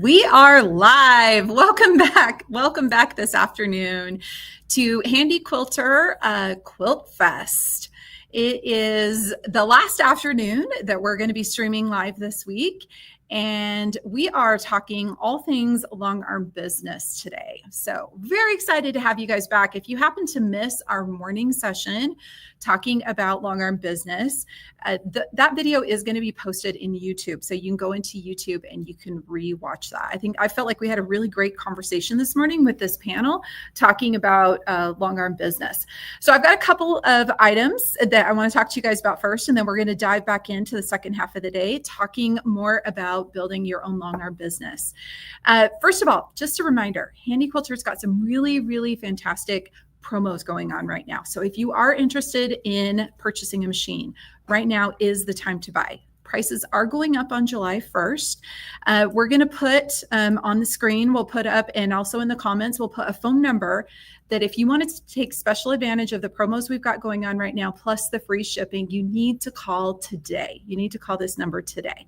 We are live. Welcome back. Welcome back this afternoon to Handi Quilter Quilt Fest. It is the last afternoon that we're going to be streaming live this week, and we are talking all things Longarm business today. So very excited to have you guys back. If you happen to miss our morning session talking about Longarm business, that video is going to be posted in YouTube. So you can go into YouTube and you can re-watch that. I felt like we had a really great conversation this morning with this panel talking about Longarm business. So I've got a couple of items that I want to talk to you guys about first, and then we're going to dive back into the second half of the day, talking more about building your own Longarm business. First of all, just a reminder, Handi Quilter's got some really, really fantastic promos going on right now. So if you are interested in purchasing a machine, right now is the time to buy. Prices are going up on July 1st. We're going to put on the screen, we'll put up, and also in the comments, we'll put a phone number that if you wanted to take special advantage of the promos we've got going on right now, plus the free shipping, you need to call today. You need to call this number today.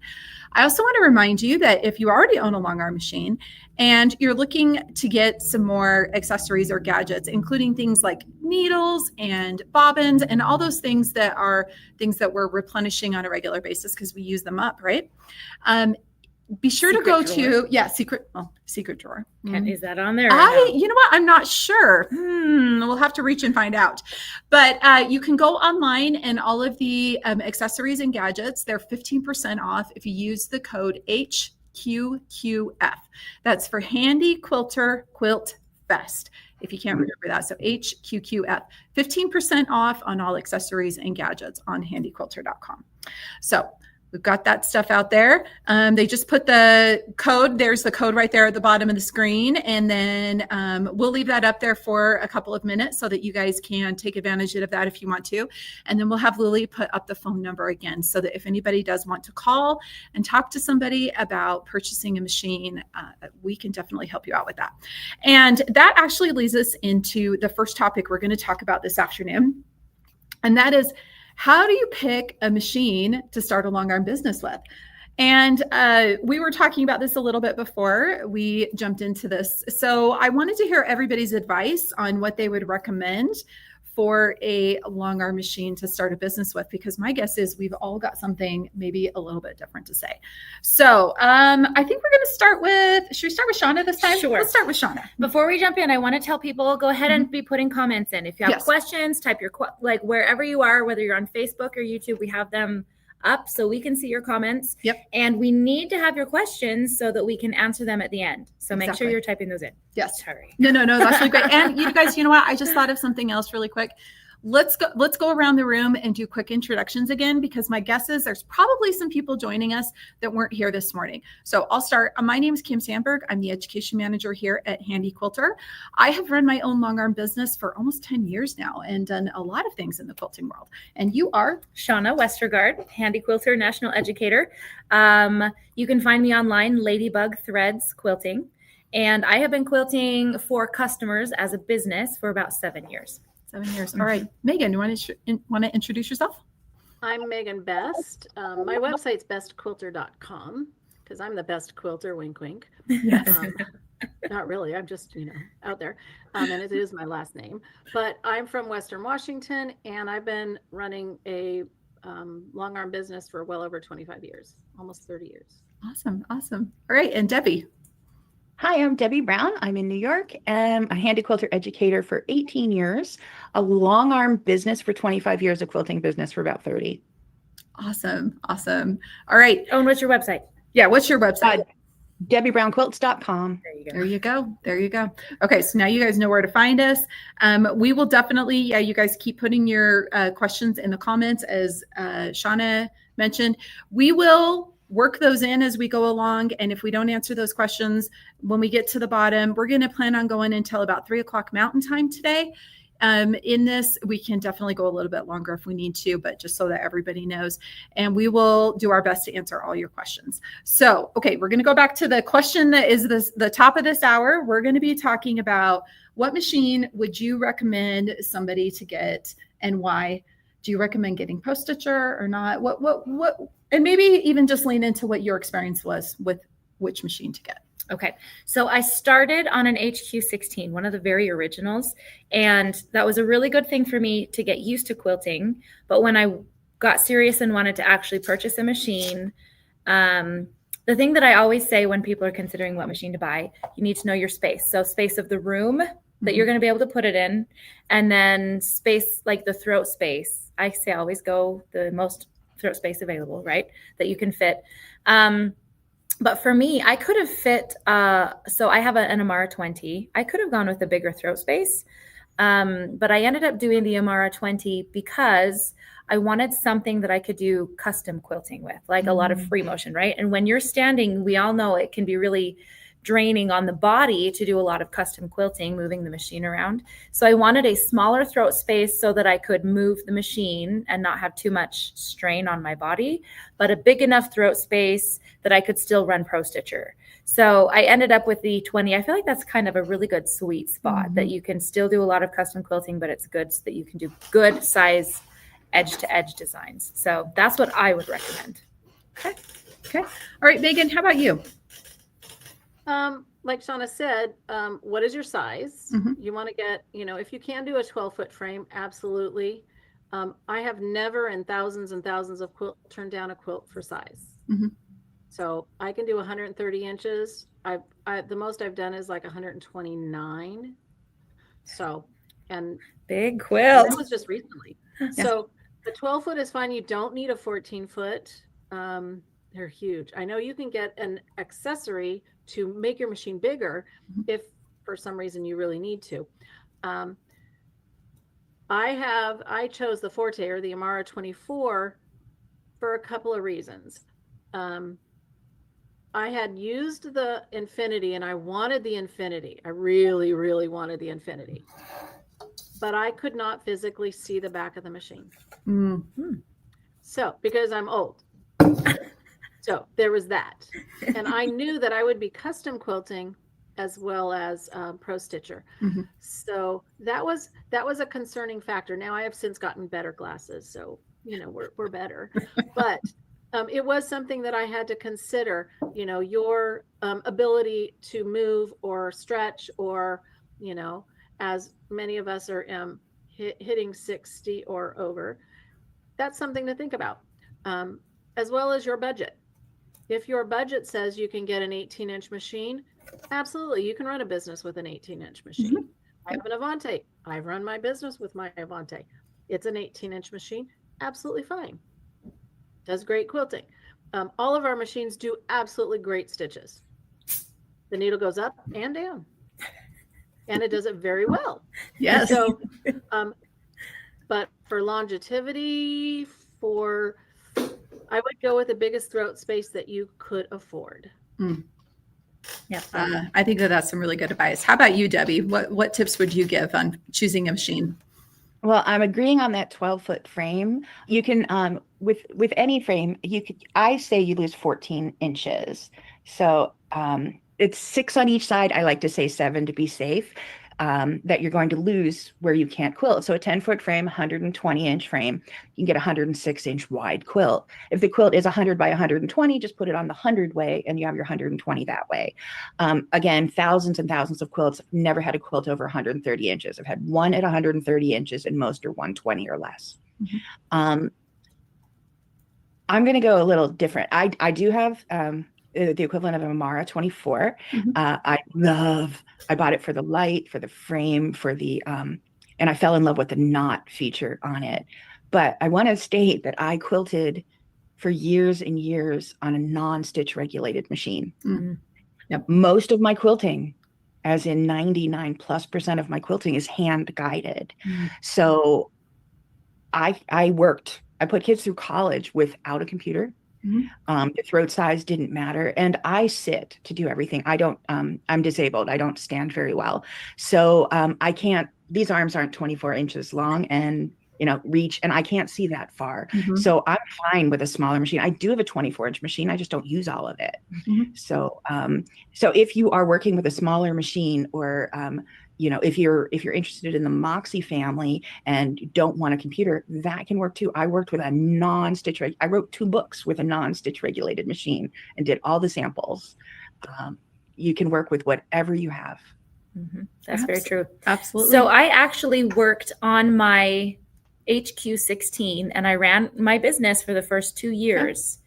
I also want to remind you that if you already own a Longarm machine and you're looking to get some more accessories or gadgets, including things like needles and bobbins and all those things that are things that we're replenishing on a regular basis because we use them up, right? Be sure to go to, secret drawer. Is that on there? You know what? I'm not sure. We'll have to reach and find out. But you can go online, and all of the accessories and gadgets, they're 15% off if you use the code HQQF. That's for Handi Quilter Quilt Fest. If you can't remember that. So HQQF, 15% off on all accessories and gadgets on handiquilter.com. So we've got that stuff out there. They just put the code. There's the code right there at the bottom of the screen. And then we'll leave that up there for a couple of minutes so that you guys can take advantage of that if you want to. And then we'll have Lily put up the phone number again so that if anybody does want to call and talk to somebody about purchasing a machine, we can definitely help you out with that. And that actually leads us into the first topic we're going to talk about this afternoon. And that is, how do you pick a machine to start a Longarm business with? And we were talking about this a little bit before we jumped into this. So I wanted to hear everybody's advice on what they would recommend for a Longarm machine to start a business with, because my guess is we've all got something maybe a little bit different to say. So I think we're going to start with, should we start with Shauna this time? Sure. Let's start with Shauna. Before we jump in, I want to tell people, go ahead and be putting comments in. If you have questions, type your, like wherever you are, whether you're on Facebook or YouTube, we have them up so we can see your comments. Yep. And we need to have your questions so that we can answer them at the end. So make sure you're typing those in. Yes. Sorry. No, that's really great. And you guys, you know what? I just thought of something else really quick. Let's go around the room and do quick introductions again, because my guess is there's probably some people joining us that weren't here this morning. So I'll start. My name is Kim Sandberg. I'm the education manager here at Handi Quilter. I have run my own Longarm business for almost 10 years now and done a lot of things in the quilting world. And you are? Shauna Westergaard, Handi Quilter, national educator. You can find me online, Ladybug Threads Quilting. And I have been quilting for customers as a business for about 7 years. 7 years. All right. Megan, you want to introduce yourself? I'm Megan Best. My website's bestquilter.com because I'm the best quilter, wink, wink. Yes. Not really. I'm just, out there. And it is my last name. But I'm from Western Washington, and I've been running a Longarm business for well over 25 years, almost 30 years. Awesome. All right. And Debbie. Hi, I'm Debbie Brown. I'm in New York. I'm a Handi Quilter educator for 18 years, a Longarm business for 25 years, a quilting business for about 30. Awesome. All right. Oh, and what's your website? Yeah, what's your website? DebbieBrownQuilts.com. There you go. There you go. Okay, so now you guys know where to find us. We will definitely, you guys keep putting your questions in the comments, as Shauna mentioned. We will work those in as we go along. And if we don't answer those questions, when we get to the bottom, we're going to plan on going until about 3:00 Mountain Time today. In this, we can definitely go a little bit longer if we need to, but just so that everybody knows. And we will do our best to answer all your questions. So, okay, we're going to go back to the question that is the top of this hour. We're going to be talking about what machine would you recommend somebody to get and why? Do you recommend getting post stitcher or not? What, and maybe even just lean into what your experience was with which machine to get. Okay. So I started on an HQ16, one of the very originals. And that was a really good thing for me to get used to quilting. But when I got serious and wanted to actually purchase a machine, the thing that I always say when people are considering what machine to buy, you need to know your space. So space of the room that you're going to be able to put it in, and then space, like the throat space. I say always go the most throat space available, right? That you can fit. But for me, I could have fit, so I have an Amara 20. I could have gone with a bigger throat space, but I ended up doing the Amara 20 because I wanted something that I could do custom quilting with, like a lot of free motion, right? And when you're standing, we all know it can be really draining on the body to do a lot of custom quilting, moving the machine around. So I wanted a smaller throat space so that I could move the machine and not have too much strain on my body, but a big enough throat space that I could still run Pro Stitcher. So I ended up with the 20. I feel like that's kind of a really good sweet spot that you can still do a lot of custom quilting, but it's good so that you can do good size edge to edge designs. So that's what I would recommend. Okay. Okay. All right, Megan, how about you? Like Shauna said, what is your size? You want to get, if you can do a 12-foot frame, absolutely. I have never in thousands and thousands of quilt turned down a quilt for size. So I can do 130 inches. The most I've done is like 129. So, and big quilt. That was just recently. So the 12-foot is fine. You don't need a 14-foot. They're huge. I know you can get an accessory to make your machine bigger if for some reason you really need to. I chose the Forte or the Amara 24 for a couple of reasons. I had used the Infinity and I wanted the Infinity. I really, really wanted the Infinity, but I could not physically see the back of the machine. So, because I'm old. So there was that. And I knew that I would be custom quilting as well as Pro Stitcher. So that was a concerning factor. Now I have since gotten better glasses, so we're better. But it was something that I had to consider. Your ability to move or stretch, or as many of us are hitting 60 or over. That's something to think about, as well as your budget. If your budget says you can get an 18-inch machine, absolutely, you can run a business with an 18-inch machine. I have an Avante. I've run my business with my Avante. It's an 18-inch machine, absolutely fine. Does great quilting. All of our machines do absolutely great stitches. The needle goes up and down, and it does it very well. Yes. So, but for longevity, I would go with the biggest throat space that you could afford. Yeah, I think that's some really good advice. How about you, Debbie? What tips would you give on choosing a machine? Well, I'm agreeing on that 12-foot frame. You can, with any frame, I say you lose 14 inches. So it's 6 on each side. I like to say 7 to be safe, that you're going to lose where you can't quilt. So a 10-foot frame, 120-inch frame, you can get a 106-inch wide quilt. If the quilt is 100 by 120, just put it on the 100 way and you have your 120 that way. Again, thousands and thousands of quilts. I've never had a quilt over 130 inches. I've had one at 130 inches and most are 120 or less. I'm going to go a little different. I do have the equivalent of an Amara 24. I bought it for the light, for the frame, and I fell in love with the knot feature on it. But I want to state that I quilted for years and years on a non-stitch regulated machine. Now, most of my quilting, as in 99+% of my quilting, is hand guided. So I put kids through college without a computer. The throat size didn't matter. And I sit to do everything. I'm disabled. I don't stand very well. So these arms aren't 24 inches long and, reach, and I can't see that far. So I'm fine with a smaller machine. I do have a 24-inch machine. I just don't use all of it. So if you are working with a smaller machine, or, if you're interested in the Moxie family and don't want a computer, that can work too. I worked with a non-stitch. I wrote 2 books with a non-stitch regulated machine and did all the samples. you can work with whatever you have. That's very true. Absolutely. So I actually worked on my HQ16 and I ran my business for the first 2 years,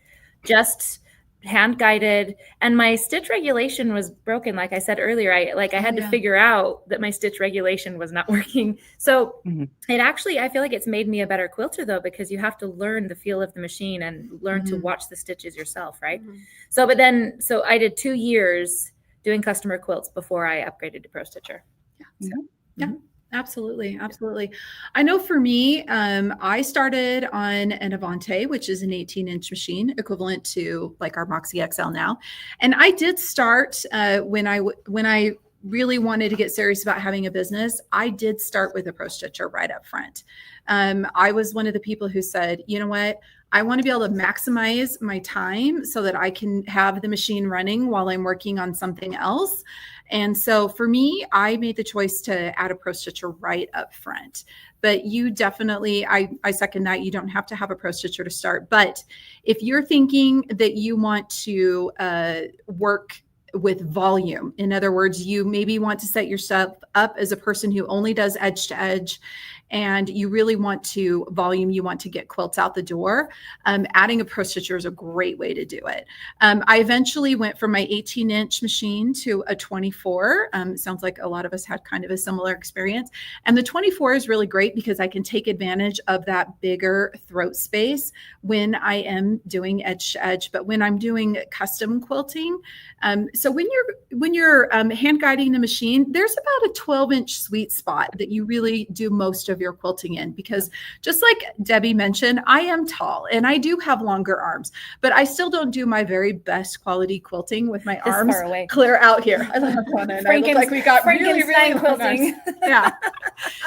just hand guided, and my stitch regulation was broken. Like I said earlier, I had to figure out that my stitch regulation was not working. So it actually, I feel like it's made me a better quilter though, because you have to learn the feel of the machine and learn to watch the stitches yourself. Right. So I did 2 years doing customer quilts before I upgraded to Pro Stitcher. Yeah, absolutely. Absolutely. I know for me, I started on an Avante, which is an 18-inch machine equivalent to like our Moxie XL now. And I did start when I really wanted to get serious about having a business, I did start with a Pro Stitcher right up front. I was one of the people who said, you know what? I want to be able to maximize my time so that I can have the machine running while I'm working on something else. And so for me, I made the choice to add a Pro Stitcher right up front. But you definitely, I second that. You don't have to have a Pro Stitcher to start. But if you're thinking that you want to work with volume, in other words, you maybe want to set yourself up as a person who only does edge to edge, and you really want to volume, you want to get quilts out the door, adding a Pro Stitcher is a great way to do it. I eventually went from my 18-inch machine to a 24. Sounds like a lot of us had kind of a similar experience. And the 24 is really great because I can take advantage of that bigger throat space when I am doing edge to edge. But when I'm doing custom quilting, so when you're hand guiding the machine, there's about a 12-inch sweet spot that you really do most of your quilting in, because just like Debbie mentioned, I am tall and I do have longer arms, but I still don't do my very best quality quilting with my arms clear out here. I love fun, and I look like we got really quilting. Yeah,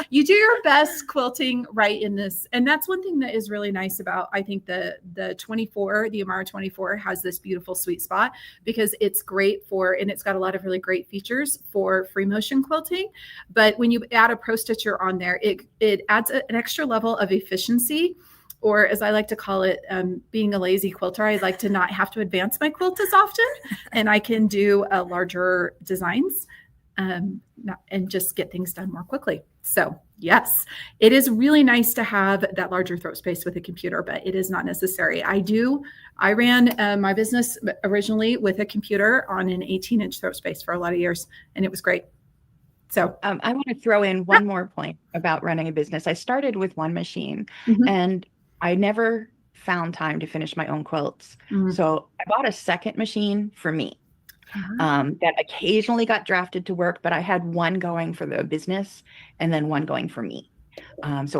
you do your best quilting right in this, and that's one thing that is really nice about, I think, the 24, the Amara 24 has this beautiful sweet spot because it's great for, and it's got a lot of really great features for free motion quilting. But when you add a Pro Stitcher on there, it adds an extra level of efficiency, or as I like to call it, being a lazy quilter, I like to not have to advance my quilt as often, and I can do larger designs and just get things done more quickly. So yes, it is really nice to have that larger throat space with a computer, but it is not necessary. I ran my business originally with a computer on an 18-inch throat space for a lot of years, and it was great. So I want to throw in one more point about running a business. I started with one machine and I never found time to finish my own quilts. So I bought a second machine for me that occasionally got drafted to work, but I had one going for the business and then one going for me. And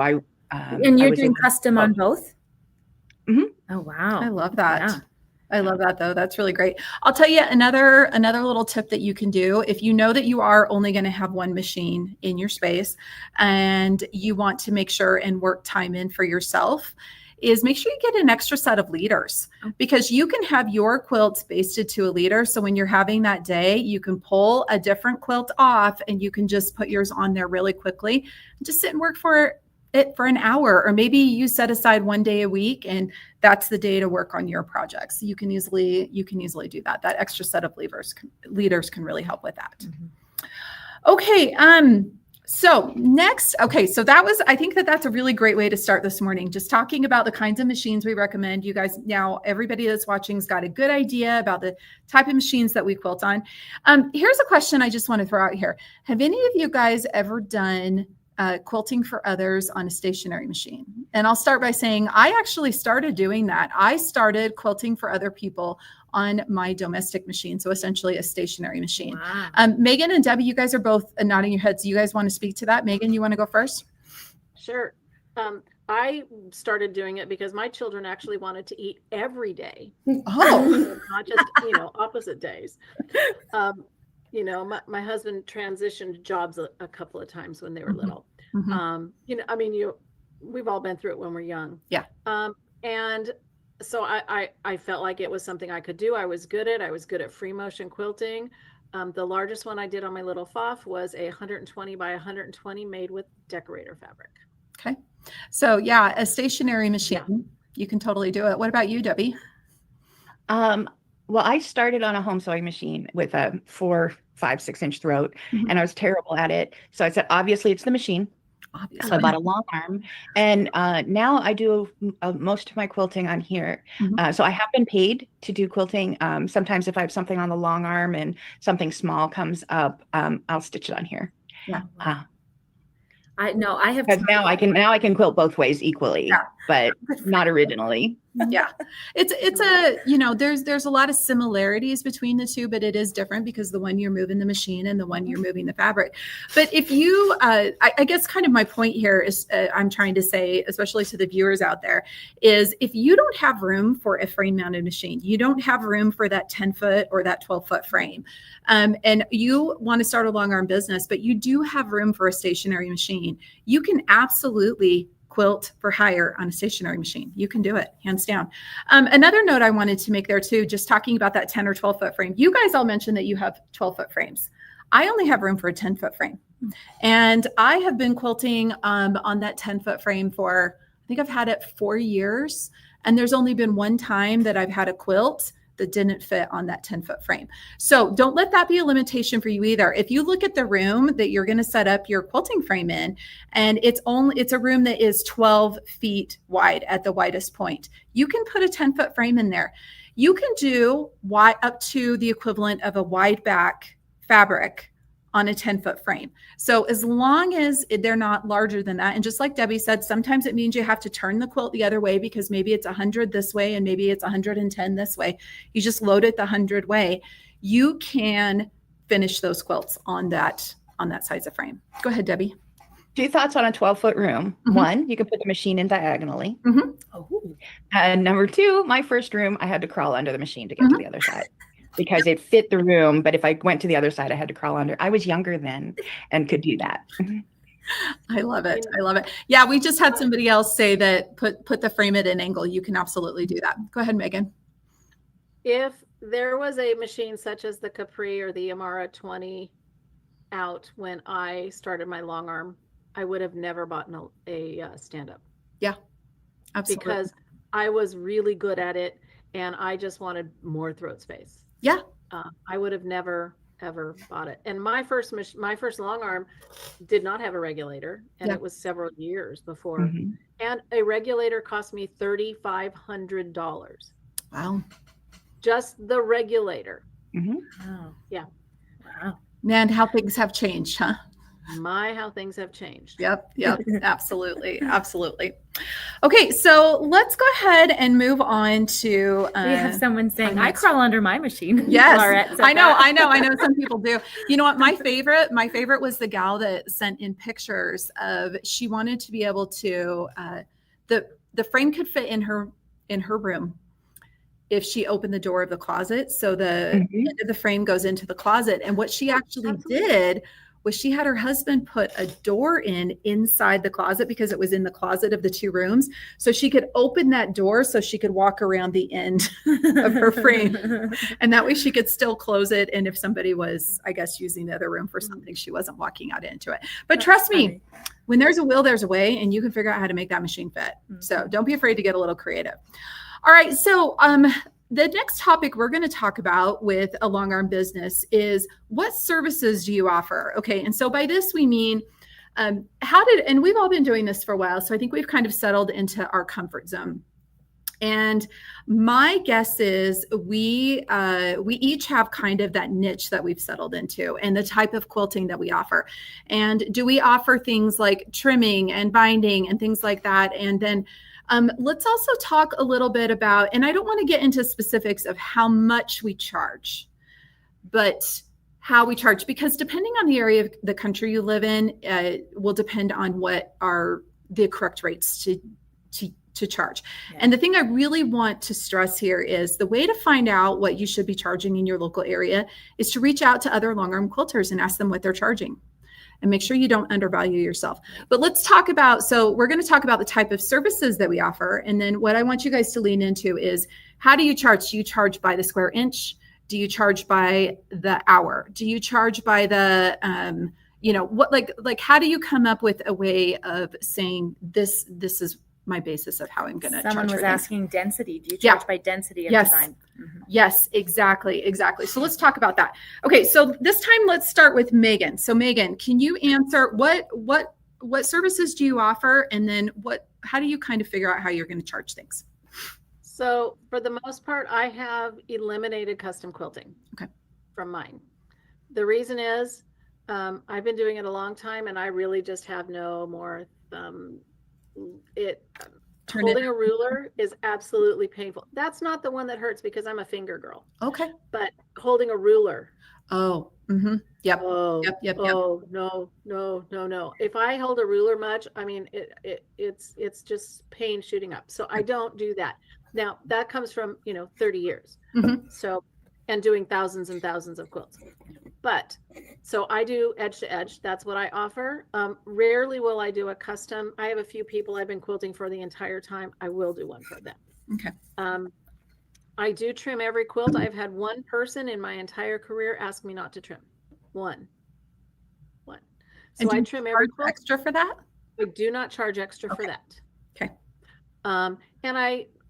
you're doing custom on both? Oh, wow. I love that. Yeah. I love that though. That's really great. I'll tell you another little tip that you can do. If you know that you are only going to have one machine in your space and you want to make sure and work time in for yourself, is make sure you get an extra set of leaders, because you can have your quilts basted to a leader. So when you're having that day, you can pull a different quilt off and you can just put yours on there really quickly and just sit and work for it for an hour, or maybe you set aside one day a week and that's the day to work on your projects. You can easily do that. That extra set of leaders can really help with that. Okay. So next, so I think that's a really great way to start this morning, just talking about the kinds of machines we recommend. You guys, now everybody that's watching has got a good idea about the type of machines that we quilt on. Here's a question I just want to throw out here. Have any of you guys ever done quilting for others on a stationary machine? And I'll start by saying I actually started doing that. I started quilting for other people on my domestic machine, so essentially a stationary machine. Wow. Megan and Debbie, you guys are both nodding your heads. You guys want to speak to that? Megan, you want to go first? Sure. I started doing it because my children actually wanted to eat every day. Oh, not just opposite days. My husband transitioned jobs a couple of times when they were little. We've all been through it when we're young. Yeah. And so I felt like it was something I could do. I was good at free motion quilting. The largest one I did on my little FOF was a 120 by 120 made with decorator fabric. Okay. So a stationary machine, you can totally do it. What about you, Debbie? Well, I started on a home sewing machine with a 4, 5, 6-inch throat, Mhm. and I was terrible at it. So I said, obviously, it's the machine. So I bought a long arm, and now I do most of my quilting on here. Mhm. So I have been paid to do quilting. Sometimes if I have something on the long arm and something small comes up, I'll stitch it on here. Yeah. I have Because now I can quilt both ways equally, Yeah. but not originally. Yeah. It's a, there's a lot of similarities between the two, but it is different because the one you're moving the machine and the one you're moving the fabric. But if you, I guess kind of my point here is, I'm trying to say, especially to the viewers out there, is if you don't have room for a frame mounted machine, you don't have room for that 10-foot or that 12-foot frame, and you want to start a long arm business, but you do have room for a stationary machine, you can absolutely quilt for hire on a stationary machine. You can do it, hands down. Another note I wanted to make there too, just talking about that 10 or 12-foot frame. You guys all mentioned that you have 12-foot frames. I only have room for a 10-foot frame. And I have been quilting on that 10-foot frame for, I think I've had it 4 years. And there's only been one time that I've had a quilt that didn't fit on that 10-foot frame. So don't let that be a limitation for you either. If you look at the room that you're going to set up your quilting frame in, and it's a room that is 12 feet wide at the widest point, you can put a 10-foot frame in there. You can do up to the equivalent of a wide back fabric on a 10-foot frame. So as long as they're not larger than that, and just like Debbie said, sometimes it means you have to turn the quilt the other way because maybe it's 100 this way and maybe it's 110 this way. You just load it the 100 way. You can finish those quilts on that size of frame. Go ahead, Debbie. 2 thoughts on a 12-foot room. Mhm. One, you can put the machine in diagonally. Mhm. And number 2, my first room, I had to crawl under the machine to get to the other side because it fit the room. But if I went to the other side, I had to crawl under. I was younger then and could do that. I love it. I love it. Yeah, we just had somebody else say that put the frame at an angle. You can absolutely do that. Go ahead, Megan. If there was a machine such as the Capri or the Amara 20 out when I started my long arm, I would have never bought a stand-up. Yeah, absolutely. Because I was really good at it and I just wanted more throat space. Yeah. I would have never ever bought it. And my first long arm did not have a regulator, and Yeah. it was several years before. Mhm. And a regulator cost me $3,500. Wow. Just the regulator. Mhm. Wow. Yeah. Wow. Man, how things have changed, huh? How things have changed. Yep. Absolutely. Absolutely. Okay, so let's go ahead and move on to We have someone saying, I next- crawl under my machine. Yes, Laurette said I know. that. Some people do. You know what? My favorite was the gal that sent in pictures of, she wanted to be able to, the frame could fit in her room if she opened the door of the closet. So the Mhm. end of the frame goes into the closet. And what she actually Absolutely. did was she had her husband put a door inside the closet because it was in the closet of the 2 rooms. So she could open that door so she could walk around the end of her frame. And that way she could still close it. And if somebody was, I guess, using the other room for something, she wasn't walking out into it. But That's trust me, funny. when there's a will, there's a way, and you can figure out how to make that machine fit. Mhm. So don't be afraid to get a little creative. All right. So the next topic we're going to talk about with a long arm business is, what services do you offer? Okay. And so by this, we mean, and we've all been doing this for a while. So I think we've kind of settled into our comfort zone. And my guess is we each have kind of that niche that we've settled into and the type of quilting that we offer. And do we offer things like trimming and binding and things like that? And then let's also talk a little bit about, and I don't want to get into specifics of how much we charge, but how we charge, because depending on the area of the country you live in, will depend on what are the correct rates to charge. Yeah. And the thing I really want to stress here is the way to find out what you should be charging in your local area is to reach out to other long arm quilters and ask them what they're charging. And make sure you don't undervalue yourself. But let's talk about, so we're going to talk about the type of services that we offer. And then what I want you guys to lean into is, how do you charge? Do you charge by the square inch? Do you charge by the hour? Do you charge by the, how do you come up with a way of saying this is my basis of how I'm going to charge. Someone was for things. asking density. Do you Yeah. charge by density of Yes. design? Mhm. Yes, exactly. So let's talk about that. Okay, so this time let's start with Megan. So Megan, can you answer what services do you offer, and then how do you kind of figure out how you're going to charge things? So for the most part, I have eliminated custom quilting from mine. The reason is I've been doing it a long time, and I really just have no more. Holding a ruler is absolutely painful. That's not the one that hurts because I'm a finger girl. Okay. But holding a ruler. Oh. Mm-hmm. Yep. Oh. Yep. Oh no. If I hold a ruler much, I mean it's just pain shooting up. So I don't do that. Now that comes from 30 years. Mm-hmm. So and doing thousands and thousands of quilts. But so I do edge to edge. That's what I offer. Rarely will I do a custom. I have a few people I've been quilting for the entire time. I will do one for them. Okay. I do trim every quilt. I've had one person in my entire career ask me not to trim. One. So I trim every quilt. Extra for that? I do not charge extra for that. Okay.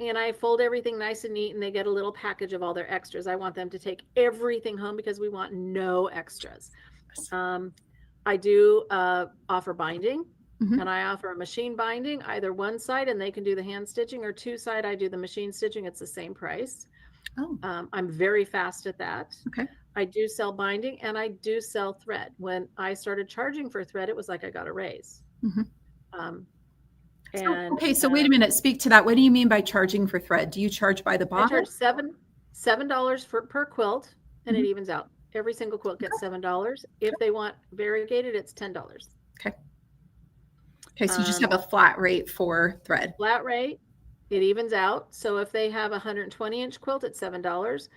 And I fold everything nice and neat, and they get a little package of all their extras. I want them to take everything home because we want no extras. I do offer binding, and I offer a machine binding, either one side and they can do the hand stitching, or two side, I do the machine stitching. It's the same price. Oh. I'm very fast at that. Okay. I do sell binding, and I do sell thread. When I started charging for thread, it was like I got a raise. So wait a minute. Speak to that. What do you mean by charging for thread? Do you charge by the bottle? I charge $7 per quilt, and it evens out. Every single quilt gets $7. If they want variegated, it's $10. Okay, so you just have a flat rate for thread. Flat rate, it evens out. So if they have a 120-inch quilt, it's $7.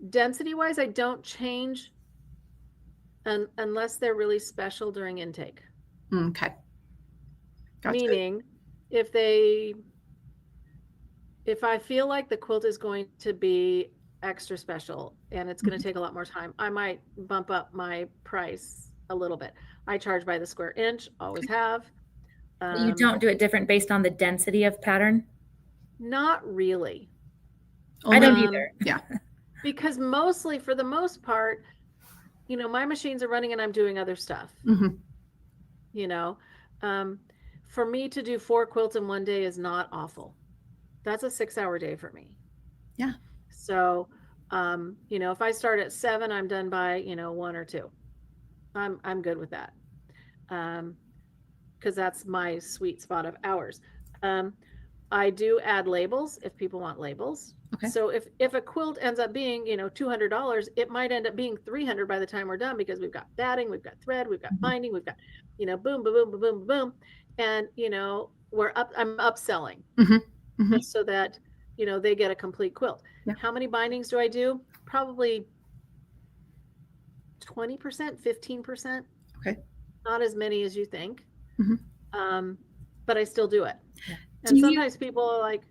Density-wise, I don't change unless they're really special during intake. Okay. Gotcha. Meaning, if I feel like the quilt is going to be extra special and it's going to take a lot more time, I might bump up my price a little bit. I charge by the square inch, always have. You don't do it different based on the density of pattern? Not really. I don't either. Yeah. Because mostly, for the most part, my machines are running and I'm doing other stuff. For me to do 4 quilts in one day is not awful. That's a 6-hour day for me. Yeah. So, if I start at 7, I'm done by, 1 or 2. I'm good with that. Because that's my sweet spot of hours. I do add labels if people want labels. Okay. So if a quilt ends up being, $200, it might end up being $300 by the time we're done, because we've got batting, we've got thread, we've got binding, we've got, boom, boom, boom, boom, boom, boom. And, I'm upselling so that, they get a complete quilt. Yeah. How many bindings do I do? Probably 20%, 15%. Okay. Not as many as you think. Mm-hmm. But I still do it. And sometimes people are like,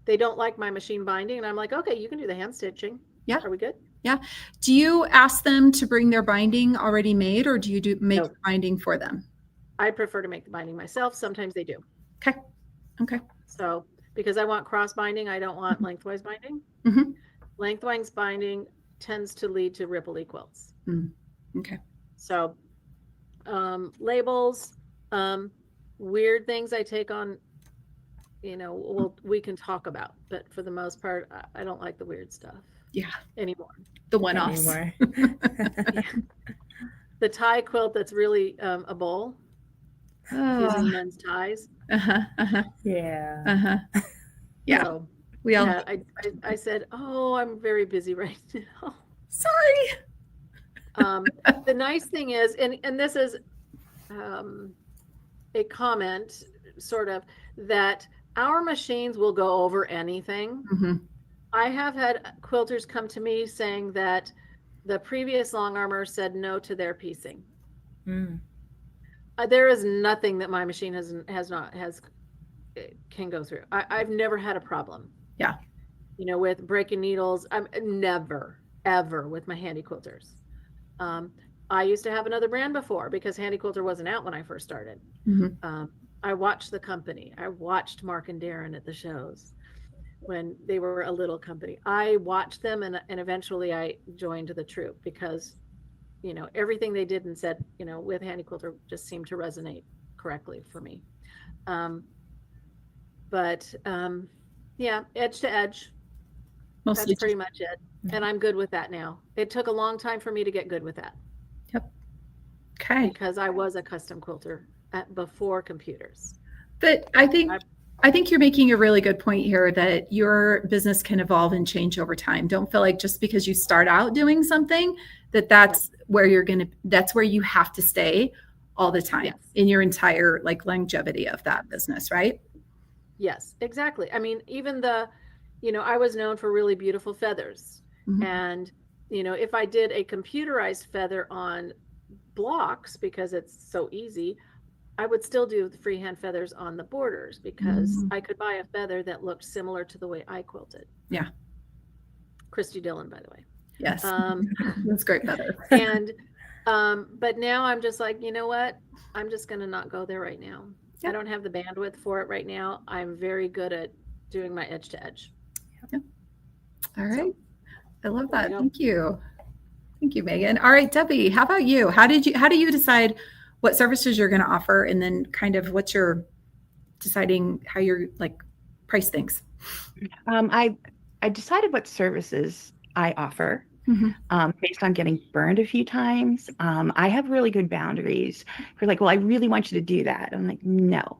they don't like my machine binding. And I'm like, okay, you can do the hand stitching. Yeah. Are we good? Yeah. Do you ask them to bring their binding already made, or do you make No. binding for them? I prefer to make the binding myself. Sometimes they do. Okay. Okay. So, because I want cross binding, I don't want lengthwise binding. Mm-hmm. Lengthwise binding tends to lead to ripply quilts. Okay. So, labels, weird things I take on, we can talk about, but for the most part, I don't like the weird stuff. Yeah. Anymore. The one-offs. Anymore. The tie quilt that's really a bowl, using men's ties. Yeah. Yeah. So, We all. yeah, I said, oh, I'm very busy right now. Sorry. The nice thing is, and this is a comment, sort of, that our machines will go over anything. Mm-hmm. I have had quilters come to me saying that the previous Longarmer said no to their piecing. There is nothing that my machine can go through. I've never had a problem. Yeah. With breaking needles. I'm never, ever with my Handi Quilters. I used to have another brand before, because Handi Quilter wasn't out when I first started. Mm-hmm. I watched the company. I watched Mark and Darren at the shows when they were a little company. I watched them, and eventually I joined the troupe because, you know, everything they did and said, you know, with Handi Quilter just seemed to resonate correctly for me. But yeah, edge to edge. Mostly That's pretty much it. And I'm good with that now. It took a long time for me to get good with that. Yep. Okay. Because I was a custom quilter before computers. But I think you're making a really good point here that your business can evolve and change over time. Don't feel like just because you start out doing something that's where that's where you have to stay all the time in your entire like longevity of that business, right? Yes, exactly. I mean, even you know, I was known for really beautiful feathers. Mm-hmm. And, you know, if I did a computerized feather on blocks because it's so easy, I would still do the freehand feathers on the borders because I could buy a feather that looked similar to the way I quilted. Yeah. Christy Dillon, by the way. Yes. That's great feather. And, but now I'm just like, you know what? I'm just going to not go there right now. Yep. I don't have the bandwidth for it right now. I'm very good at doing my edge to edge. Yep. All right. So, I love that. Thank you. Thank you, Megan. All right, Debbie, how about you? How do you decide what services you're going to offer, and then kind of what's your deciding how you're like price things? I decided what services I offer based on getting burned a few times. I have really good boundaries. You're like, well, I really want you to do that. I'm like, no.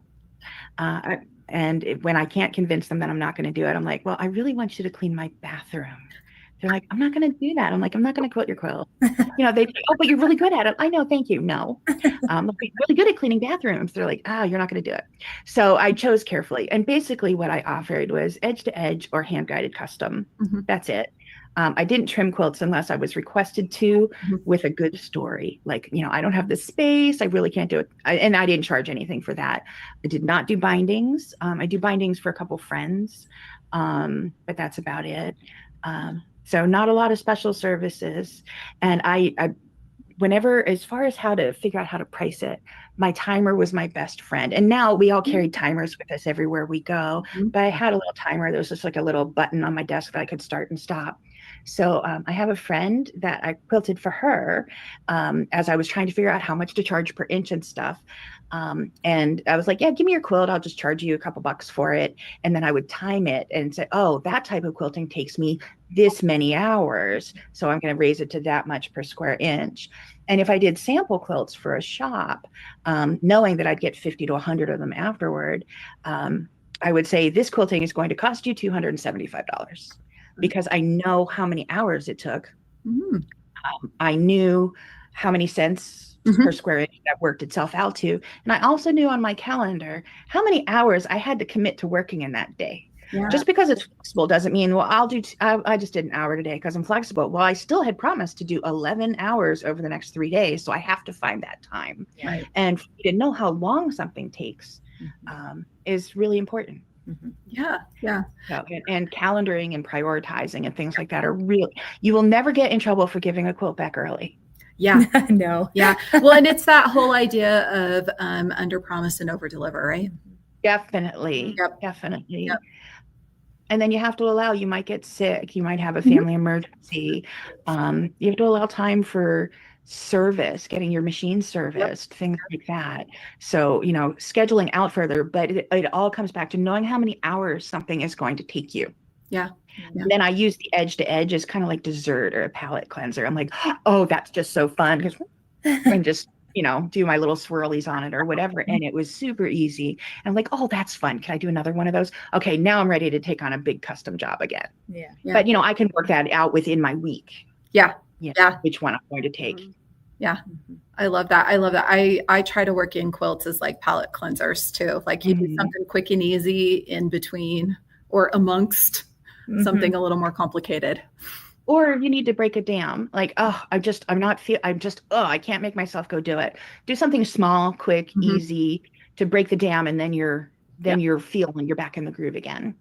And when I can't convince them that I'm not going to do it, I'm like, well, I really want you to clean my bathroom. They're like, I'm not going to do that. I'm like, I'm not going to quilt your quilt. You know, they say, oh, but you're really good at it. I know. Thank you. No, I'm really good at cleaning bathrooms. They're like, oh, you're not going to do it. So I chose carefully. And basically what I offered was edge to edge or hand guided custom. That's it. I didn't trim quilts unless I was requested to with a good story. Like, you know, I don't have the space. I really can't do it. And I didn't charge anything for that. I did not do bindings. I do bindings for a couple friends, but that's about it. So not a lot of special services. And I whenever, as far as how to figure out how to price it, my timer was my best friend. And now we all carry timers with us everywhere we go. But I had a little timer. There was just like a little button on my desk that I could start and stop. So I have a friend that I quilted for her as I was trying to figure out how much to charge per inch and stuff. And I was like, yeah, give me your quilt. I'll just charge you a couple bucks for it. And then I would time it and say, oh, that type of quilting takes me this many hours. So I'm going to raise it to that much per square inch. And if I did sample quilts for a shop, knowing that I'd get 50 to 100 of them afterward, I would say this quilting is going to cost you $275 because I know how many hours it took. I knew how many cents per square inch that worked itself out to. And I also knew on my calendar how many hours I had to commit to working in that day. Yeah. Just because it's flexible doesn't mean, well, I just did an hour today because I'm flexible. Well, I still had promised to do 11 hours over the next 3 days. So I have to find that time. Right. And to know how long something takes is really important. Yeah. Yeah. So, and calendaring and prioritizing and things like that are really, you will never get in trouble for giving a quilt back early. Yeah. No. Yeah. Well, and it's that whole idea of under promise and over deliver, right? Definitely. Yep. Definitely. Yep. And then you have to allow, you might get sick, you might have a family emergency. You have to allow time for service, getting your machine serviced, things like that. So, you know, scheduling out further, but it all comes back to knowing how many hours something is going to take you. Yeah. And then I use the edge to edge as kind of like dessert or a palate cleanser. I'm like, oh, that's just so fun because and just, you know, do my little swirlies on it or whatever. And it was super easy. And I'm like, oh, that's fun. Can I do another one of those? Okay, now I'm ready to take on a big custom job again. Yeah. But, you know, I can work that out within my week. Yeah. Yeah. Which one I'm going to take. Yeah. I love that. I love that. I try to work in quilts as like palette cleansers too. Like you do something quick and easy in between or amongst something a little more complicated. Or you need to break it down. Like, oh, I can't make myself go do it. Do something small, quick, easy to break the dam. And then you're feeling you're back in the groove again.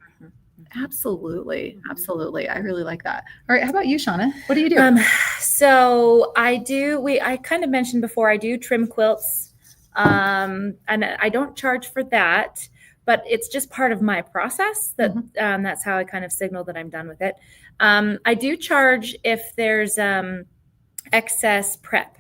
Absolutely. Absolutely. I really like that. All right. How about you, Shauna? What do you do? So I kind of mentioned before, I do trim quilts And I don't charge for that, but it's just part of my process. That's how I kind of signal that I'm done with it. I do charge if there's excess prep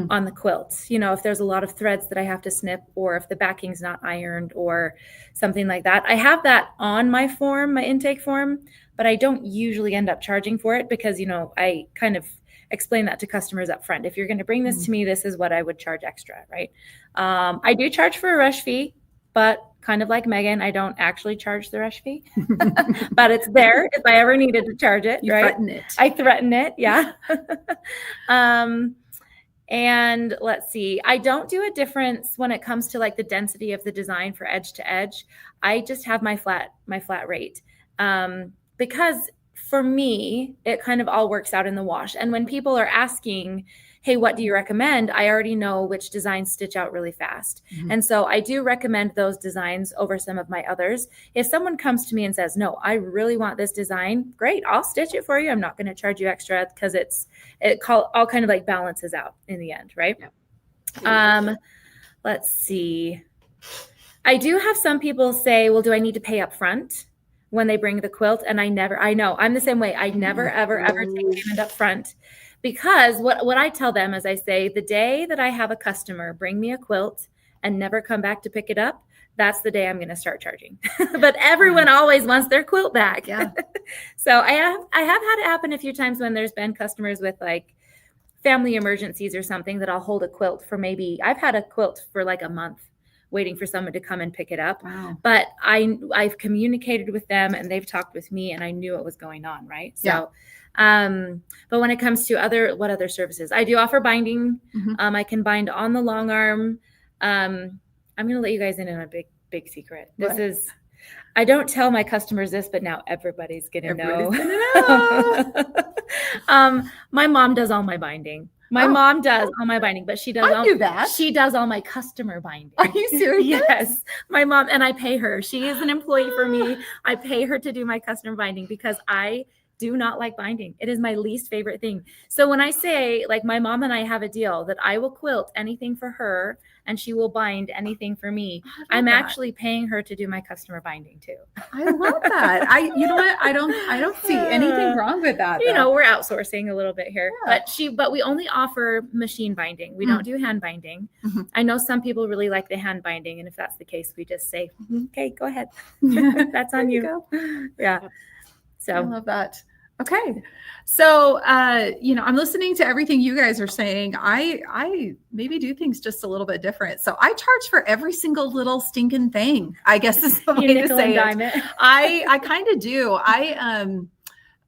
on the quilt. You know, if there's a lot of threads that I have to snip, or if the backing's not ironed or something like that. I have that on my form, my intake form, but I don't usually end up charging for it because, you know, I kind of explain that to customers up front. If you're going to bring this to me, this is what I would charge extra, right? I do charge for a rush fee, but kind of like Megan, I don't actually charge the rush fee, but it's there if I ever needed to charge it. You right? threaten it. I threaten it, yeah. And let's see, I don't do a difference when it comes to like the density of the design for edge to edge. I just have my flat rate because for me, it kind of all works out in the wash. And when people are asking, hey, what do you recommend? I already know which designs stitch out really fast. And so I do recommend those designs over some of my others. If someone comes to me and says, no, I really want this design, great, I'll stitch it for you. I'm not going to charge you extra because it all kind of like balances out in the end, right? Yeah. Let's see. I do have some people say, well, do I need to pay up front when they bring the quilt? And I know I'm the same way. I never, ever take payment up front. Because what I tell them is I say, the day that I have a customer bring me a quilt and never come back to pick it up, that's the day I'm going to start charging. But everyone always wants their quilt back. Yeah. So I have had it happen a few times when there's been customers with like family emergencies or something that I'll hold a quilt for I've had a quilt for like a month waiting for someone to come and pick it up. Wow. But I've communicated with them and they've talked with me and I knew what was going on. Right. So yeah. But when it comes to what other services, I do offer binding. I can bind on the Longarm. I'm going to let you guys in on a big secret. This is, I don't tell my customers this, but now everybody's going to know. My mom does all my binding. My mom does all my binding, but she does she does all my customer binding. Are you serious? Yes. My mom, and I pay her. She is an employee for me. I pay her to do my customer binding because I do not like binding. It is my least favorite thing. So when I say, like, my mom and I have a deal that I will quilt anything for her and she will bind anything for me, I'm actually paying her to do my customer binding too. I love that. You know what? I don't see anything wrong with that. You know, we're outsourcing a little bit here, but we only offer machine binding. We don't do hand binding. I know some people really like the hand binding, and if that's the case, we just say, okay, go ahead. That's on you. Yeah. So I love that. Okay. So, I'm listening to everything you guys are saying. I maybe do things just a little bit different. So I charge for every single little stinking thing, I guess is the way to say it. I kind of do.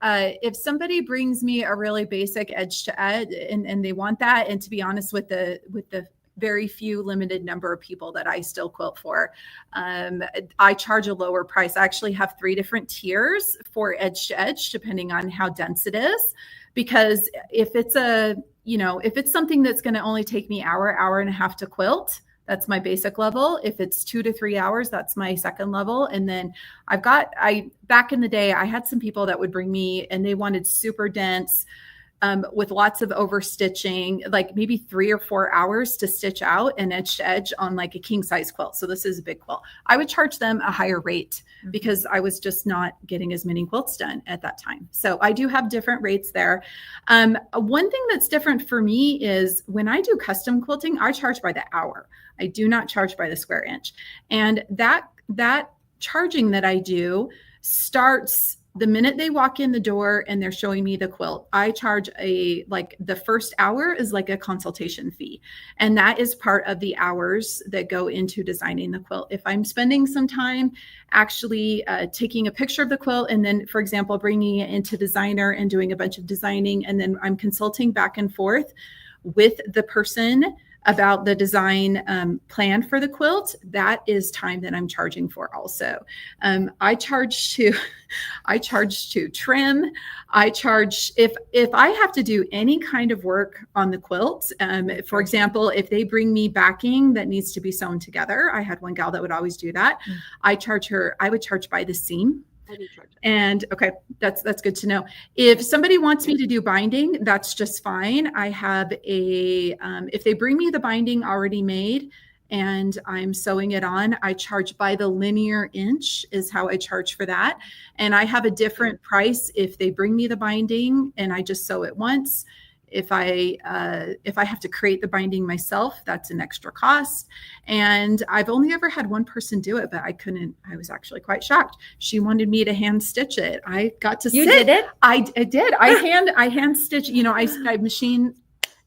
If somebody brings me a really basic edge to edge and they want that, and to be honest, with the very few limited number of people that I still quilt for, I charge a lower price. I actually have 3 different tiers for edge to edge, depending on how dense it is. Because if it's something that's going to only take me hour and a half to quilt, that's my basic level. If it's 2 to 3 hours, that's my second level. And then back in the day, I had some people that would bring me and they wanted super dense, with lots of overstitching, like maybe 3 or 4 hours to stitch out an edge to edge on like a king size quilt. So this is a big quilt. I would charge them a higher rate because I was just not getting as many quilts done at that time. So I do have different rates there. One thing that's different for me is when I do custom quilting, I charge by the hour. I do not charge by the square inch. And that charging that I do starts the minute they walk in the door and they're showing me the quilt. I charge the first hour is like a consultation fee. And that is part of the hours that go into designing the quilt. If I'm spending some time actually taking a picture of the quilt and then, for example, bringing it into Designer and doing a bunch of designing, and then I'm consulting back and forth with the person about the design plan for the quilt, that is time that I'm charging for also. I charge to trim. I charge if I have to do any kind of work on the quilt. For example, if they bring me backing that needs to be sewn together, I had one gal that would always do that. I would charge by the seam. And okay, that's good to know. If somebody wants me to do binding, that's just fine. I have if they bring me the binding already made, and I'm sewing it on. I charge by the linear inch is how I charge for that. And I have a different price if they bring me the binding and I just sew it once. If I have to create the binding myself, that's an extra cost. And I've only ever had one person do it, but I was actually quite shocked. She wanted me to hand stitch it. I got to You sit. did it? I did. I hand stitch, I machine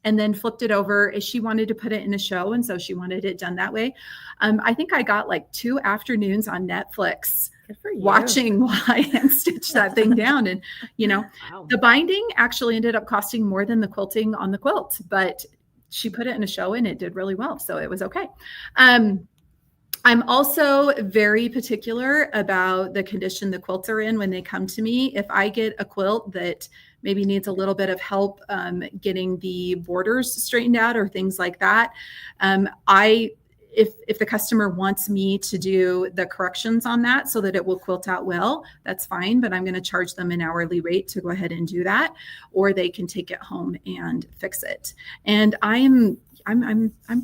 and then flipped it over. She wanted to put it in a show. And so she wanted it done that way. I think I got like 2 afternoons on Netflix watching while I hand stitched that thing down. And, Wow. the binding actually ended up costing more than the quilting on the quilt, but she put it in a show and it did really well. So it was okay. I'm also very particular about the condition the quilts are in when they come to me. If I get a quilt that maybe needs a little bit of help getting the borders straightened out or things like that, if the customer wants me to do the corrections on that so that it will quilt out well, that's fine, but I'm going to charge them an hourly rate to go ahead and do that, or they can take it home and fix it. And I'm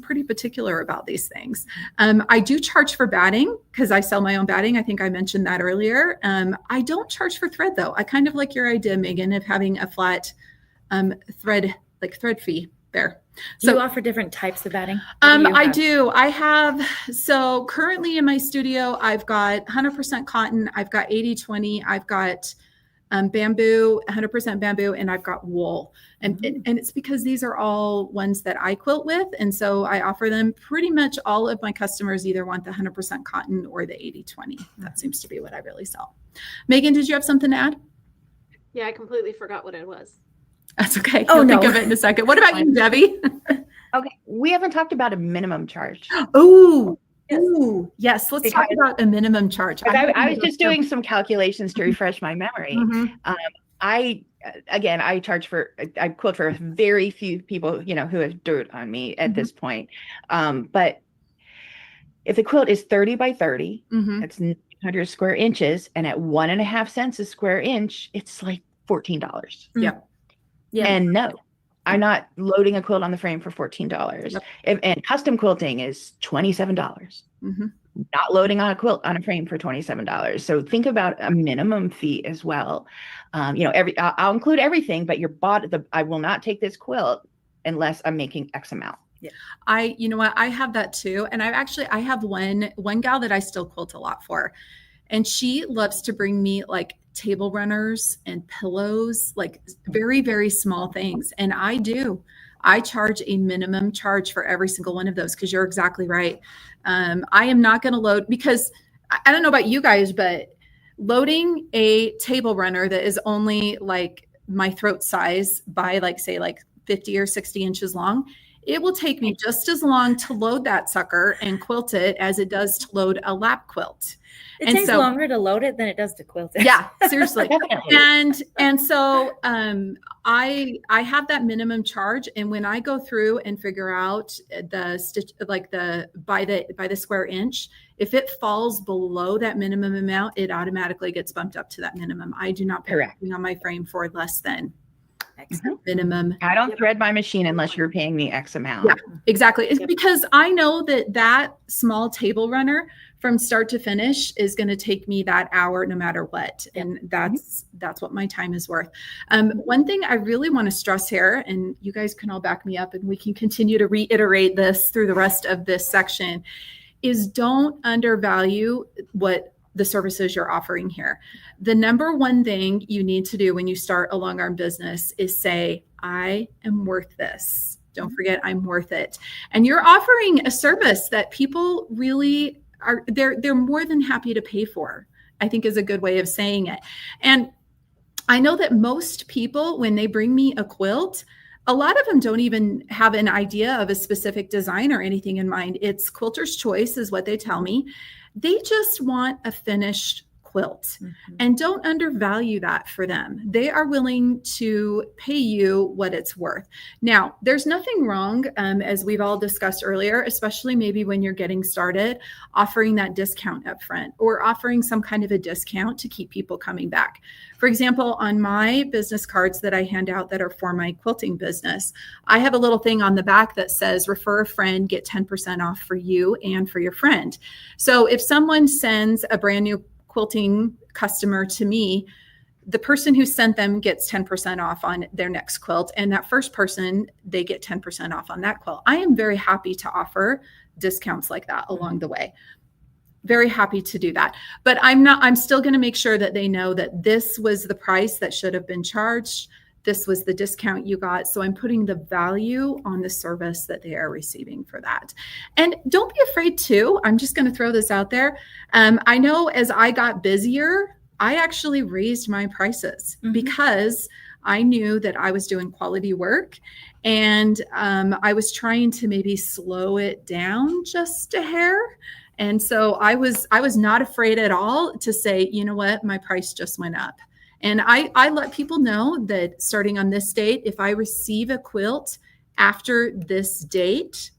pretty particular about these things. I do charge for batting because I sell my own batting. I think I mentioned that earlier. I don't charge for thread though. I kind of like your idea, Megan, of having a flat thread fee there. Do you offer different types of batting? I do. I have, so currently in my studio, I've got 100% cotton. I've got 80/20. I've got bamboo, 100% bamboo, and I've got wool. And it's because these are all ones that I quilt with. And so I offer them. Pretty much all of my customers either want the 100% cotton or the 80/20. That seems to be what I really sell. Megan, did you have something to add? Yeah, I completely forgot what it was. That's okay. Oh, You'll no. think of it in a second. What about you, Debbie? Okay, we haven't talked about a minimum charge. Ooh, yes. Let's talk about a minimum charge. I was just doing some calculations to refresh my memory. I charge I quilt for very few people, who have dirt on me at this point. But if the quilt is 30 by 30, that's 900 square inches, and at 1.5 cents a square inch, it's like $14. Yep. Yeah. And no, I'm not loading a quilt on the frame for $14. Yep. And custom quilting is $27. Not loading on a frame for $27. So think about a minimum fee as well. I'll include everything, but I will not take this quilt unless I'm making X amount. Yeah. You know what? I have that too. And I have one gal that I still quilt a lot for. And she loves to bring me like table runners and pillows, like very, very small things. And I charge a minimum charge for every single one of those, because you're exactly right. I am not going to load, because I don't know about you guys, but loading a table runner that is only like my throat size by say 50 or 60 inches long, it will take me just as long to load that sucker and quilt it as it does to load a lap quilt. It takes longer to load it than it does to quilt it. Yeah, seriously. And so I have that minimum charge, and when I go through and figure out the stitch, like by the square inch, if it falls below that minimum amount, it automatically gets bumped up to that minimum. I do not put anything on my frame for less than minimum. I don't thread my machine unless you're paying me X amount. Yeah, exactly. It's because I know that small table runner from start to finish is going to take me that hour no matter what. And that's what my time is worth. One thing I really want to stress here, and you guys can all back me up and we can continue to reiterate this through the rest of this section, is don't undervalue what the services you're offering here. The number one thing you need to do when you start a long arm business is say, I am worth this. Don't forget, I'm worth it. And you're offering a service that people really are, they're more than happy to pay for, I think is a good way of saying it. And I know that most people, when they bring me a quilt, a lot of them don't even have an idea of a specific design or anything in mind. It's quilter's choice is what they tell me. They just want a finished quilt. Mhm. And don't undervalue that for them. They are willing to pay you what it's worth. Now, there's nothing wrong, as we've all discussed earlier, especially maybe when you're getting started, offering that discount up front or offering some kind of a discount to keep people coming back. For example, on my business cards that I hand out that are for my quilting business, I have a little thing on the back that says, refer a friend, get 10% off for you and for your friend. So if someone sends a brand new quilting customer to me, the person who sent them gets 10% off on their next quilt. And that first person, they get 10% off on that quilt. I am very happy to offer discounts like that along the way. Very happy to do that. But I'm still going to make sure that they know that this was the price that should have been charged. This was the discount you got. So I'm putting the value on the service that they are receiving for that. And don't be afraid too. I'm just going to throw this out there. I know as I got busier, I actually raised my prices because I knew that I was doing quality work, and I was trying to maybe slow it down just a hair. And so I was not afraid at all to say, you know what, my price just went up. And I let people know that starting on this date, if I receive a quilt after this date,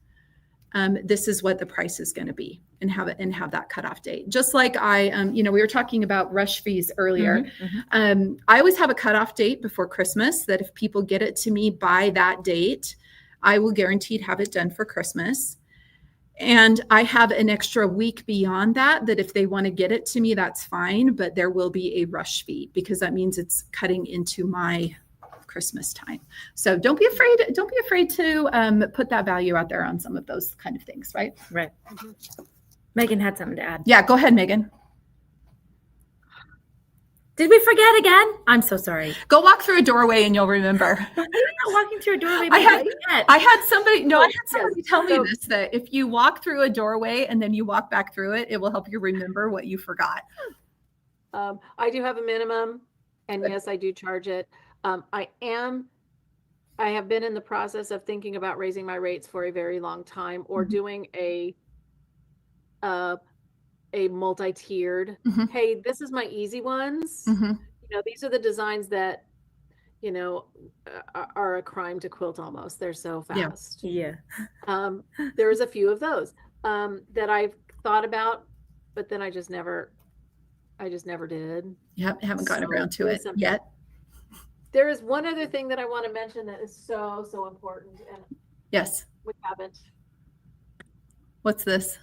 this is what the price is going to be, and have that cutoff date. Just like we were talking about rush fees earlier. I always have a cutoff date before Christmas that if people get it to me by that date, I will guaranteed have it done for Christmas. And I have an extra week beyond that if they want to get it to me, that's fine. But there will be a rush fee because that means it's cutting into my Christmas time. So don't be afraid to put that value out there on some of those kind of things, right? Right. Megan had something to add. Yeah, go ahead, Megan. Did we forget again? I'm so sorry. Go walk through a doorway and you'll remember. I'm not walking through a doorway. I had somebody tell me So- this, that if you walk through a doorway and then you walk back through it, it will help you remember what you forgot. I do have a minimum, and yes, I do charge it. I have been in the process of thinking about raising my rates for a very long time, or doing a multi-tiered. Hey, this is my easy ones. These are the designs that are a crime to quilt almost. They're so fast. Yeah. There's a few of those that I've thought about, but then I just never did. Yep, haven't gotten So around to it something. yet. There is one other thing that I want to mention that is so important, and Yes. we haven't. What's this?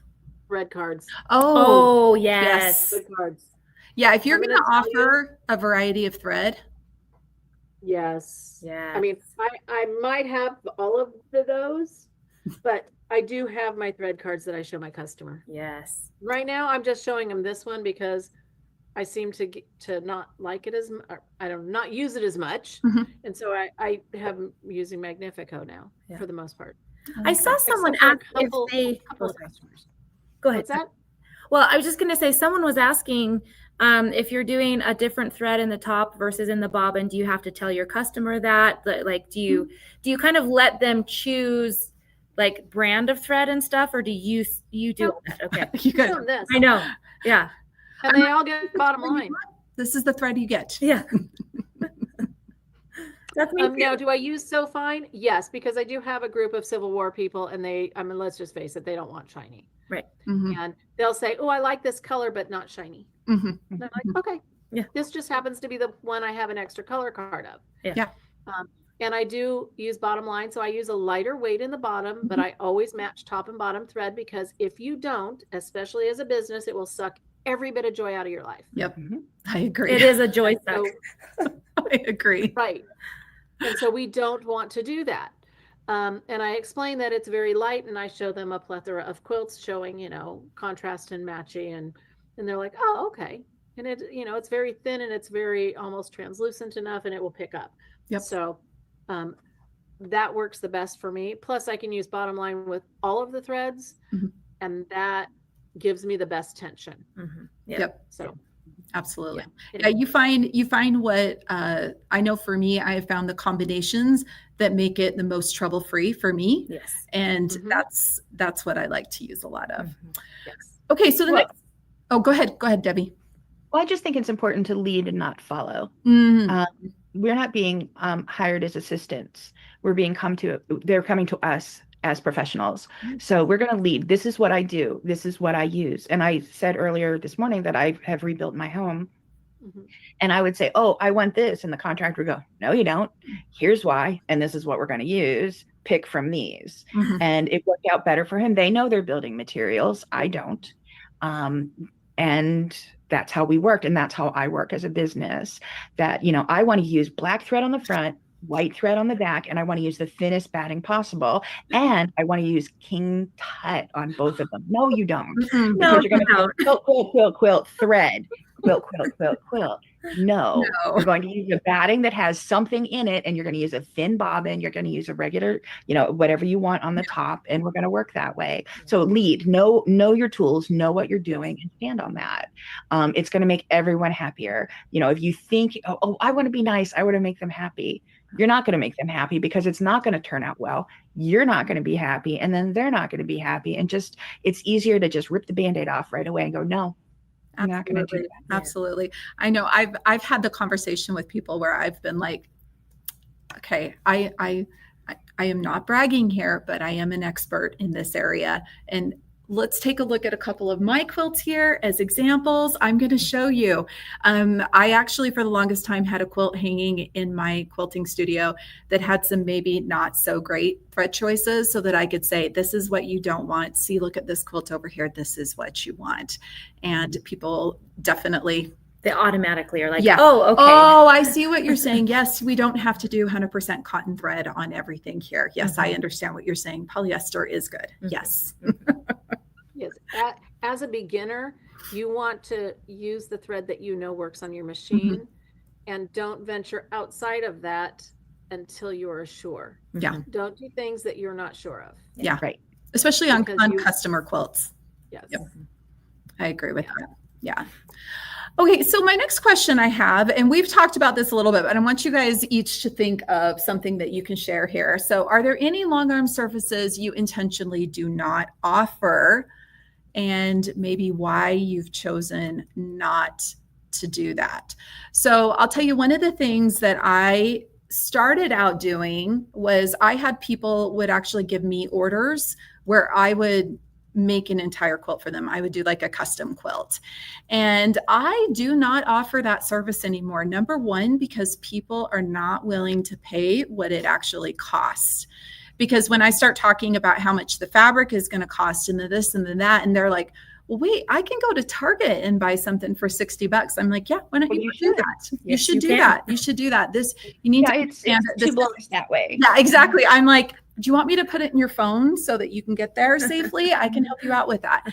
Red cards. Oh, yes. Red cards. Yeah, if you're I'm going to gonna tell offer a variety of thread, Yes. Yeah. I mean, I might have all of those, but I do have my thread cards that I show my customer. Yes. Right now, I'm just showing them this one because I seem to not like it as not use it as much, and so I have them using Magnifico now for the most part. I saw someone Except ask for a if they. couple of customers. Go ahead. What's that? Well, I was just going to say, someone was asking if you're doing a different thread in the top versus in the bobbin, do you have to tell your customer that? Like, do you kind of let them choose like brand of thread and stuff, or do you do that? Okay. you Show could. them this. I know. Yeah. And they all get bottom line. This is the thread you get. Yeah. That's me. Now, do I use So Fine? Yes, because I do have a group of Civil War people, and let's just face it, they don't want shiny. Right. And they'll say, "Oh, I like this color, but not shiny." And I'm like, "Okay, Yeah. This just happens to be the one I have an extra color card of." Yeah. And I do use bottom line, so I use a lighter weight in the bottom, but I always match top and bottom thread, because if you don't, especially as a business, it will suck every bit of joy out of your life. Yep. I agree. It is a joy suck. So, I agree. right. And so we don't want to do that. And I explain that it's very light, and I show them a plethora of quilts showing, contrast and matching, and they're like, "Oh, okay." And it's very thin, and it's very almost translucent enough, and it will pick up. Yep. So that works the best for me. Plus I can use bottom line with all of the threads, and that gives me the best tension. Yep. So Absolutely. Yeah. You find what I know for me, I have found the combinations that make it the most trouble-free for me. Yes. And that's what I like to use a lot of. Yes. Okay. So the next, go ahead, Debbie. Well, I just think it's important to lead and not follow. Mhm. We're not being hired as assistants. They're coming to us as professionals. So we're going to lead. This is what I do. This is what I use. And I said earlier this morning that I have rebuilt my home. Mhm. And I would say, oh, I want this. And the contractor would go, no, you don't. Here's why. And this is what we're going to use. Pick from these. Mhm. And it worked out better for him. They know their building materials. I don't. And that's how we worked. And that's how I work as a business, that, I want to use black thread on the front, white thread on the back, and I want to use the thinnest batting possible. And I want to use king tut on both of them. No, you don't. Mm-mm. No, Because you're going to quilt, quilt, quilt, quilt, thread, quilt, quilt, quilt, quilt. No, No. you're going to use a batting that has something in it, and you're going to use a thin bobbin. You're going to use a regular, whatever you want on the top, and we're going to work that way. So lead, know your tools, know what you're doing, and stand on that. It's going to make everyone happier. If you think, oh, I want to be nice, I want to make them happy. You're not going to make them happy because it's not going to turn out well. You're not going to be happy, and then they're not going to be happy. And it's easier to just rip the Band-Aid off right away and go, no, I'm not going to do that. Absolutely. I know I've had the conversation with people where I've been like, okay, I am not bragging here, but I am an expert in this area. And let's take a look at a couple of my quilts here as examples. I'm going to show you. I actually, for the longest time, had a quilt hanging in my quilting studio that had some maybe not so great thread choices, so that I could say, this is what you don't want. See, look at this quilt over here. This is what you want. And people definitely... They automatically are like, yeah. Oh, okay. Oh, I see what you're saying. Yes, we don't have to do 100% cotton thread on everything here. Yes, I understand what you're saying. Polyester is good. Yes. Yes. As a beginner, you want to use the thread that works on your machine, and don't venture outside of that until you are sure. Yeah. Don't do things that you're not sure of. Yeah. Right. Especially on customer quilts. Yes. Yep. I agree with that. Yeah. Okay, so my next question I have, and we've talked about this a little bit, but I want you guys each to think of something that you can share here. So are there any long arm surfaces you intentionally do not offer, and maybe why you've chosen not to do that? So I'll tell you, one of the things that I started out doing was I had people would actually give me orders where I would make an entire quilt for them. I would do like a custom quilt. And I do not offer that service anymore. Number one, because people are not willing to pay what it actually costs. Because when I start talking about how much the fabric is going to cost and the this and the that, and they're like, well, wait, I can go to Target and buy something for $60. I'm like, yeah, why don't you do that? You should do that. You should do that. You need to understand it's too blown that way. Yeah, exactly. I'm like, do you want me to put it in your phone so that you can get there safely? I can help you out with that.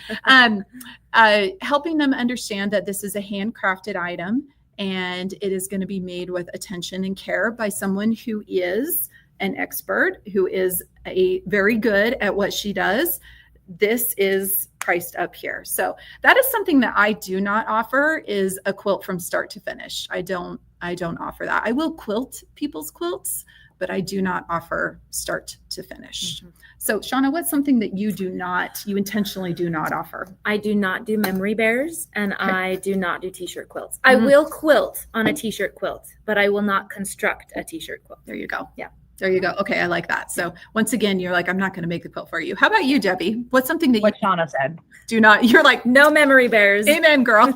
Helping them understand that this is a handcrafted item, and it is going to be made with attention and care by someone who is an expert, who is very good at what she does. This is priced up here. So that is something that I do not offer, is a quilt from start to finish. I don't offer that. I will quilt people's quilts, but I do not offer start to finish. So Shauna, what's something that you intentionally do not offer? I do not do memory bears, and I do not do t-shirt quilts. I will quilt on a t-shirt quilt, but I will not construct a t-shirt quilt. There you go. Yeah. There you go. Okay, I like that. So once again, you're like, I'm not going to make the quilt for you. How about you, Debbie? What's something that what Shauna said? You're like, no memory bears. Amen, girl.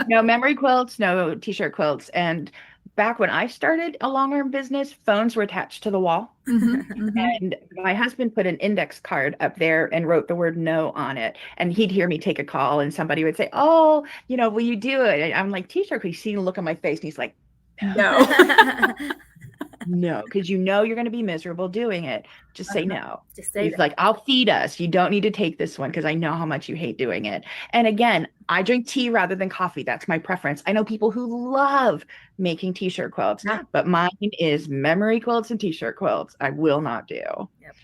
No memory quilts, no t-shirt quilts. And back when I started a long arm business, phones were attached to the wall. And my husband put an index card up there and wrote the word no on it. And he'd hear me take a call, and somebody would say, oh, will you do it? And I'm like, t-shirt, he's seen the look on my face, and he's like, no. No, because you're going to be miserable doing it. Just say no. Just say He's like, I'll feed us. You don't need to take this one because I know how much you hate doing it. And again, I drink tea rather than coffee. That's my preference. I know people who love making t-shirt quilts, but mine is memory quilts and t-shirt quilts. I will not do. Yep.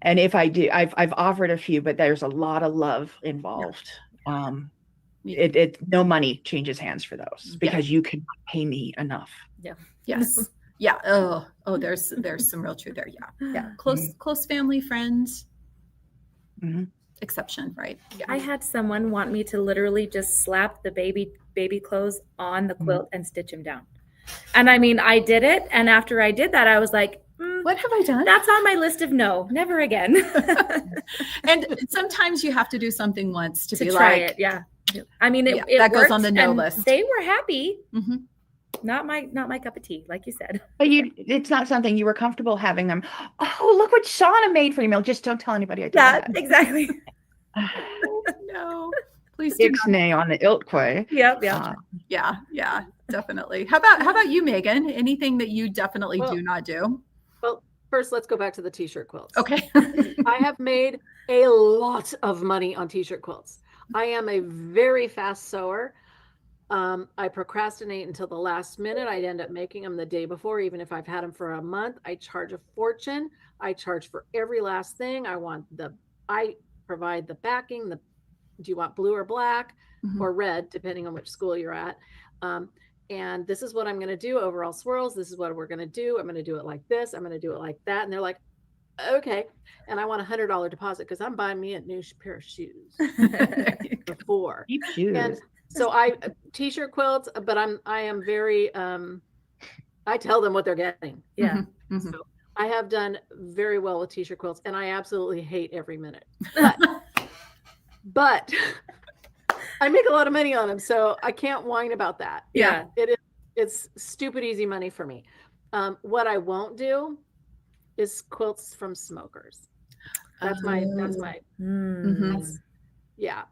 And if I do, I've offered a few, but there's a lot of love involved. No money changes hands for those because you can pay me enough. Yeah. Yes. Yeah. Oh, there's some real truth there. Yeah. Yeah. Close family, friends. exception, right? Yeah. I had someone want me to literally just slap the baby clothes on the quilt and stitch them down. And I mean, I did it. And after I did that, I was like, what have I done? That's on my list of no, never again. And sometimes you have to do something once to be try like, it. Yeah. I mean, it that goes worked, on the no and list. they were happy. Mm-hmm. Not my cup of tea, like you said. But it's not something you were comfortable having them. Oh, look what Shauna made for you. Just don't tell anybody I did that. Exactly. No, please do Ixnay on the Iltquay. Yep. Yeah, definitely. How about you, Megan? Anything that you definitely do not do? Well, first, let's go back to the t-shirt quilts. Okay. I have made a lot of money on t-shirt quilts. I am a very fast sewer. I procrastinate until the last minute. I end up making them the day before, even if I've had them for a month. I charge a fortune. I charge for every last thing. I provide the backing. Do you want blue or black or red, depending on which school you're at? And this is what I'm going to do. Overall swirls. This is what we're going to do. I'm going to do it like this. I'm going to do it like that. And they're like, okay. And I want $100 deposit because I'm buying me a new pair of shoes before. Cheap shoes. And so t-shirt quilts, but I am very, I tell them what they're getting. Yeah. Mm-hmm. So I have done very well with t-shirt quilts, and I absolutely hate every minute, but I make a lot of money on them. So I can't whine about that. Yeah. It's stupid easy money for me. What I won't do is quilts from smokers. That's my, yeah.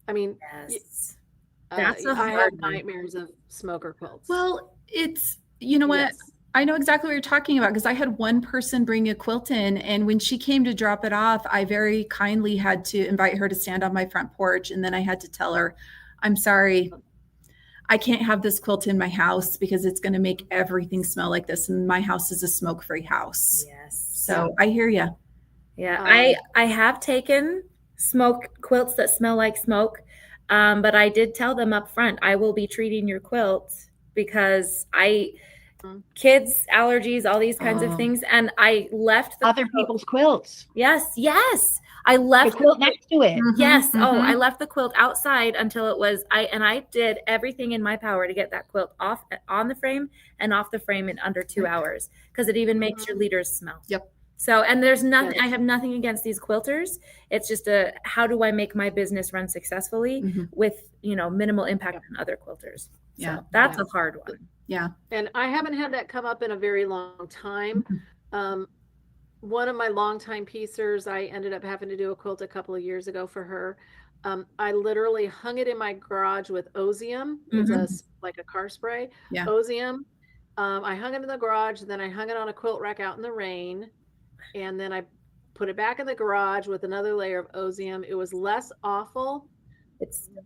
I mean, yes. I have nightmares of smoker quilts. Well, you know what? Yes. I know exactly what you're talking about because I had one person bring a quilt in, and when she came to drop it off, I very kindly had to invite her to stand on my front porch. And then I had to tell her, I'm sorry, I can't have this quilt in my house because it's going to make everything smell like this. And my house is a smoke-free house. Yes. So I hear you. Yeah. I have taken smoke quilts that smell like smoke. But I did tell them up front, I will be treating your quilt because kids, allergies, all these kinds of things. And I left other people's quilts. Yes. I left the quilt next to it. Yes. Oh, I left the quilt outside until it was, I did everything in my power to get that quilt off on the frame and off the frame in under 2 hours because it even makes your leaders smell. Yep. So, and there's nothing, I have nothing against these quilters. It's just how do I make my business run successfully with, minimal impact on other quilters. Yeah. So that's a hard one. Yeah. And I haven't had that come up in a very long time. One of my longtime piecers, I ended up having to do a quilt a couple of years ago for her. I literally hung it in my garage with Ozium. It's like a car spray. Yeah. Ozium. I hung it in the garage, then I hung it on a quilt rack out in the rain. And then I put it back in the garage with another layer of Ozium. It was less awful,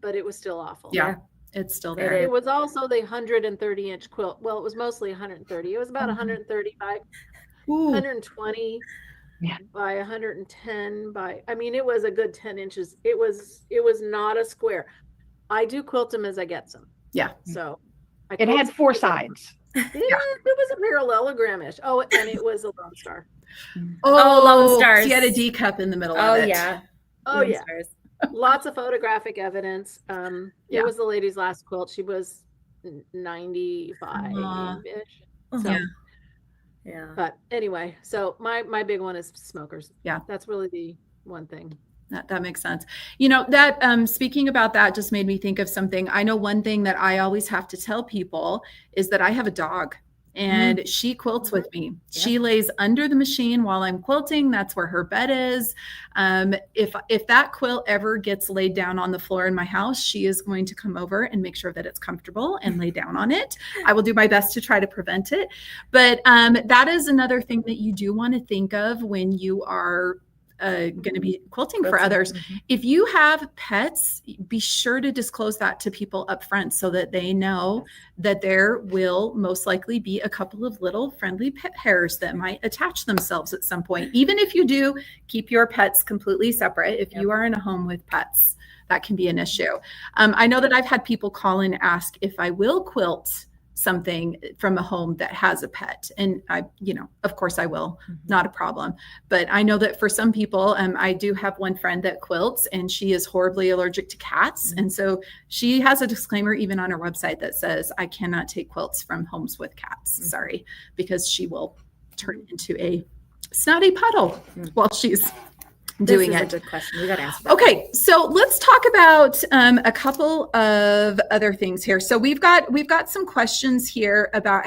but it was still awful. Yeah, it's still there. It was also the 130-inch quilt. Well, it was mostly 130. It was about 130 by 120 by 110 by. I mean, it was a good 10 inches. It was not a square. I do quilt them as I get them. Yeah. So it had 4 sides. It was a parallelogram-ish. Oh, and it was a Lone Star. Oh, Lone Stars. She had a D cup in the middle of it. Oh, Lone yeah. Stars. Lots of photographic evidence. It was the lady's last quilt. She was 95-ish. So, yeah. But anyway, so my big one is smokers. Yeah. That's really the one thing. That makes sense. That speaking about that just made me think of something. I know one thing that I always have to tell people is that I have a dog. And she quilts with me. Yeah. She lays under the machine while I'm quilting. That's where her bed is. If that quilt ever gets laid down on the floor in my house, she is going to come over and make sure that it's comfortable and lay down on it. I will do my best to try to prevent it. But that is another thing that you do want to think of when you are going to be quilting for others. If you have pets, be sure to disclose that to people up front so that they know that there will most likely be a couple of little friendly pet hairs that might attach themselves at some point. Even if you do keep your pets completely separate, if you are in a home with pets, that can be an issue. I know that I've had people call and ask if I will quilt something from a home that has a pet. And I, of course I will, not a problem. But I know that for some people, I do have one friend that quilts and she is horribly allergic to cats. And so she has a disclaimer even on her website that says, I cannot take quilts from homes with cats. Sorry, because she will turn into a snotty puddle while she's doing it. This is a good question. We got to answer that. Okay, so let's talk about a couple of other things here. So we've got some questions here about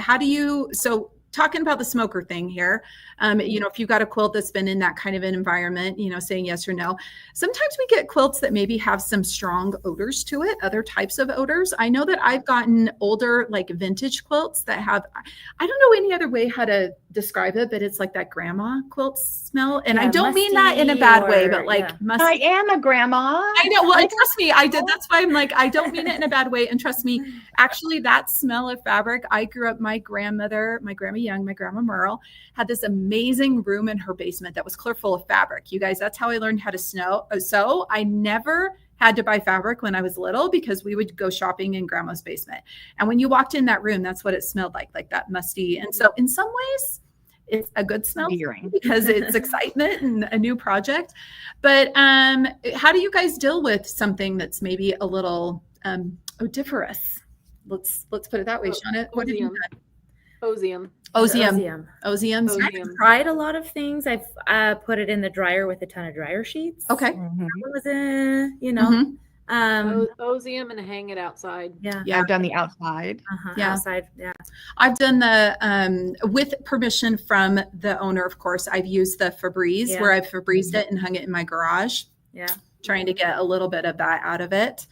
talking about the smoker thing here. If you've got a quilt that's been in that kind of an environment, saying yes or no. Sometimes we get quilts that maybe have some strong odors to it, other types of odors. I know that I've gotten older, like vintage quilts that have, I don't know any other way how to describe it, but it's like that grandma quilt smell. And I don't mean that in a bad way, but like musty. I am a grandma. I know. Well, trust me, I did. That's why I'm like, I don't mean it in a bad way. And trust me, actually, that smell of fabric, I grew up, my grandma Young, my grandma Merle, had this amazing room in her basement that was clear full of fabric. You guys, that's how I learned how to sew. I never had to buy fabric when I was little because we would go shopping in grandma's basement. And when you walked in that room, that's what it smelled like that musty. And so in some ways, it's a good smell because it's excitement and a new project. But how do you guys deal with something that's maybe a little odoriferous? Let's put it that way, Shauna. What have you done? Osium. I've tried a lot of things. I've put it in the dryer with a ton of dryer sheets. Okay. That was Osium and hang it outside. Yeah, I've done the outside. Outside. Yeah. I've done the with permission from the owner, of course. I've used the Febreze where I've Febrezed it and hung it in my garage. Yeah. Trying to get a little bit of that out of it.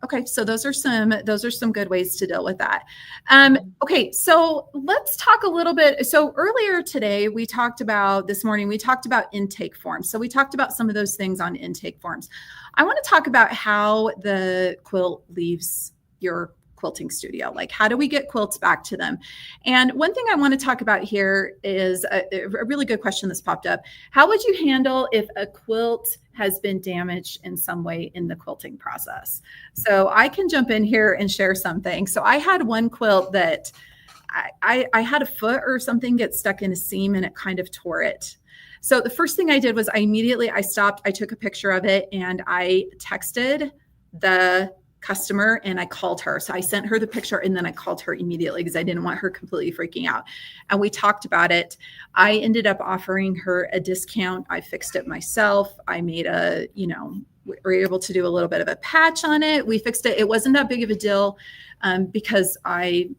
Okay, so those are some good ways to deal with that. Okay, so let's talk a little bit. So earlier today, this morning, we talked about intake forms. So we talked about some of those things on intake forms. I want to talk about how the quilt leaves your quilting studio. Like, how do we get quilts back to them? And one thing I want to talk about here is a really good question that's popped up. How would you handle if a quilt has been damaged in some way in the quilting process? So I can jump in here and share something. So I had one quilt that I had a foot or something get stuck in a seam and it kind of tore it. So the first thing I did was I stopped, I took a picture of it and I texted the customer and I called her. So I sent her the picture and then I called her immediately because I didn't want her completely freaking out. And we talked about it. I ended up offering her a discount. I fixed it myself. I made we were able to do a little bit of a patch on it. We fixed it. It wasn't that big of a deal because I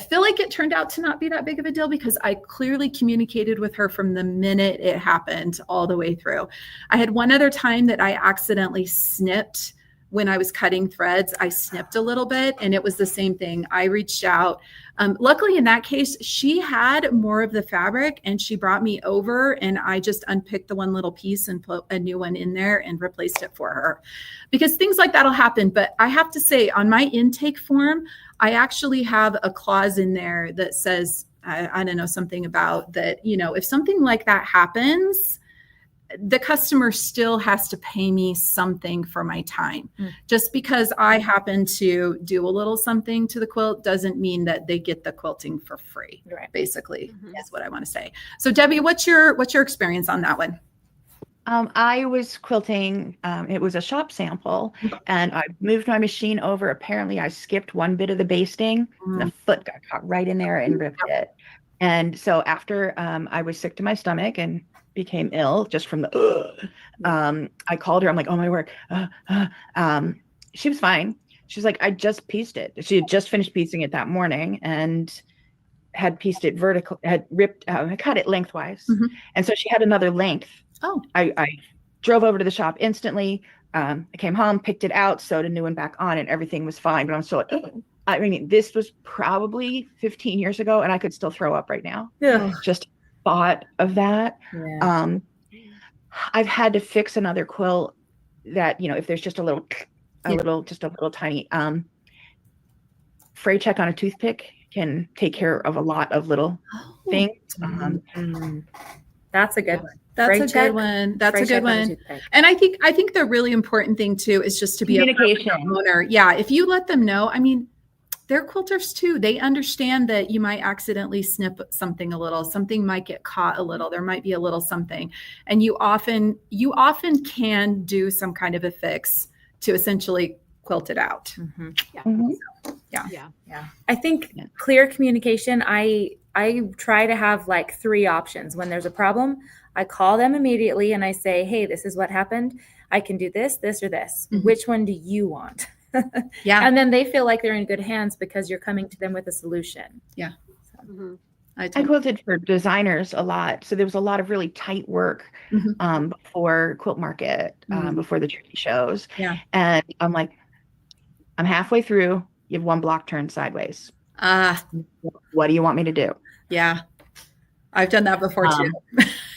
feel like it turned out to not be that big of a deal because I clearly communicated with her from the minute it happened all the way through. I had one other time that I accidentally snipped. When I was cutting threads, I snipped a little bit and it was the same thing. I reached out. Luckily in that case, she had more of the fabric and she brought me over and I just unpicked the one little piece and put a new one in there and replaced it for her because things like that'll happen. But I have to say on my intake form, I actually have a clause in there that says, I don't know, something about that, if something like that happens, the customer still has to pay me something for my time. Just because I happen to do a little something to the quilt doesn't mean that they get the quilting for free. Right. Basically, is what I want to say. So Debbie, what's your experience on that one? I was quilting. It was a shop sample and I moved my machine over. Apparently I skipped one bit of the basting. The foot got caught right in there and ripped it. And so after I was sick to my stomach and became ill just from the I called her. I'm like, oh my work. She was fine. She's like, I just pieced it. She had just finished piecing it that morning and had pieced it vertical, had ripped I cut it lengthwise. And so she had another length. I drove over to the shop instantly. I came home, picked it out, sewed a new one back on and everything was fine. But I'm still like, I mean, this was probably 15 years ago and I could still throw up right now. Yeah. Just thought of that. Yeah. I've had to fix another quilt that, if there's just a little tiny fray check on a toothpick can take care of a lot of little things. That's a good one. That's a good one. That's a good one. And I think the really important thing too is just to be a owner. Yeah. If you let them know, I mean, they're quilters too. They understand that you might accidentally snip something a little, something might get caught a little, there might be a little something. And you often can do some kind of a fix to essentially quilt it out. Yeah. Yeah. I think clear communication, I try to have like 3 options. When there's a problem, I call them immediately and I say, hey, this is what happened. I can do this, this, or this. Which one do you want? Yeah. And then they feel like they're in good hands because you're coming to them with a solution. Yeah. Mhm. I quilted for designers a lot. So there was a lot of really tight work before Quilt Market, before the charity shows. Yeah. And I'm like, I'm halfway through. You have 1 block turned sideways. What do you want me to do? Yeah. I've done that before too.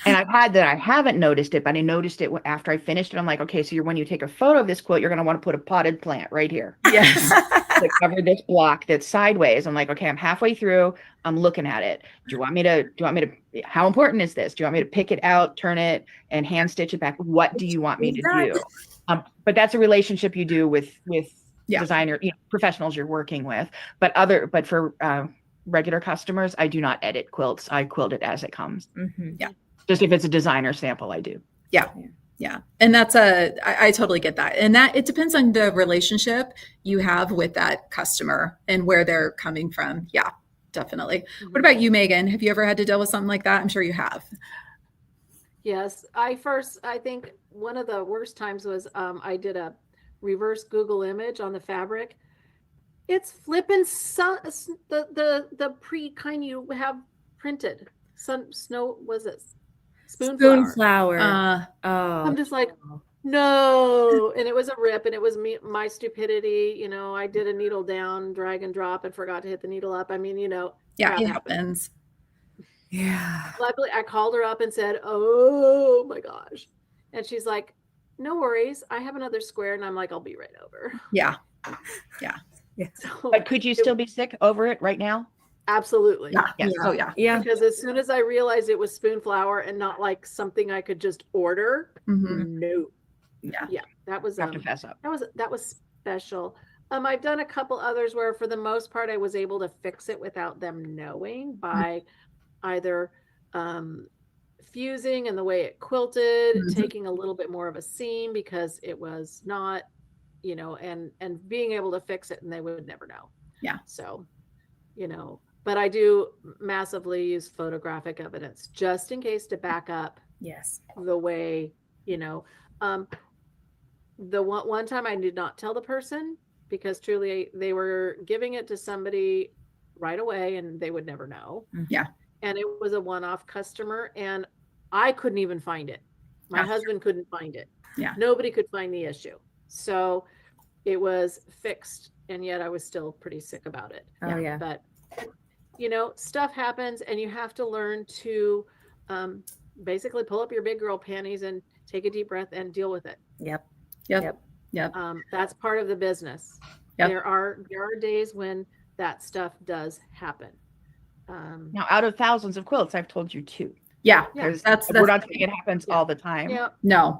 And I've had that I haven't noticed it, but I noticed it after I finished it. I'm like, okay, so when you take a photo of this quilt, you're going to want to put a potted plant right here. Yes. To cover this block that's sideways. I'm like, okay, I'm halfway through. I'm looking at it. Do you want me to, how important is this? Do you want me to pick it out, turn it, and hand stitch it back? What do you want me to do? But that's a relationship you do with designer, professionals you're working with. But for regular customers, I do not edit quilts. I quilt it as it comes. Yeah. Just if it's a designer sample, I do. Yeah. Yeah. And I totally get that. And that it depends on the relationship you have with that customer and where they're coming from. Yeah, definitely. What about you, Megan? Have you ever had to deal with something like that? I'm sure you have. Yes. I think one of the worst times was I did a reverse Google image on the fabric. It's flipping the pre kind you have printed. Spoonflower. I'm just like, no. And it was a rip, and it was my stupidity. I did a needle down, drag and drop, and forgot to hit the needle up. I mean, yeah, it happens. Yeah. Luckily, I called her up and said, oh my gosh. And she's like, no worries. I have another square. And I'm like, I'll be right over. Yeah. Yeah. So, but could you still be sick over it right now? Absolutely. Yeah. Yes. Oh yeah. Yeah. Because as soon as I realized it was spoonflower and not like something I could just order, no. Yeah. That was have to fess up. That was special. I've done a couple others where for the most part I was able to fix it without them knowing by either fusing and the way it quilted, taking a little bit more of a seam because it was not, and being able to fix it and they would never know. Yeah. So, but I do massively use photographic evidence just in case to back up the way, the one time I did not tell the person because truly they were giving it to somebody right away and they would never know. Yeah. And it was a one-off customer and I couldn't even find it. My husband couldn't find it. Yeah. Nobody could find the issue. So it was fixed and yet I was still pretty sick about it. Oh yeah. But stuff happens and you have to learn to basically pull up your big girl panties and take a deep breath and deal with it. Yep. That's part of the business. Yep. There are days when that stuff does happen. Now, out of thousands of quilts, I've told you 2. Yeah. That's we're not saying it happens all the time. Yeah. No.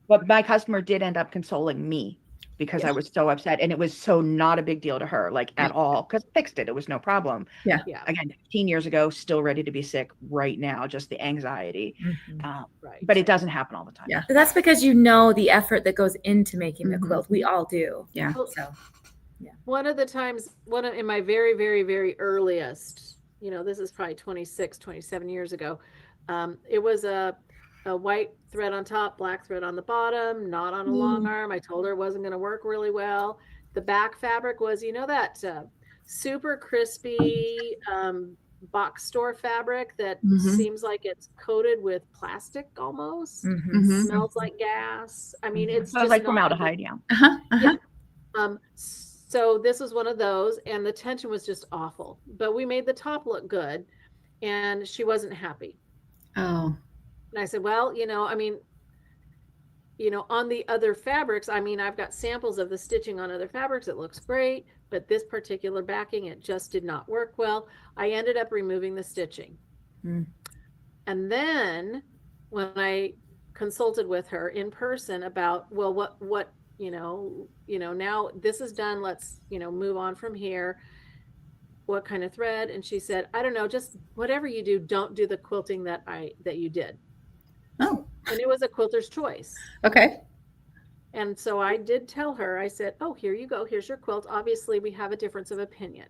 But my customer did end up consoling me because I was so upset, and it was so not a big deal to her, like at all, because I fixed it. It was no problem. Yeah. Again, 15 years ago, still ready to be sick right now, just the anxiety. Right. But it doesn't happen all the time. Yeah. That's because the effort that goes into making the quilt. We all do. Yeah. So one of the times, in my very, very, very earliest, this is probably 26, 27 years ago. It was a white thread on top, black thread on the bottom, not on a long arm. I told her it wasn't going to work really well. The back fabric was, that super crispy box store fabric that seems like it's coated with plastic almost. Smells like gas. I mean, it's just like formaldehyde. So this was one of those, and the tension was just awful. But we made the top look good, and she wasn't happy. Oh. And I said, well, on the other fabrics, I've got samples of the stitching on other fabrics. It looks great, but this particular backing, it just did not work well. I ended up removing the stitching. And then when I consulted with her in person about, well, what now this is done. Let's, move on from here. What kind of thread? And she said, I don't know, just whatever you do, don't do the quilting that you did. Oh, And it was a quilter's choice. okay. And so I did tell her, I said, oh, here you go. Here's your quilt. Obviously we have a difference of opinion.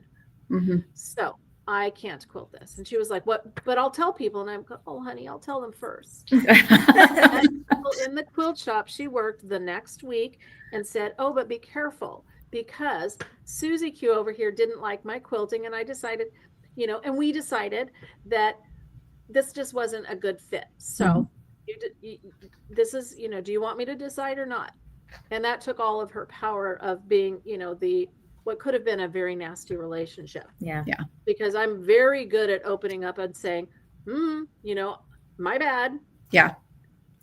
Mm-hmm. So I can't quilt this. And she was like, what? But I'll tell people. And I'm going, oh, honey, I'll tell them first. And in the quilt shop, she worked the next week and said, oh, but be careful, because Susie Q over here didn't like my quilting. And I decided, and we decided that this just wasn't a good fit. So this is, do you want me to decide or not? And that took all of her power of being, what could have been a very nasty relationship. Yeah. Because I'm very good at opening up and saying, my bad. Yeah.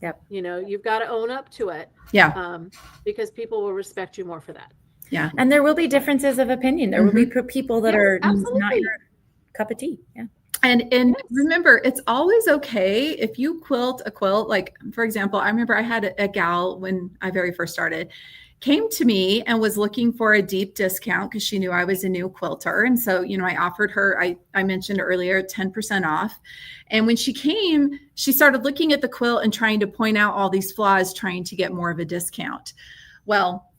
Yep. You've got to own up to it. Yeah. Because people will respect you more for that. Yeah. And there will be differences of opinion. There will be people that are absolutely. not your cup of tea. Yeah. And remember, it's always okay if you quilt a quilt. Like, for example, I remember I had a gal when I very first started, came to me and was looking for a deep discount because she knew I was a new quilter. And so, I offered her, I mentioned earlier, 10% off. And when she came, she started looking at the quilt and trying to point out all these flaws, trying to get more of a discount. Well,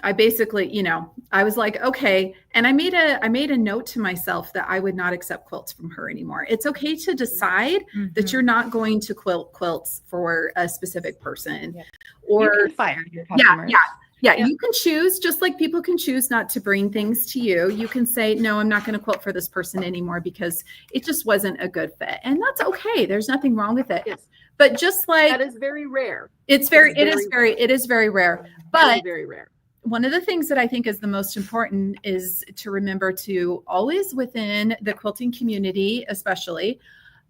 I basically, I was like, okay. And I made a note to myself that I would not accept quilts from her anymore. It's okay to decide that you're not going to quilt quilts for a specific person. Yeah. Or you can fire your customers. Yeah, you can choose, just like people can choose not to bring things to you. You can say, no, I'm not going to quilt for this person anymore because it just wasn't a good fit. And that's okay. There's nothing wrong with it. Yes. But just like that is very rare. It is very rare. But very rare. One of the things that I think is the most important is to remember to always, within the quilting community, especially,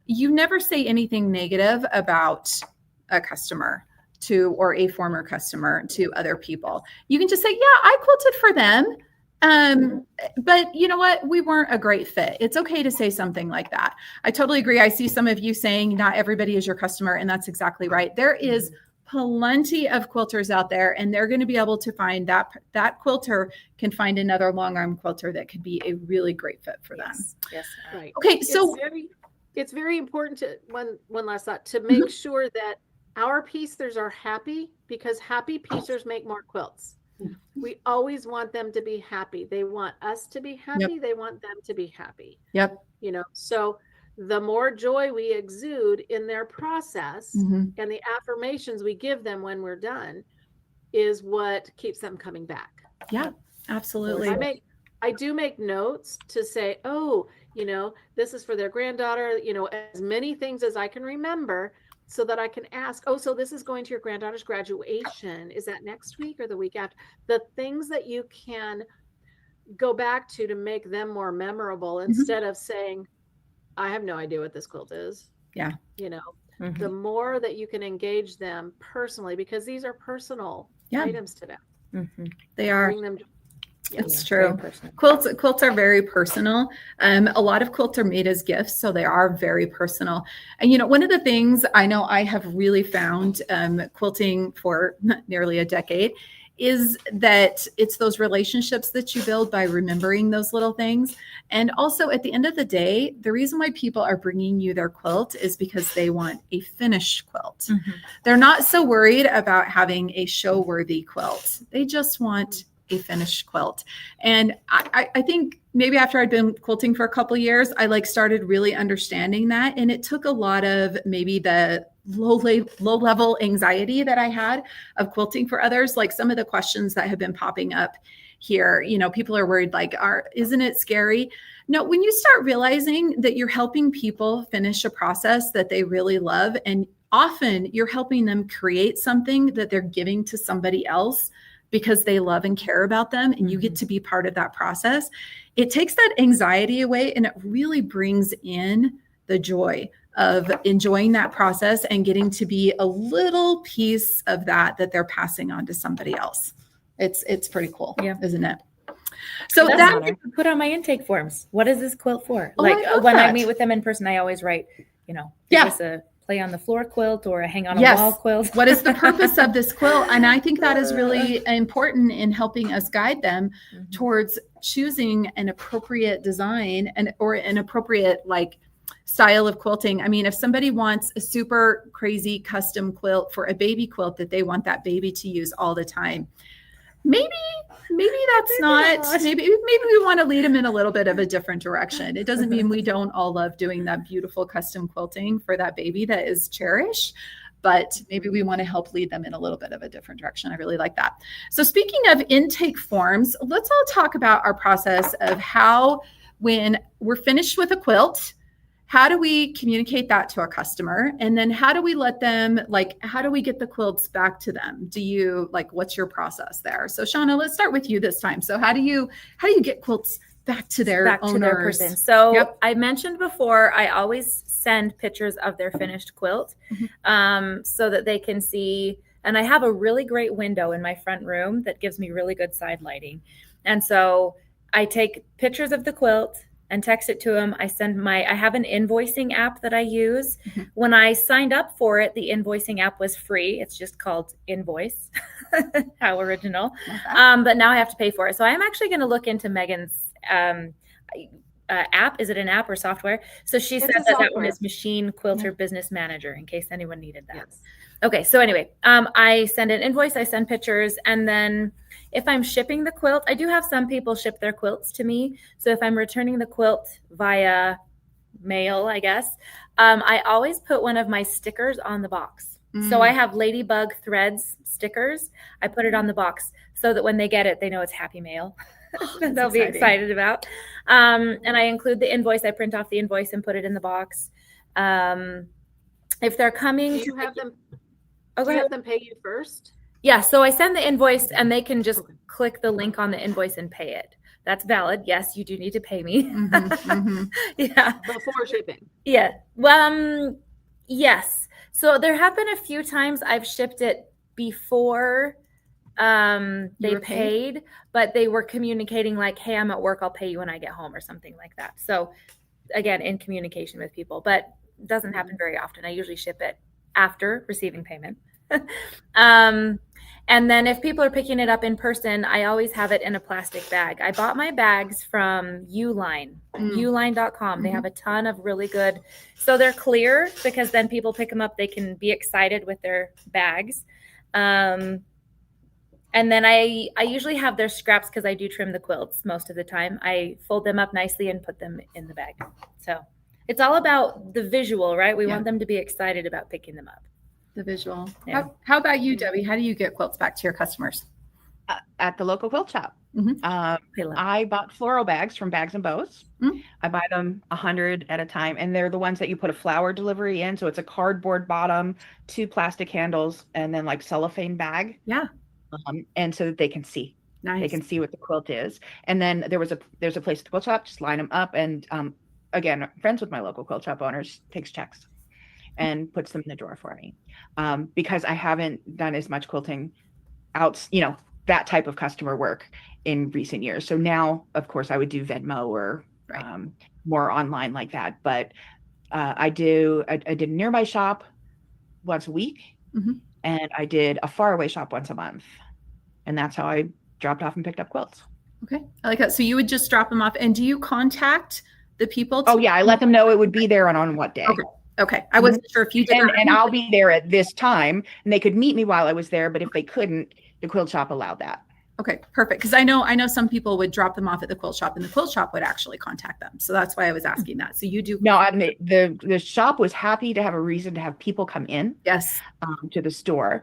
you never say anything negative about a customer or a former customer to other people. You can just say, yeah, I quilted for them. But you know what? We weren't a great fit. It's okay to say something like that. I totally agree. I see some of you saying not everybody is your customer, and that's exactly right. There is plenty of quilters out there, and they're going to be able to find that quilter can find another long arm quilter that could be a really great fit for them. Yes. Right. Okay. So it's very important to one last thought, to make sure that our piecers are happy, because happy piecers make more quilts. We always want them to be happy. They want us to be happy. They want them to be happy. Yep. So the more joy we exude in their process and the affirmations we give them when we're done is what keeps them coming back. Yeah, absolutely. I do make notes to say, oh, this is for their granddaughter, as many things as I can remember, so that I can ask, oh, so this is going to your granddaughter's graduation. Is that next week or the week after? The things that you can go back to make them more memorable, instead of saying, I have no idea what this quilt is. Yeah. The more that you can engage them personally, because these are personal items to them. They are. Bring them. It's true. Quilts are very personal. A lot of quilts are made as gifts, so they are very personal. And one of the things I know I have really found quilting for nearly a decade is that it's those relationships that you build by remembering those little things. And also, at the end of the day, the reason why people are bringing you their quilt is because they want a finished quilt. They're not so worried about having a show-worthy quilt. They just want a finished quilt. And I think maybe after I'd been quilting for a couple of years, I started really understanding that. And it took a lot of maybe the low level anxiety that I had of quilting for others. Like some of the questions that have been popping up here, people are worried, isn't it scary? No, when you start realizing that you're helping people finish a process that they really love, and often you're helping them create something that they're giving to somebody else because they love and care about them, and you get to be part of that process, it takes that anxiety away, and it really brings in the joy of enjoying that process and getting to be a little piece of that they're passing on to somebody else. It's pretty cool, isn't it? So that I put on my intake forms. What is this quilt for? When I meet with them in person, I always write, play on the floor quilt or a hang on a Yes. wall quilt. What is the purpose of this quilt? And I think that is really important in helping us guide them towards choosing an appropriate design or an appropriate like style of quilting. I mean, if somebody wants a super crazy custom quilt for a baby quilt that they want that baby to use all the time, maybe that's not, maybe we want to lead them in a little bit of a different direction. It doesn't mean we don't all love doing that beautiful custom quilting for that baby that is cherished, but maybe we want to help lead them in a little bit of a different direction. I really like that. So speaking of intake forms, let's all talk about our process of how, when we're finished with a quilt, how do we communicate that to our customer? And then how do we let them, like, how do we get the quilts back to them? Do you, like, what's your process there? So Shauna, let's start with you this time. So how do you get quilts back to their owners? To their person. So I mentioned before, I always send pictures of their finished quilt so that they can see. And I have a really great window in my front room that gives me really good side lighting. And so I take pictures of the quilt and text it to them. I have an invoicing app that I use. When I signed up for it, the invoicing app was free. It's just called Invoice. How original. But now I have to pay for it. So I'm actually going to look into Megan's app. Is it an app or software? So she said that one is Machine Quilter Business Manager, in case anyone needed that. Yes. Okay. So anyway, I send an invoice, I send pictures, and then if I'm shipping the quilt, I do have some people ship their quilts to me. So if I'm returning the quilt via mail, I guess, I always put one of my stickers on the box. So I have Ladybug Threads stickers. I put it on the box so that when they get it, they know it's happy mail. That they'll be excited about. And I include the invoice. I print off the invoice and put it in the box. If they're coming, do you have them pay you first? Yeah, so I send the invoice and they can just click the link on the invoice and pay it. That's valid. Yes, you do need to pay me. Yeah. Before shipping. Yeah. Well, yes. So there have been a few times I've shipped it before they paid, but they were communicating like, hey, I'm at work, I'll pay you when I get home or something like that. So again, in communication with people, but it doesn't happen very often. I usually ship it after receiving payment. And then if people are picking it up in person, I always have it in a plastic bag. I bought my bags from Uline, uline.com. They have a ton of really good, so they're clear because then people pick them up, they can be excited with their bags. And then I usually have their scraps because I do trim the quilts most of the time. I fold them up nicely and put them in the bag. So it's all about the visual, right? We want them to be excited about picking them up. The visual. Yeah. How about you, Debbie? How do you get quilts back to your customers? At the local quilt shop. I bought floral bags from Bags and Bows. I buy them 100 at a time, and they're the ones that you put a flower delivery in. So it's a cardboard bottom, 2 plastic handles, and then like cellophane bag. Yeah. And so that they can see. Nice. They can see what the quilt is. And then there's a place at the quilt shop, just line them up. And again, friends with my local quilt shop owners, takes checks and puts them in the drawer for me. Because I haven't done as much quilting out, that type of customer work in recent years. So now, of course, I would do Venmo or more online like that. But I did a nearby shop once a week, and I did a faraway shop once a month. And that's how I dropped off and picked up quilts. Okay. I like that. So you would just drop them off. And do you contact the people? Oh, yeah. I let them know it would be there on what day. Okay. I wasn't sure if you did. And I'll be there at this time, and they could meet me while I was there. But if they couldn't, the quilt shop allowed that. Okay, perfect. Because I know some people would drop them off at the quilt shop, and the quilt shop would actually contact them. So that's why I was asking that. So you do? No, I mean, the shop was happy to have a reason to have people come in. Yes. To the store.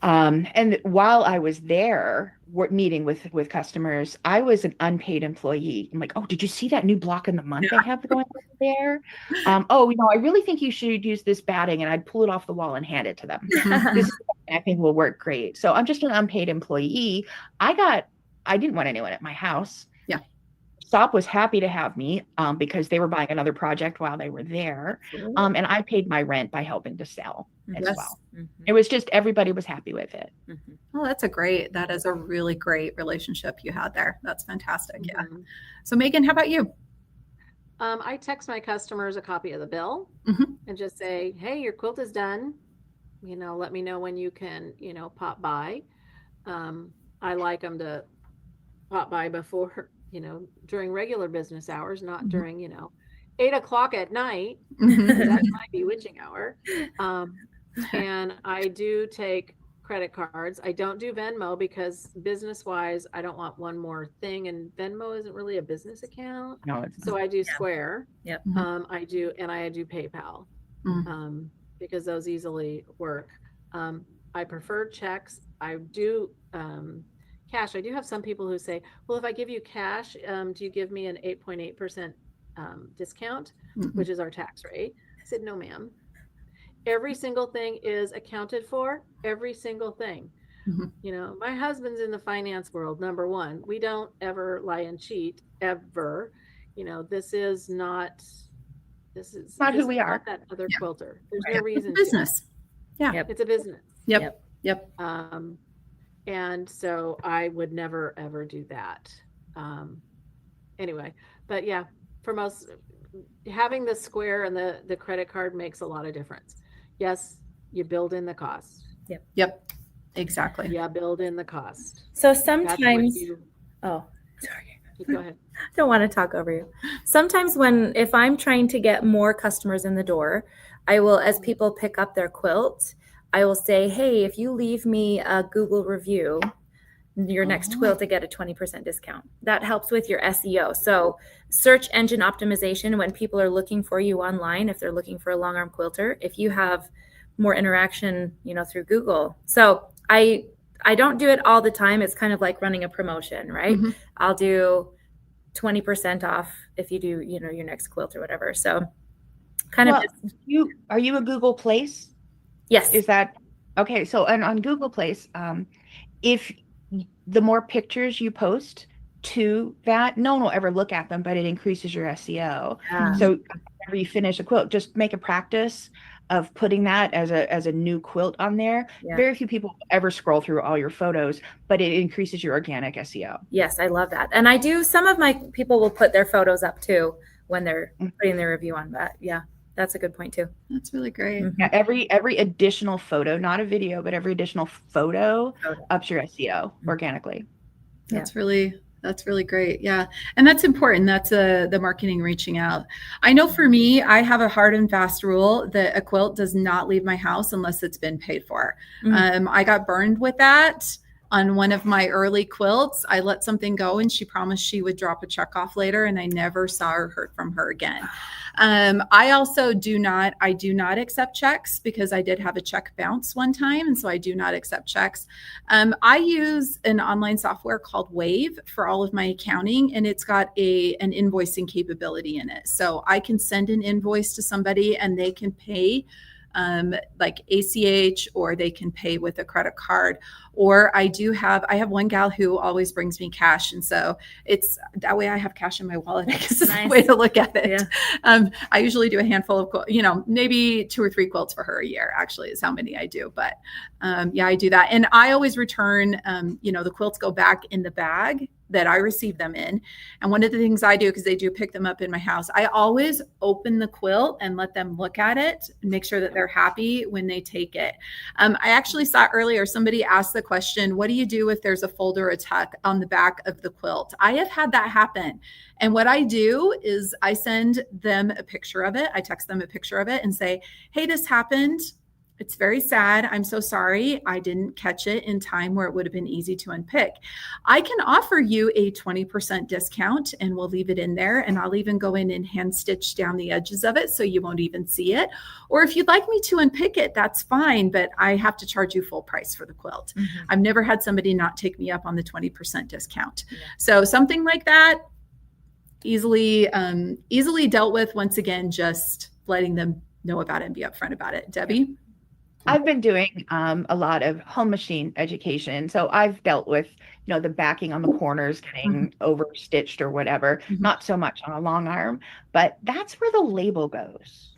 And while I was there meeting with customers, I was an unpaid employee. I'm like, oh, did you see that new block in the month I have going on there? I really think you should use this batting, and I'd pull it off the wall and hand it to them. This I think will work great. So I'm just an unpaid employee. I didn't want anyone at my house. Yeah. Shop was happy to have me because they were buying another project while they were there. And I paid my rent by helping to sell as well. It was just, everybody was happy with it. Oh, that is a really great relationship you had there. That's fantastic. Yeah. So Megan, how about you? I text my customers a copy of the bill Mhm. and just say, hey, your quilt is done. Let me know when you can, pop by. I like them to pop by before, during regular business hours, not Mhm. during, 8 o'clock at night, Mhm. because that's my bewitching hour. And I do take credit cards. I don't do Venmo because business wise, I don't want one more thing. And Venmo isn't really a business account. No, it's So not. I do Square. Yep. I do PayPal, Mhm. because those easily work. I prefer checks. I do cash. I do have some people who say, well, if I give you cash, do you give me an 8.8% discount, Mhm. which is our tax rate? I said, no, ma'am. Every single thing is accounted for, every single thing. Mhm. My husband's in the finance world, number one. We don't ever lie and cheat, ever. This is not, Not who this we is are. not that other Yeah. quilter. There's Right. no It's a reason to. business. Yeah. Yep. It's a business. Yep. Yep. Yep. And so I would never ever do that. Anyway, but yeah, for most, having the Square and the credit card makes a lot of difference. Yes, you build in the cost. Yep. Exactly. Yeah, build in the cost. So That's what sometimes, you oh, sorry. go ahead. Don't want to talk over you. Sometimes if I'm trying to get more customers in the door, I will, as people pick up their quilt, I will say, hey, if you leave me a Google review, your next quilt to get a 20% discount. That helps with your SEO. So search engine optimization, when people are looking for you online, if they're looking for a long arm quilter, if you have more interaction, through Google. So I don't do it all the time. It's kind of like running a promotion, right? Mhm. I'll do 20% off if you do, your next quilt or whatever. So kind of Well, are you a Google Place? yes. Is that okay? So on Google Place, if the more pictures you post to that, no one will ever look at them, but it increases your SEO. Yeah. So whenever you finish a quilt, just make a practice of putting that as a new quilt on there. Yeah. Very few people ever scroll through all your photos, but it increases your organic SEO. Yes, I love that. And I do, some of my people will put their photos up too when they're putting their review on that. Yeah, that's a good point too. That's really great. Mhm. Yeah, every additional photo, not a video, but every additional photo ups your SEO organically. That's really great. Yeah. And that's important. That's the marketing reaching out. I know for me, I have a hard and fast rule that a quilt does not leave my house unless it's been paid for. I got burned with that on one of my early quilts. I let something go and she promised she would drop a check off later, and I never saw or heard from her again. I also do not accept checks because I did have a check bounce one time. And so I do not accept checks. I use an online software called Wave for all of my accounting, and it's got an invoicing capability in it. So I can send an invoice to somebody and they can pay like ACH, or they can pay with a credit card. Or I have one gal who always brings me cash. And so it's that way I have cash in my wallet, I guess is the way to look at it. Yeah. I usually do a handful of, maybe 2 or 3 quilts for her a year, actually, is how many I do. But yeah, I do that. And I always return, the quilts go back in the bag that I receive them in. And one of the things I do, because they do pick them up in my house, I always open the quilt and let them look at it and make sure that they're happy when they take it. I actually saw earlier, somebody asked the question, what do you do if there's a fold or a tuck on the back of the quilt? I have had that happen. And what I do is I send them a picture of it. I text them a picture of it and say, hey, this happened. It's very sad. I'm so sorry. I didn't catch it in time where it would have been easy to unpick. I can offer you a 20% discount, and we'll leave it in there. And I'll even go in and hand stitch down the edges of it so you won't even see it. Or if you'd like me to unpick it, that's fine, but I have to charge you full price for the quilt. Mm-hmm. I've never had somebody not take me up on the 20% discount. Yeah. So something like that, easily dealt with. Once again, just letting them know about it and be upfront about it. Debbie? I've been doing a lot of home machine education. So I've dealt with, the backing on the corners getting overstitched or whatever, not so much on a long arm, but that's where the label goes.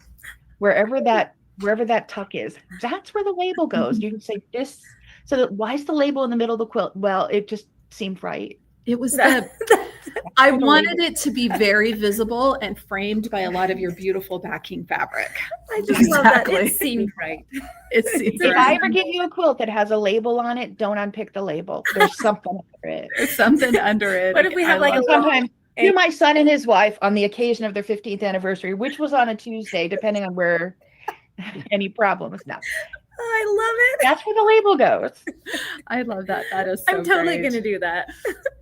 Wherever that tuck is, that's where the label goes. You can say this. So why is the label in the middle of the quilt? Well, it just seemed right. It was I wanted it to be very visible and framed by a lot of your beautiful backing fabric. I just love that. Exactly. It seemed right. It seems If I right. ever give you a quilt that has a label on it, don't unpick the label. There's something under it. There's something under it. What if we have like love a that. Sometimes to my son and his wife on the occasion of their 15th anniversary, which was on a Tuesday, depending on where any problems. No, I love it. that's where the label goes. I love that. That is so I'm totally great. going to do that.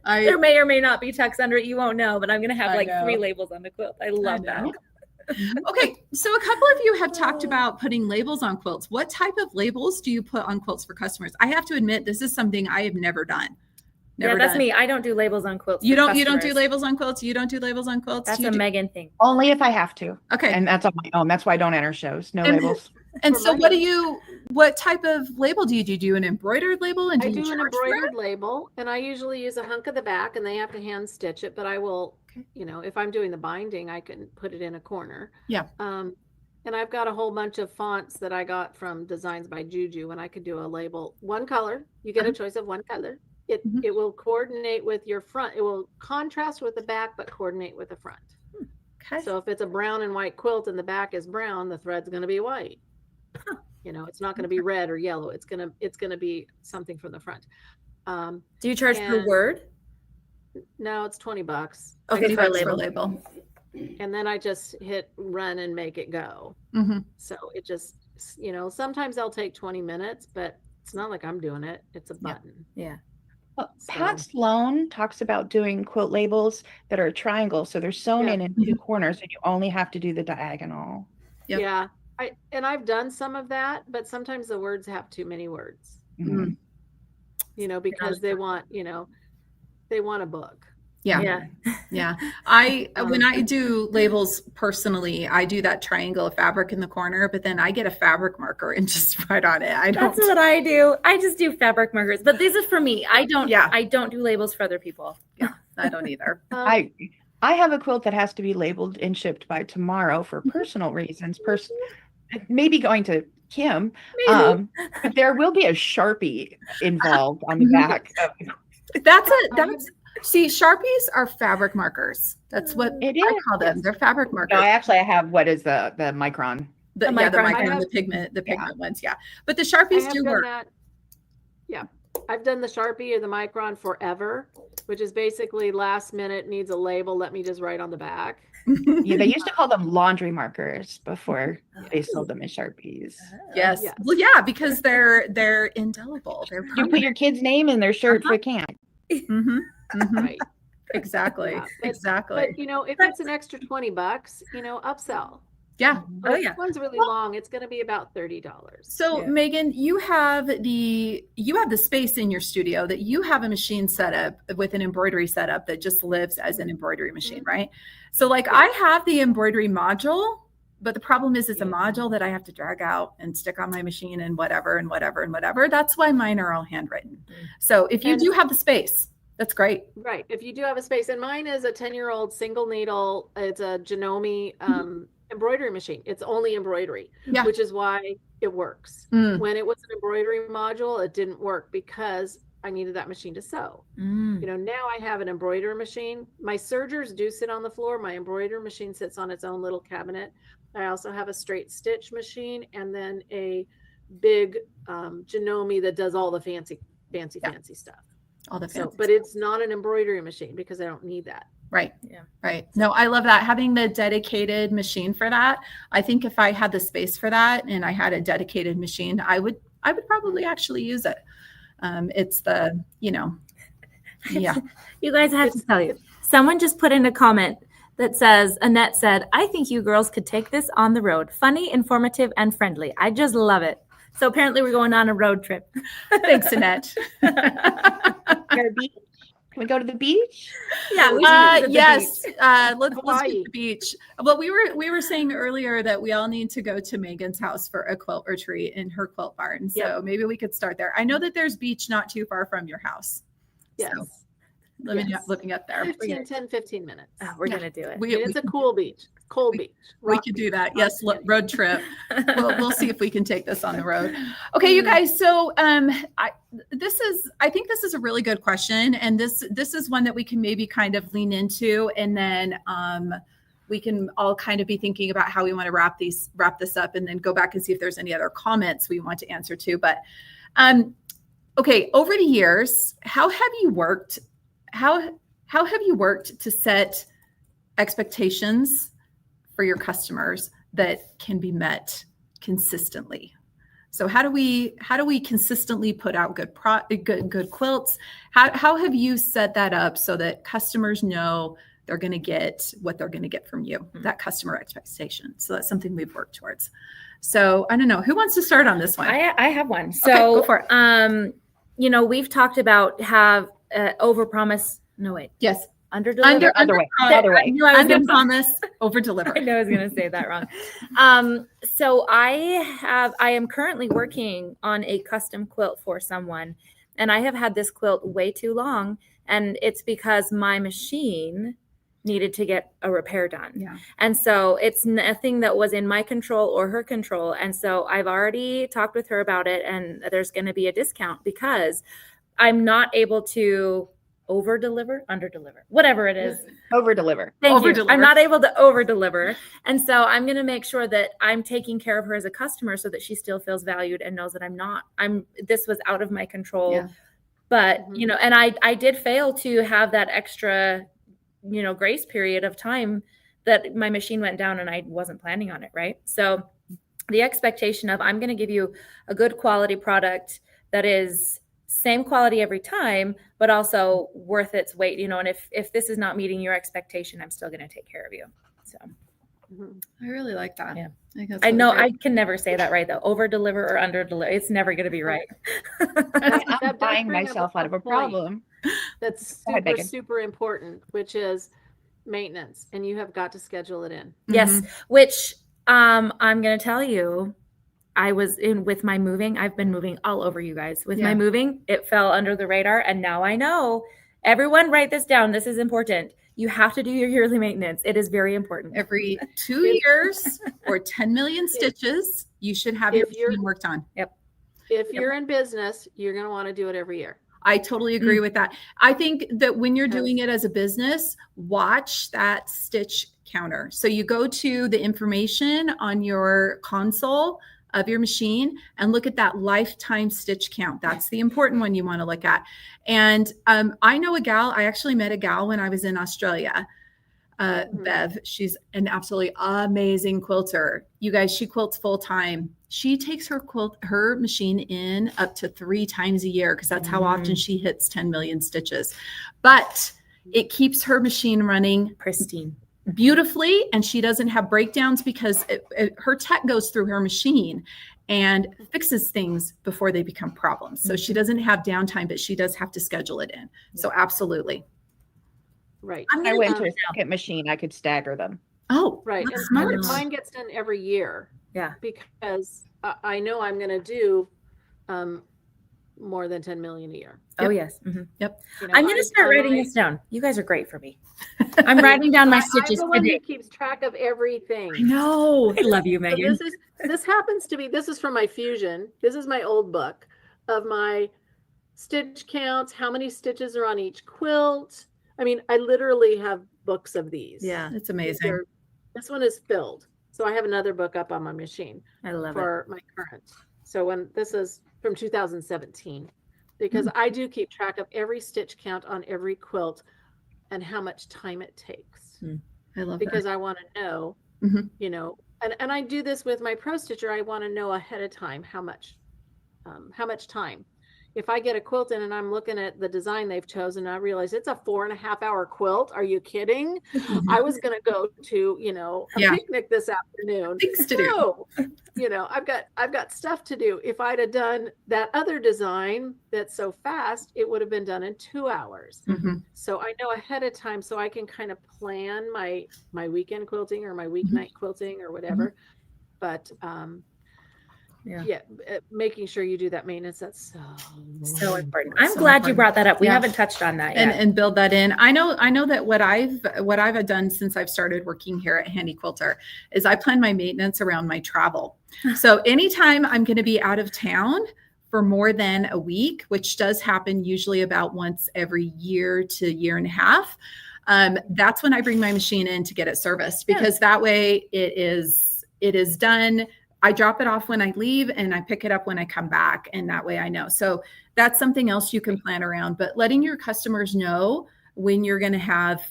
I There may or may not be text under it. You won't know, but I'm going to have I like know. 3 labels on the quilt. I love that. know. Okay, so a couple of you have talked about putting labels on quilts. What type of labels do you put on quilts for customers? I have to admit, this is something I have never done. Yeah, that's me. I don't do labels on quilts. You for don't do customers. labels on quilts? You don't do labels on quilts? That's You a do- Megan thing. Only if I have to. Okay. And that's on my own. That's why I don't enter shows. No And- labels. And For so money. what type of label do you do? Do you do an embroidered label? And I do you do an charge for it? embroidered label, and I usually use a hunk of the back, and they have to hand stitch it. But I will, if I'm doing the binding, I can put it in a corner. Yeah. And I've got a whole bunch of fonts that I got from Designs by Juju, and I could do a label. One color, you get a choice of one color. Mhm. It will coordinate with your front. It will contrast with the back, but coordinate with the front. Okay. So if it's a brown and white quilt and the back is brown, the thread's going to be white. It's not going to be red or yellow. It's going to be something from the front. Do you charge per And- word? No, it's $20. Okay, for a $20 label. And then I just hit run and make it go. Mhm. So it just, sometimes I'll take 20 minutes, but it's not like I'm doing it. It's a button. Yeah. Well, So- Pat Sloan talks about doing quilt labels that are a triangle. So they're sewn Yeah. in 2 corners and you only have to do the diagonal. Yep. Yeah. I've done some of that, but sometimes the words have too many words, Mhm. because they want a book. Yeah. Yeah. Yeah. When I do labels personally, I do that triangle of fabric in the corner, but then I get a fabric marker and just write on it. I don't. That's what I do. I just do fabric markers, but this is for me. I don't do labels for other people. I don't either. I have a quilt that has to be labeled and shipped by tomorrow for personal reasons. Maybe going to Kim, but there will be a Sharpie involved on the back. See, Sharpies are fabric markers. That's what It I is. call them. They're fabric markers. No, I have what is the micron. The micron. micron, the pigment ones. Yeah. But the Sharpies do work. Yeah. I've done the Sharpie or the micron forever, which is basically last minute, needs a label. Let me just write on the back. Yeah, they used to call them laundry markers before they sold them as Sharpies. Yes. Yes. Well, yeah, because they're indelible. They're You put your kid's name in their shirt for a can. Mm-hmm. Mm-hmm. Right. Exactly. Yeah, but- Exactly. But if it's an extra $20, upsell. Yeah. But Oh, if yeah. one's really long, it's going to be about $30. So Yeah. Megan, you have the space in your studio that you have a machine set up with an embroidery setup that just lives as an embroidery machine, right? So like I have the embroidery module, but the problem is it's a module that I have to drag out and stick on my machine and whatever and whatever and whatever. That's why mine are all handwritten. So if you And- do have the space, that's great. Right. If you do have a space, and mine is a 10-year-old single needle. It's a Janome embroidery machine. It's only embroidery, Yeah. which is why it works. Mm. When it was an embroidery module, it didn't work because I needed that machine to sew. Mm. Now I have an embroidery machine. My sergers do sit on the floor. My embroidery machine sits on its own little cabinet. I also have a straight stitch machine and then a big Janome that does all the fancy stuff. All the fancy But it's not an embroidery machine because I don't need that. Right. Yeah. Right. No, I love that. Having the dedicated machine for that. I think if I had the space for that and I had a dedicated machine, I would probably actually use it. It's the, yeah. You guys, I have to tell you, someone just put in a comment that says, Annette said, I think you girls could take this on the road. Funny, informative, and friendly. I just love it. So apparently we're going on a road trip. Thanks, Annette. Can we go to the beach? Yeah. We should visit the Yes. beach. Let's go Hawaii. to the beach. Well, we were saying earlier that we all need to go to Megan's house for a quilt retreat in her quilt barn. So Yep. maybe we could start there. I know that there's beach not too far from your house. Yes. So Yes. looking up there. 15 minutes. Oh, we're gonna do it. It's a cool beach. Cold beach. We Rock could beach. do that. Rock Yes, candy. road trip. We'll see if we can take this on the road. Okay, you guys. So I think this is a really good question, and this is one that we can maybe kind of lean into, and then we can all kind of be thinking about how we want to wrap this up, and then go back and see if there's any other comments we want to answer to. But okay, over the years, how have you worked to set expectations for your customers that can be met consistently? So how do we consistently put out good quilts? How have you set that up so that customers know they're going to get what they're going to get from you, that customer expectation? So that's something we've worked towards. So I don't know, who wants to start on this one? I have one. So okay, go for it. We've talked about overpromise. No, wait. Yes. Other way. Other way. Under promise, over deliver. I know I was going to say that wrong. So I am currently working on a custom quilt for someone, and I have had this quilt way too long, and it's because my machine needed to get a repair done. Yeah. And so it's nothing that was in my control or her control. And so I've already talked with her about it, and there's going to be a discount because I'm not able to over deliver, under deliver, whatever it is. Over deliver. Thank you. Over-deliver. I'm not able to over deliver. And so I'm going to make sure that I'm taking care of her as a customer so that she still feels valued and knows that this was out of my control. Yeah. But, and I did fail to have that extra, grace period of time that my machine went down and I wasn't planning on it. Right. So the expectation of I'm going to give you a good quality product that is same quality every time, but also worth its weight, and if this is not meeting your expectation, I'm still going to take care of you. So I really like that. Yeah. I know I can never say that right though. Over deliver or under deliver. It's never going to be right. I'm buying myself out of a problem. That's super important, which is maintenance, and you have got to schedule it in. Yes, which I'm going to tell you, I was with my moving. I've been moving all over you guys. With my moving, it fell under the radar. And now I know. Everyone write this down. This is important. You have to do your yearly maintenance. It is very important. Every 2 years or 10 million stitches, you should have your machine worked on. Yep. If you're in business, you're going to want to do it every year. I totally agree with that. I think that when you're doing it as a business, watch that stitch counter. So you go to the information on your console of your machine and look at that lifetime stitch count. That's the important one you want to look at. And I know I actually met a gal when I was in Australia, Bev. She's an absolutely amazing quilter. You guys, she quilts full time. She takes her machine in up to 3 times a year because that's how often she hits 10 million stitches. But it keeps her machine running pristine, beautifully, and she doesn't have breakdowns because her tech goes through her machine and fixes things before they become problems. So she doesn't have downtime, but she does have to schedule it in. So absolutely. Right. I went to a second machine. I could stagger them. Oh, right. That's And smart. mine gets done every year. Yeah. Because I know I'm going to do more than 10 million a year. Oh, yes. Yep. I'm going to start writing this down. You guys are great for me. I'm writing down my stitches I'm the one today. who keeps track of everything. I know. I love you, Megan. So this happens to be, this is from my Fusion. This is my old book of my stitch counts, how many stitches are on each quilt. I mean, I literally have books of these. Yeah, it's amazing. This one is filled. So I have another book up on my machine. I love for my current. So when this is from 2017, because I do keep track of every stitch count on every quilt and how much time it takes. I love because that. I want to know, and I do this with my Pro Stitcher. I want to know ahead of time how much time. If I get a quilt in and I'm looking at the design they've chosen, I realize it's a 4.5 hour quilt. Are you kidding? I was going to go to, a picnic this afternoon. Things to do. I've got stuff to do. If I'd have done that other design that's so fast, it would have been done in 2 hours. So I know ahead of time so I can kind of plan my weekend quilting or my weeknight quilting or whatever. But making sure you do that maintenance. That's So important. I'm So glad you important. brought that up. We Yeah. haven't touched on that yet. And build that in. I know that what I've done since I've started working here at Handi Quilter is I plan my maintenance around my travel. So anytime I'm going to be out of town for more than a week, which does happen usually about once every year to year and a half, that's when I bring my machine in to get it serviced, because that way it is done. I drop it off when I leave and I pick it up when I come back. And that way I know. So that's something else you can plan around, but letting your customers know when you're going to have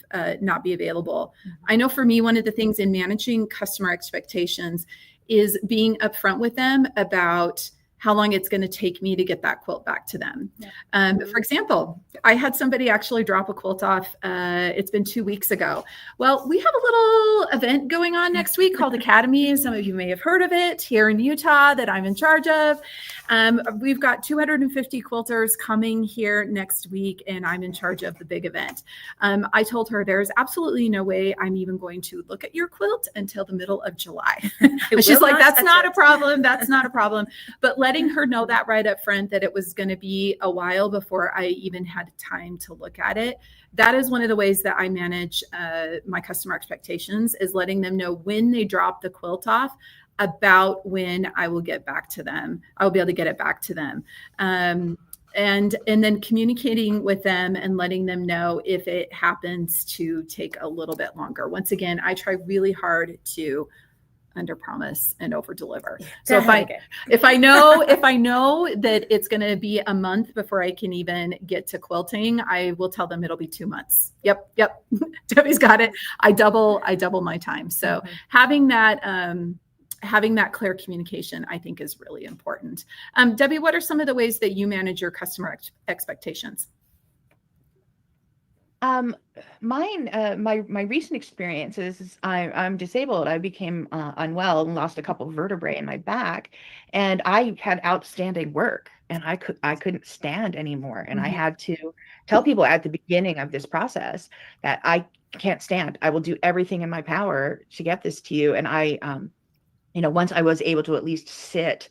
not be available. I know for me, one of the things in managing customer expectations is being upfront with them about how long it's going to take me to get that quilt back to them. For example, I had somebody actually drop a quilt off. It's been 2 weeks ago. Well, we have a little event going on next week called Academy. Some of you may have heard of it here in Utah that I'm in charge of. We've got 250 quilters coming here next week, and I'm in charge of the big event. I told her there's absolutely no way I'm even going to look at your quilt until the middle of July. She's like, that's not a problem. That's not a problem. But letting her know that right up front, that it was going to be a while before I even had time to look at it. That is one of the ways that I manage my customer expectations, is letting them know when they drop the quilt off about when I will get back to them. I'll be able to get it back to them. And then communicating with them and letting them know if it happens to take a little bit longer. Once again, I try really hard to under promise and over deliver. So if I know that it's going to be a month before I can even get to quilting, I will tell them it'll be 2 months. Yep. Debbie's got it. I double my time. So having that clear communication, I think, is really important. Debbie, what are some of the ways that you manage your customer expectations? My recent experiences is I'm disabled. I became unwell and lost a couple of vertebrae in my back, and I had outstanding work, and I couldn't stand anymore. And I had to tell people at the beginning of this process that I can't stand. I will do everything in my power to get this to you. And I once I was able to at least sit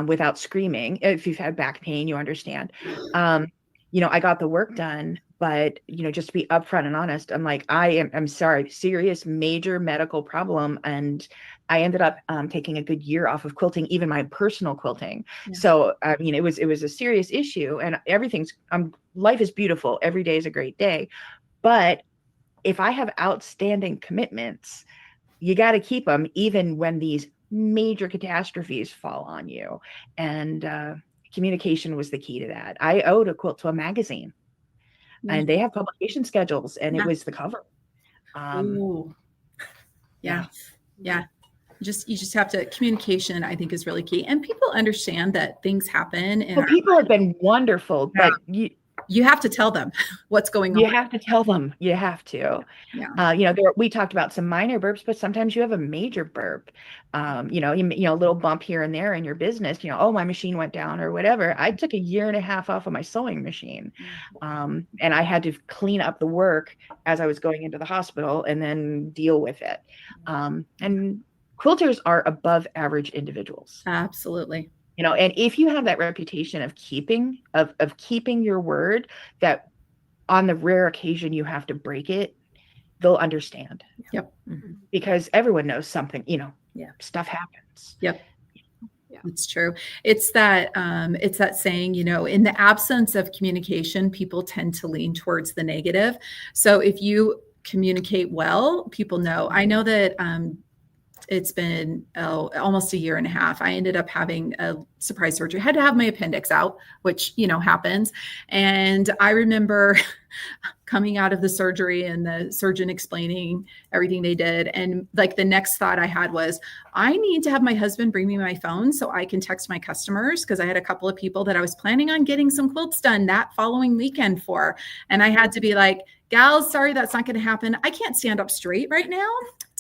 without screaming. If you've had back pain, you understand. I got the work done. But, just to be upfront and honest, I'm like, I'm sorry, serious, major medical problem. And I ended up taking a good year off of quilting, even my personal quilting. Yeah. So, it was a serious issue, and life is beautiful. Every day is a great day. But if I have outstanding commitments, you got to keep them, even when these major catastrophes fall on you. And communication was the key to that. I owed a quilt to a magazine. And they have publication schedules, and it was the cover. Yeah. You just have to, communication, I think, is really key. And people understand that things happen. Well, people have been wonderful, but you have to tell them what's going on. You have to tell them. You have to. Yeah. We talked about some minor burps, but sometimes you have a major burp. A little bump here and there in your business. My machine went down or whatever. I took a year and a half off of my sewing machine, and I had to clean up the work as I was going into the hospital and then deal with it. And quilters are above average individuals. Absolutely. And if you have that reputation of keeping your word, that on the rare occasion you have to break it, they'll understand. Yep. Because everyone knows something, stuff happens. Yep. Yeah. It's true. It's that saying, in the absence of communication, people tend to lean towards the negative. So if you communicate well, people know. I know that, it's been almost a year and a half. I ended up having a surprise surgery. I had to have my appendix out, which, happens. And I remember coming out of the surgery and the surgeon explaining everything they did. And like the next thought I had was, I need to have my husband bring me my phone so I can text my customers, because I had a couple of people that I was planning on getting some quilts done that following weekend for. And I had to be like, gals, sorry, that's not going to happen. I can't stand up straight right now.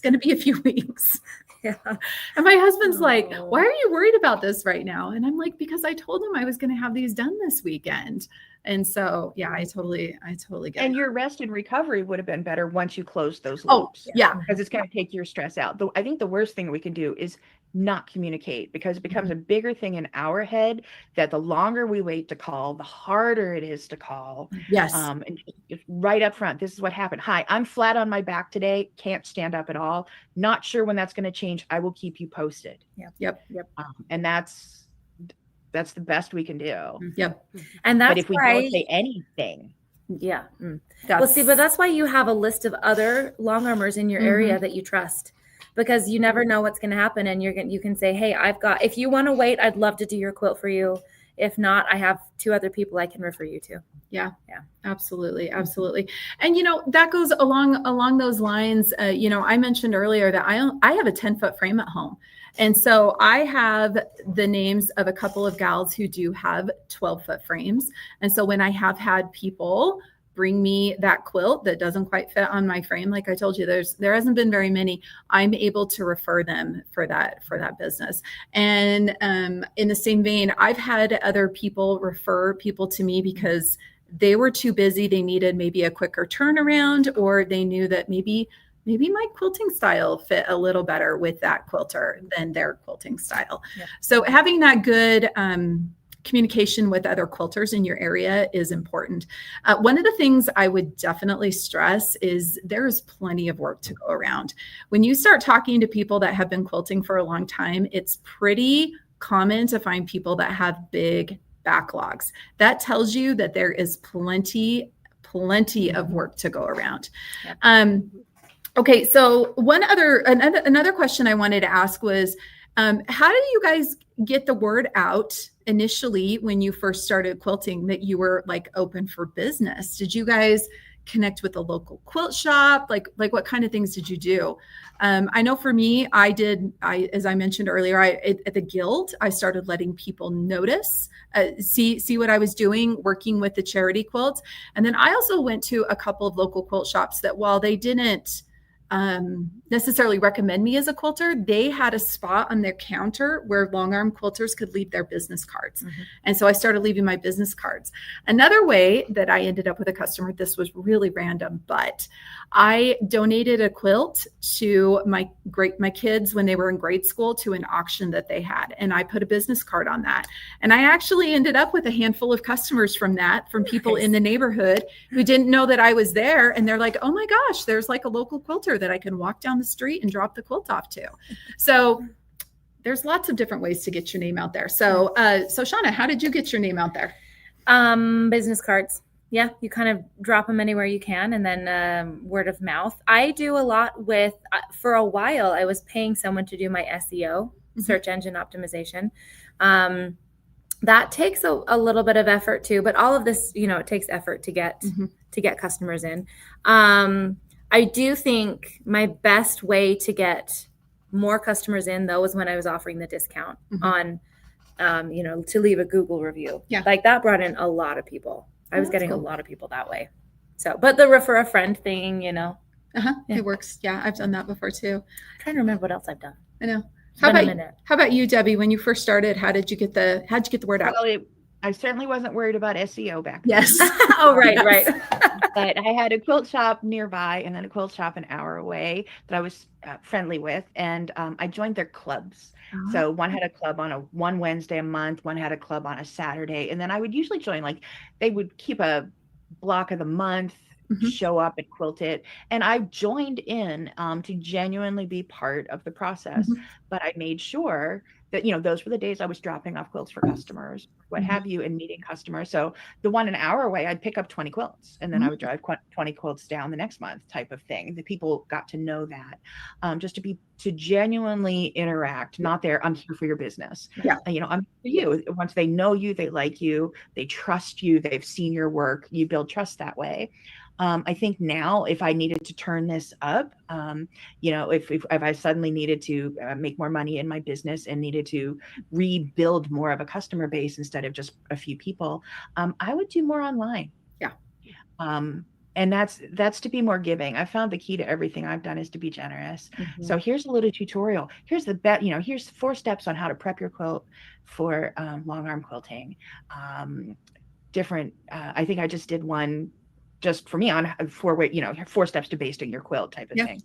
Going to be a few weeks. Yeah. And my husband's like, why are you worried about this right now? And I'm like, because I told him I was going to have these done this weekend. And so, yeah, I totally get it. And your rest and recovery would have been better once you closed those loops. Yeah. Because it's going to take your stress out. I think the worst thing we can do is not communicate, because it becomes a bigger thing in our head that the longer we wait to call, the harder it is to call. Yes. And just right up front, this is what happened. Hi, I'm flat on my back today. Can't stand up at all. Not sure when that's going to change. I will keep you posted. Yep. And that's the best we can do. Yep. And that's But if we don't say anything, yeah. Well, see, but that's why you have a list of other long armors in your area that you trust, because you never know what's going to happen. And you can say, hey, if you want to wait, I'd love to do your quilt for you. If not, I have 2 other people I can refer you to. Yeah, absolutely. And, that goes along those lines. I mentioned earlier that I have a 10-foot frame at home. And so I have the names of a couple of gals who do have 12-foot frames. And so when I have had people bring me that quilt that doesn't quite fit on my frame, like I told you, there hasn't been very many, I'm able to refer them for that business. And in the same vein, I've had other people refer people to me because they were too busy. They needed maybe a quicker turnaround, or they knew that maybe my quilting style fit a little better with that quilter than their quilting style. Yeah. So having that good communication with other quilters in your area is important. One of the things I would definitely stress is there's plenty of work to go around. When you start talking to people that have been quilting for a long time, it's pretty common to find people that have big backlogs. That tells you that there is plenty of work to go around. Yep. Okay, so another question I wanted to ask was, how did you guys get the word out initially when you first started quilting that you were like open for business? Did you guys connect with a local quilt shop? Like what kind of things did you do? I know for me, as I mentioned earlier, at the Guild, I started letting people notice, see what I was doing, working with the charity quilts. And then I also went to a couple of local quilt shops that, while they didn't necessarily recommend me as a quilter, they had a spot on their counter where long arm quilters could leave their business cards. And so I started leaving my business cards. Another way that I ended up with a customer, this was really random, but I donated a quilt to my kids when they were in grade school to an auction that they had. And I put a business card on that. And I actually ended up with a handful of customers from people in the neighborhood who didn't know that I was there. And they're like, oh my gosh, there's like a local quilter that I can walk down the street and drop the quilt off to. So there's lots of different ways to get your name out there. So Shauna, how did you get your name out there? Business cards. Yeah, you kind of drop them anywhere you can, and then word of mouth. I do a lot with, for a while, I was paying someone to do my SEO, search engine optimization. That takes a little bit of effort too, but all of this, it takes effort to get customers in. I do think my best way to get more customers in, though, was when I was offering the discount on, to leave a Google review. Yeah. Like that brought in a lot of people. I was getting a lot of people that way. So, but the refer a friend thing, Yeah. It works. Yeah. I've done that before too. I'm trying to remember what else I've done. I know. How about you, Debbie? When you first started, how'd you get the word out? Well, I certainly wasn't worried about SEO back then. Yes. Oh, right. But I had a quilt shop nearby and then a quilt shop an hour away that I was friendly with. And I joined their clubs. So one had a club on one Wednesday a month, one had a club on a Saturday. And then I would usually join, they would keep a block of the month, show up and quilt it. And I joined in to genuinely be part of the process. But I made sure that, those were the days I was dropping off quilts for customers, what have you, and meeting customers. So the one an hour away, I'd pick up 20 quilts and then I would drive 20 quilts down the next month type of thing. The people got to know that, just to genuinely interact, not there, I'm here for your business. Yeah. I'm here for you. Once they know you, they like you, they trust you, they've seen your work, you build trust that way. I think now, if I needed to turn this up, if I suddenly needed to make more money in my business and needed to rebuild more of a customer base instead of just a few people, I would do more online. Yeah. And that's to be more giving. I found the key to everything I've done is to be generous. So here's a little tutorial. Here's here's 4 steps on how to prep your quilt for long arm quilting. I think I just did one just for me on 4 steps to basting your quilt type of Yeah. thing.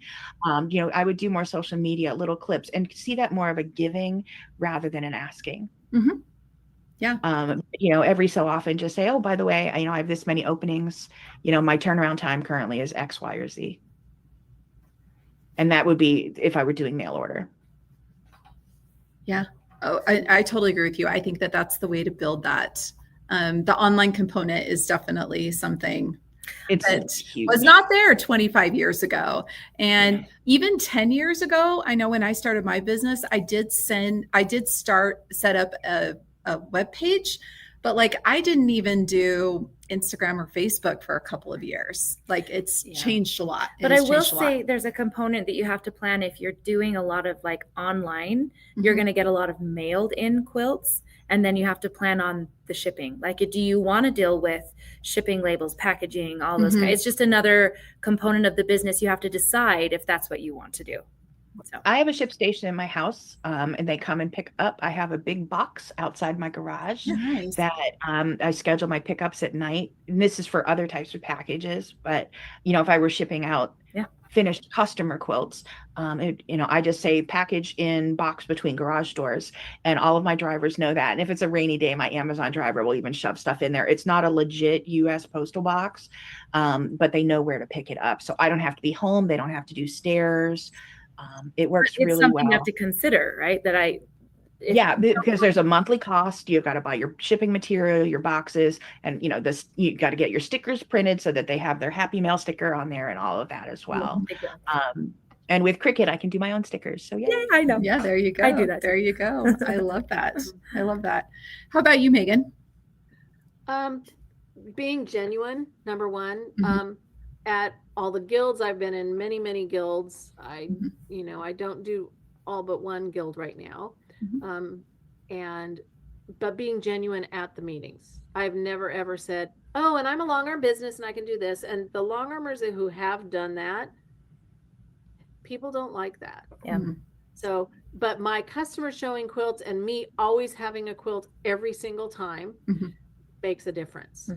I would do more social media, little clips, and see that more of a giving rather than an asking. Mhm. Yeah. Every so often just say, oh, by the way, I have this many openings, my turnaround time currently is X, Y, or Z. And that would be if I were doing mail order. Yeah. Oh, I totally agree with you. I think that that's the way to build that. The online component is definitely something that huge. was not there 25 years ago. And even 10 years ago, I know when I started my business, I did set up a web page, but like I didn't even do Instagram or Facebook for a couple of years. Like it's changed a lot. But I will say there's a component that you have to plan if you're doing a lot of like online, you're going to get a lot of mailed in quilts. And then you have to plan on the shipping. Like, do you want to deal with shipping labels, packaging, all those kinds? It's just another component of the business. You have to decide if that's what you want to do. So. I have a ship station in my house, and they come and pick up. I have a big box outside my garage that I schedule my pickups at night. And this is for other types of packages. But, if I were shipping out finished customer quilts, I just say package in box between garage doors, and all of my drivers know that. And if it's a rainy day, my Amazon driver will even shove stuff in there. It's not a legit US postal box, but they know where to pick it up. So I don't have to be home. They don't have to do stairs. It works really well. It's something you have to consider, right? Because there's a monthly cost. You've got to buy your shipping material, your boxes, and you got to get your stickers printed so that they have their Happy Mail sticker on there and all of that as well. And with Cricut, I can do my own stickers. So yeah, I know. Yeah, there you go. I do that. There you go. I love that. I love that. How about you, Megan? Being genuine, number one. At all the guilds, I've been in many, many guilds. I don't do all but one guild right now. But being genuine at the meetings. I've never ever said, oh, and I'm a Longarm business and I can do this. And the Longarmers who have done that, people don't like that. Yeah. So, but my customer showing quilts and me always having a quilt every single time makes a difference.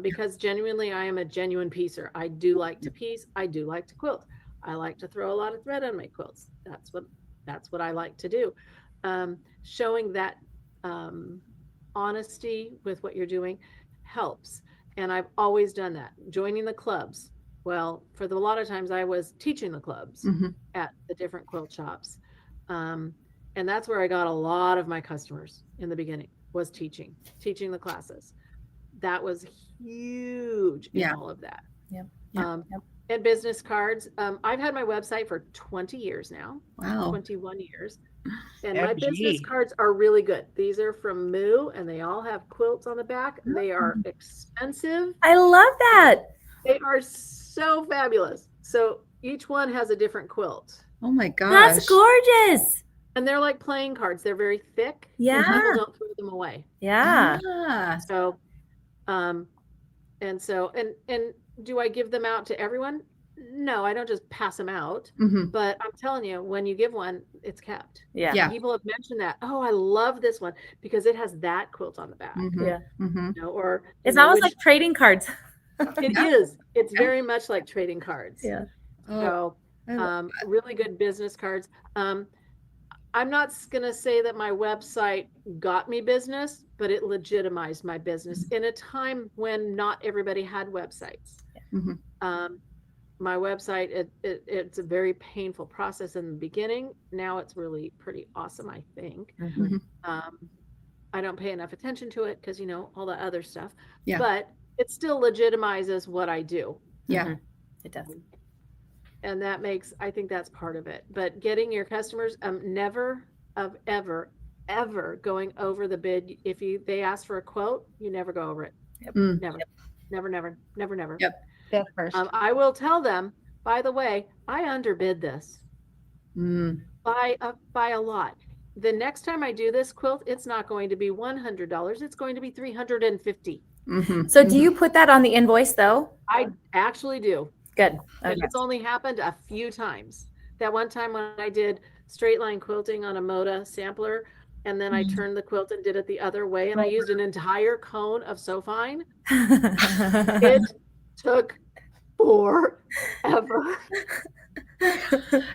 Because genuinely, I am a genuine piecer. I do like to piece. I do like to quilt. I like to throw a lot of thread on my quilts. That's what I like to do. Showing that honesty with what you're doing helps. And I've always done that. Joining the clubs. Well, for a lot of times I was teaching the clubs at the different quilt shops. And that's where I got a lot of my customers in the beginning, was teaching the classes. That was huge in all of that. And business cards. I've had my website for 20 years now. Wow. 21 years. And my business cards are really good. These are from Moo, and they all have quilts on the back. They are expensive. I love that. They are so fabulous. So each one has a different quilt. Oh my gosh. That's gorgeous. And they're like playing cards. They're very thick. Yeah. People don't throw them away. Yeah. So, and do I give them out to everyone? No, I don't just pass them out. But I'm telling you, when you give one, it's kept. Yeah. People have mentioned that. Oh, I love this one because it has that quilt on the back. Or it's almost like trading cards. It is. It's very much like trading cards. Yeah. So, really good business cards. I'm not going to say that my website got me business, but it legitimized my business in a time when not everybody had websites. My website, it's a very painful process in the beginning. Now it's really pretty awesome, I think. I don't pay enough attention to it because, all the other stuff. But it still legitimizes what I do. It does. And that I think that's part of it. But getting your customers, never ever going over the bid. If they ask for a quote, you never go over it. Never. Yep. That's first. I will tell them, by the way, I underbid this by a lot. The next time I do this quilt, it's not going to be $100. It's going to be $350. So do you put that on the invoice though? I actually do. Good. Okay. It's only happened a few times. That one time when I did straight line quilting on a Moda sampler, and then I turned the quilt and did it the other way, and I used an entire cone of So Fine. It took forever.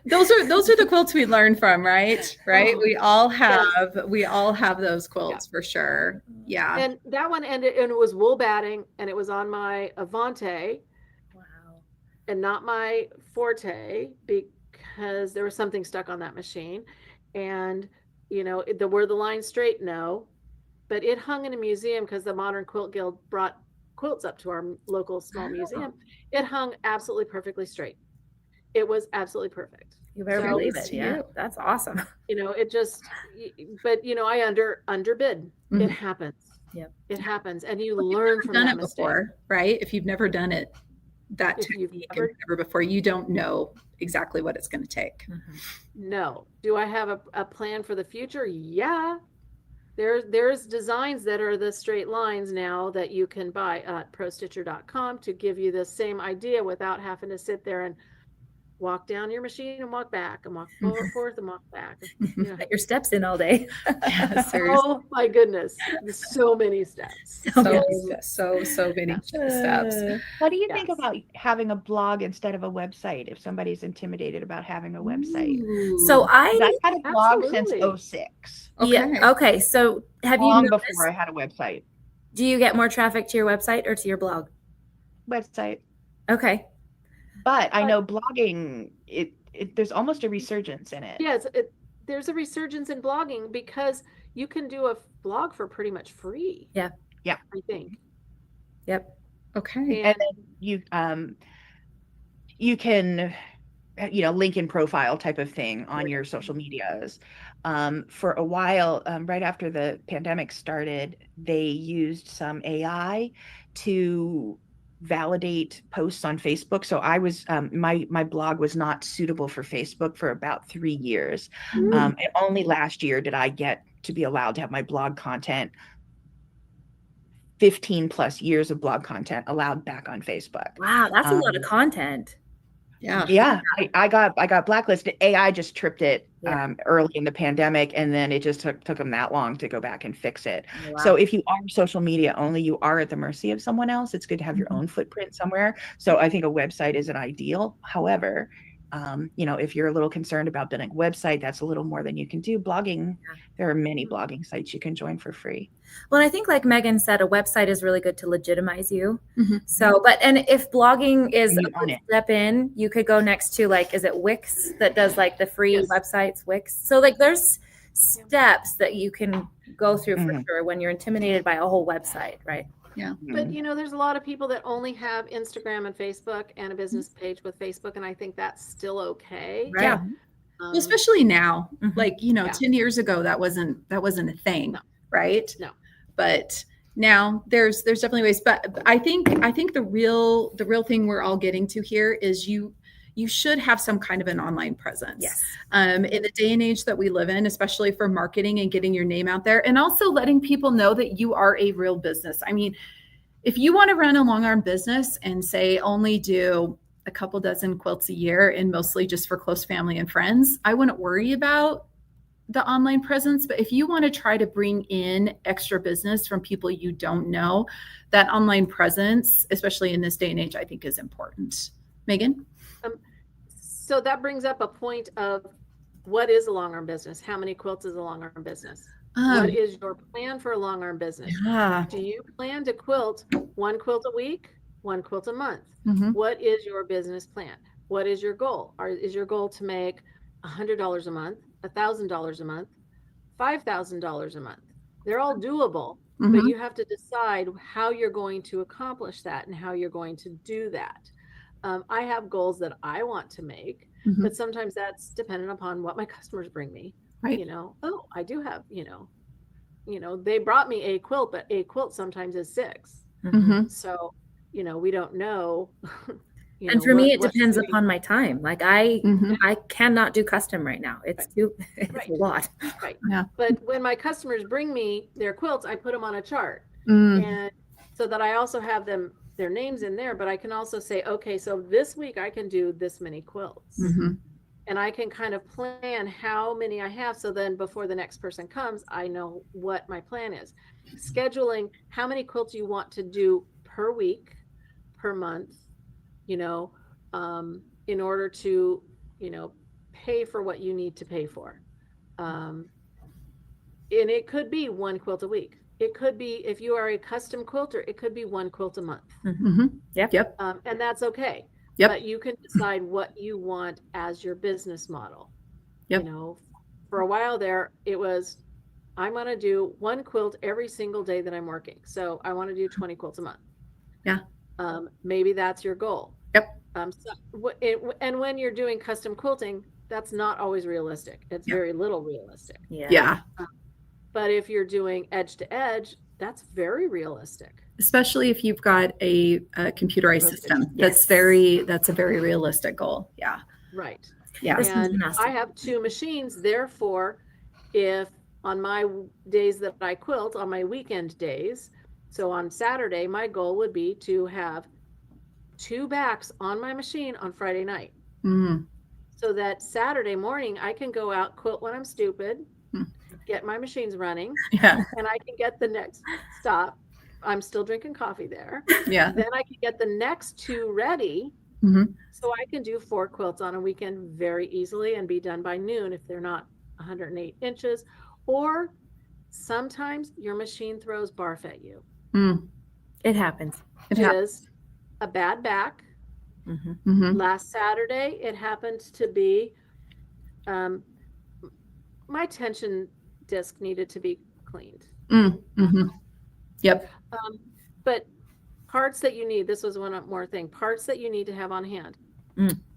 Those are the quilts we learn from, right? Right. Oh, We all yes. have those quilts for sure. Yeah. And that one ended, and it was wool batting, and it was on my Avante Wow. and not my Forte, because there was something stuck on that machine. And, were the lines straight? No. But it hung in a museum because the Modern Quilt Guild brought quilts up to our local small museum. It hung absolutely perfectly straight. It was absolutely perfect. You better So, believe it. Yeah, that's awesome. It just, but I underbid. Mhm. It happens. Yep. It happens, and you learn from Done that it mistake. before, right? If you've never done it, that If you've technique never- and ever before, you don't know exactly what it's going to take. No. Do I have a plan for the future? Yeah. There's designs that are the straight lines now that you can buy at prostitcher.com to give you the same idea without having to sit there and walk down your machine and walk back and walk forth and walk back. Get your steps in all day. Yeah, seriously. Oh my goodness. There's so many steps. So many steps. What do you think Yes. about having a blog instead of a website if somebody's intimidated about having a website? So 'Cause I I've had a blog since Absolutely. 2006, yeah, okay. So have you long noticed, before I had a website. do you get more traffic to your website or to your blog? Website. Okay. But I know blogging, there's almost a resurgence in it. Yes, there's a resurgence in blogging because you can do a blog for pretty much free. Yeah. Yeah. I think. Yep. Okay. And then you can link in profile type of thing on your social medias. For a while, right after the pandemic started, they used some AI to validate posts on Facebook. So I was my blog was not suitable for Facebook for about 3 years. And only last year did I get to be allowed to have my blog content, 15 plus years of blog content allowed back on Facebook. Wow, that's a lot of content. Yeah. I got blacklisted. AI just tripped it Yeah. early in the pandemic, and then it just took them that long to go back and fix it. Wow. So if you are social media only, you are at the mercy of someone else. It's good to have your own footprint somewhere. So I think a website is an ideal. However, if you're a little concerned about building a website, that's a little more than you can do. Blogging, there are many blogging sites you can join for free. Well, I think like Megan said, a website is really good to legitimize you. Mhm. So, and if blogging is You a own good it. step in, you could go next to is it Wix that does like the free Yes. websites, Wix. So there's steps that you can go through for Mhm. sure when you're intimidated by a whole website, right? But there's a lot of people that only have Instagram and Facebook and a business page with Facebook, and I think that's still okay. Right. Yeah. Well, especially now, Mhm. like, Yeah. 10 years ago, that wasn't a thing. No. Right. No. But now there's definitely ways, but I think the real thing we're all getting to here is you should have some kind of an online presence. Yes. In the day and age that we live in, especially for marketing and getting your name out there, and also letting people know that you are a real business. I mean, if you want to run a long arm business and say only do a couple dozen quilts a year and mostly just for close family and friends, I wouldn't worry about the online presence. But if you want to try to bring in extra business from people you don't know, that online presence, especially in this day and age, I think is important. Megan? So that brings up a point of what is a long arm business? How many quilts is a long arm business? What is your plan for a long arm business? Yeah. Do you plan to quilt one quilt a week, one quilt a month? Mhm. What is your business plan? What is your goal? Is your goal to make $100 a month, $1,000 a month, $5,000 a month? They're all doable, but Mhm. you have to decide how you're going to accomplish that and how you're going to do that. I have goals that I want to make, Mhm. but sometimes that's dependent upon what my customers bring me. Right. Oh, I do have, they brought me a quilt, but a quilt sometimes is 6. Mhm. So, we don't know. And for me, it what depends suiting- upon my time. Like I Mhm. cannot do custom right now. It's it's Right. a lot. Right. Yeah. But when my customers bring me their quilts, I put them on a chart. Mm. And so that I also have their names in there, but I can also say, okay, so this week I can do this many quilts. Mhm. And I can kind of plan how many I have. So then before the next person comes, I know what my plan is. Scheduling how many quilts you want to do per week, per month, you know, in order to, you know, pay for what you need to pay for. And it could be one quilt a week. It could be, if you are a custom quilter, it could be one quilt a month. Mm-hmm. Yep. And that's okay. Yep. But you can decide what you want as your business model. Yep. You know, for a while there, it was, I'm going to do one quilt every single day that I'm working. So I want to do 20 quilts a month. Yeah. Maybe that's your goal. Yep. And when you're doing custom quilting, that's not always realistic. It's very little realistic. Yeah. But if you're doing edge to edge, that's very realistic. Especially if you've got a computerized system. That's a very realistic goal. Yeah. Right. Yeah. And I have 2 machines. Therefore, if on my days that I quilt, on my weekend days, so on Saturday, my goal would be to have 2 backs on my machine on Friday night. Mm. So that Saturday morning, I can go out, quilt when I'm stupid, get my machines running, and I can get the next stop. I'm still drinking coffee there. Yeah. Then I can get the next 2 ready. Mm-hmm. So I can do 4 quilts on a weekend very easily and be done by noon if they're not 108 inches. Or sometimes your machine throws barf at you. Mm. It happens. It is a bad back. Mm-hmm. Mm-hmm. Last Saturday, it happened to be my tension disc needed to be cleaned. Mm-hmm. Yep. But parts that you need, this was one more thing, parts that you need to have on hand.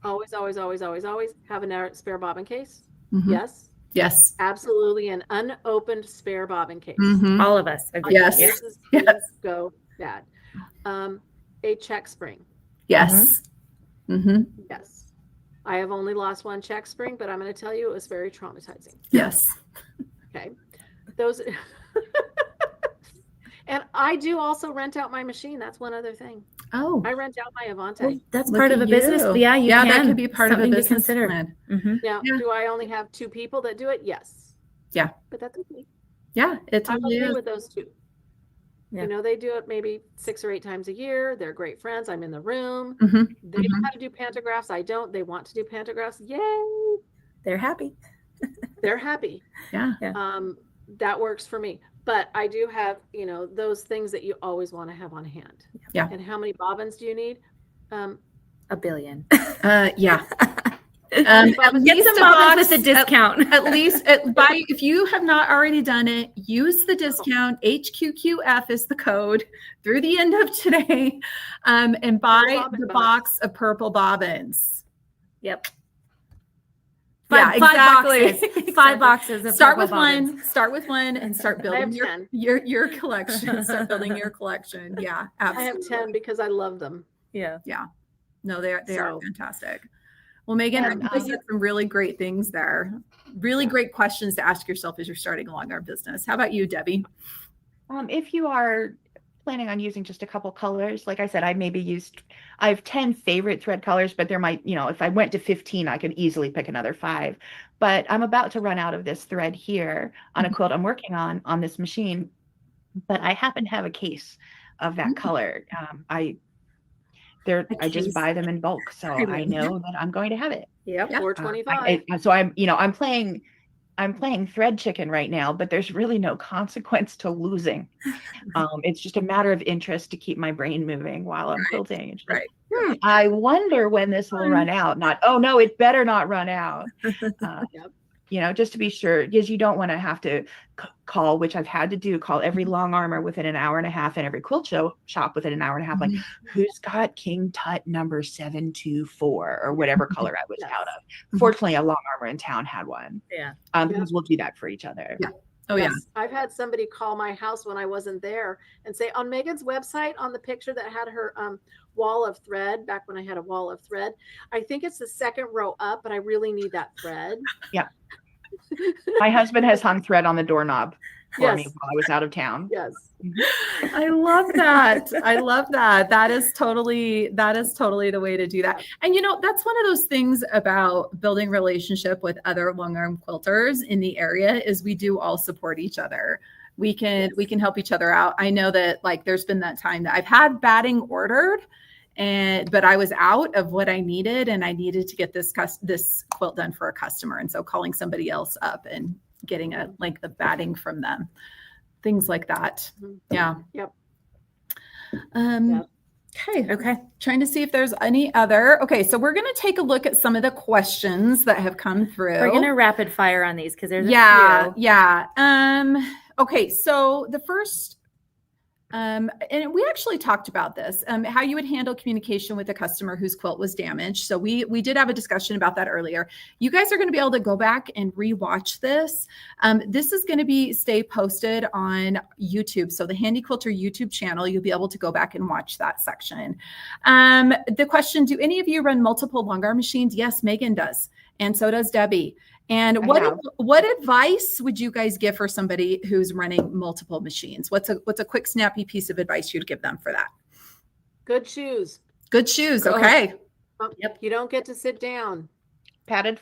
Always, always, always, always, always have a spare bobbin case. Mm-hmm. Yes. Yes. Absolutely. An unopened spare bobbin case. Mm-hmm. All of us. Yes. Yes. Go bad. A check spring. Yes. Mm-hmm. Yes. I have only lost 1 check spring, but I'm going to tell you it was very traumatizing. Yes. Okay. Those. And I do also rent out my machine. That's one other thing. Oh. I rent out my Avante. Well, that's Look part of at a business. you. Yeah, you can. That could be part Something of a to business consider. plan. Mm-hmm. Now, Yeah. do I only have 2 people that do it? Yes. Yeah. But that's okay. Yeah. It's I'm totally okay is. with those 2. Yeah. You know, they do it maybe 6 or 8 times a year. They're great friends. I'm in the room. Mm-hmm. They know how to do pantographs. I don't. They want to do pantographs. Yay. They're happy. They're happy. Yeah. That works for me. But I do have, you know, those things that you always want to have on hand. Yeah. And how many bobbins do you need? 1 billion. Yeah. At Get least some a bobbins box, with a discount. At least if you have not already done it, use the discount. HQQF is the code through the end of today, and buy the box of purple bobbins. Yep. Yeah, exactly. 5 boxes. 5 boxes of Start purple with bobbins. one. Start with one, and start building have 10. your collection. Start building your collection. Yeah, absolutely. I have 10 because I love them. Yeah. No, they are So- fantastic. Well, Megan, I And, think you said some really great things there. Really great questions to ask yourself as you're starting a Longarm business. How about you, Debbie? If you are planning on using just a couple colors, like I said, I have 10 favorite thread colors, but there might, if I went to 15, I could easily pick another 5. But I'm about to run out of this thread here on a quilt I'm working on this machine. But I happen to have a case of that color. I just buy them in bulk, so I know that I'm going to have it. Yep. Yeah. 425. So I'm playing thread chicken right now, but there's really no consequence to losing. It's just a matter of interest to keep my brain moving while I'm quilting. It's just, Right. I wonder when this will run out. Not, oh no, it better not run out. Yep. Just to be sure, because you don't want to have to call, which I've had to do, call every long armor within an hour and a half and every quilt shop within an hour and a half. Like, who's got King Tut number 724 or whatever color I was out of? Fortunately, a long armor in town had one. Yeah. Because we'll do that for each other. Yeah. Oh, yeah. I've had somebody call my house when I wasn't there and say, on Megan's website, on the picture that had her wall of thread, back when I had a wall of thread, I think it's the 2nd row up, but I really need that thread. Yeah. My husband has hung thread on the doorknob for me while I was out of town. Yes. I love that. I love that. That is totally the way to do that. And that's one of those things about building relationship with other Longarm quilters in the area is we do all support each other. We can help each other out. I know that there's been that time that I've had batting ordered but I was out of what I needed, and I needed to get this quilt done for a customer. And so calling somebody else up and getting a length of batting from them, things like that. Yeah. Yep. Okay. Trying to see if there's any other. Okay. So we're going to take a look at some of the questions that have come through. We're going to rapid fire on these because there's a few. Yeah. Okay. So the first, and we actually talked about this, how you would handle communication with a customer whose quilt was damaged. So we did have a discussion about that earlier. You guys are going to be able to go back and rewatch this. This is going to stay posted on YouTube. So the Handi Quilter YouTube channel, you'll be able to go back and watch that section. The question, do any of you run multiple Longarm machines? Yes, Megan does. And so does Debbie. And what advice would you guys give for somebody who's running multiple machines? What's a quick, snappy piece of advice you'd give them for that? Good shoes. Good shoes. Okay. Yep. You don't get to sit down. Padded,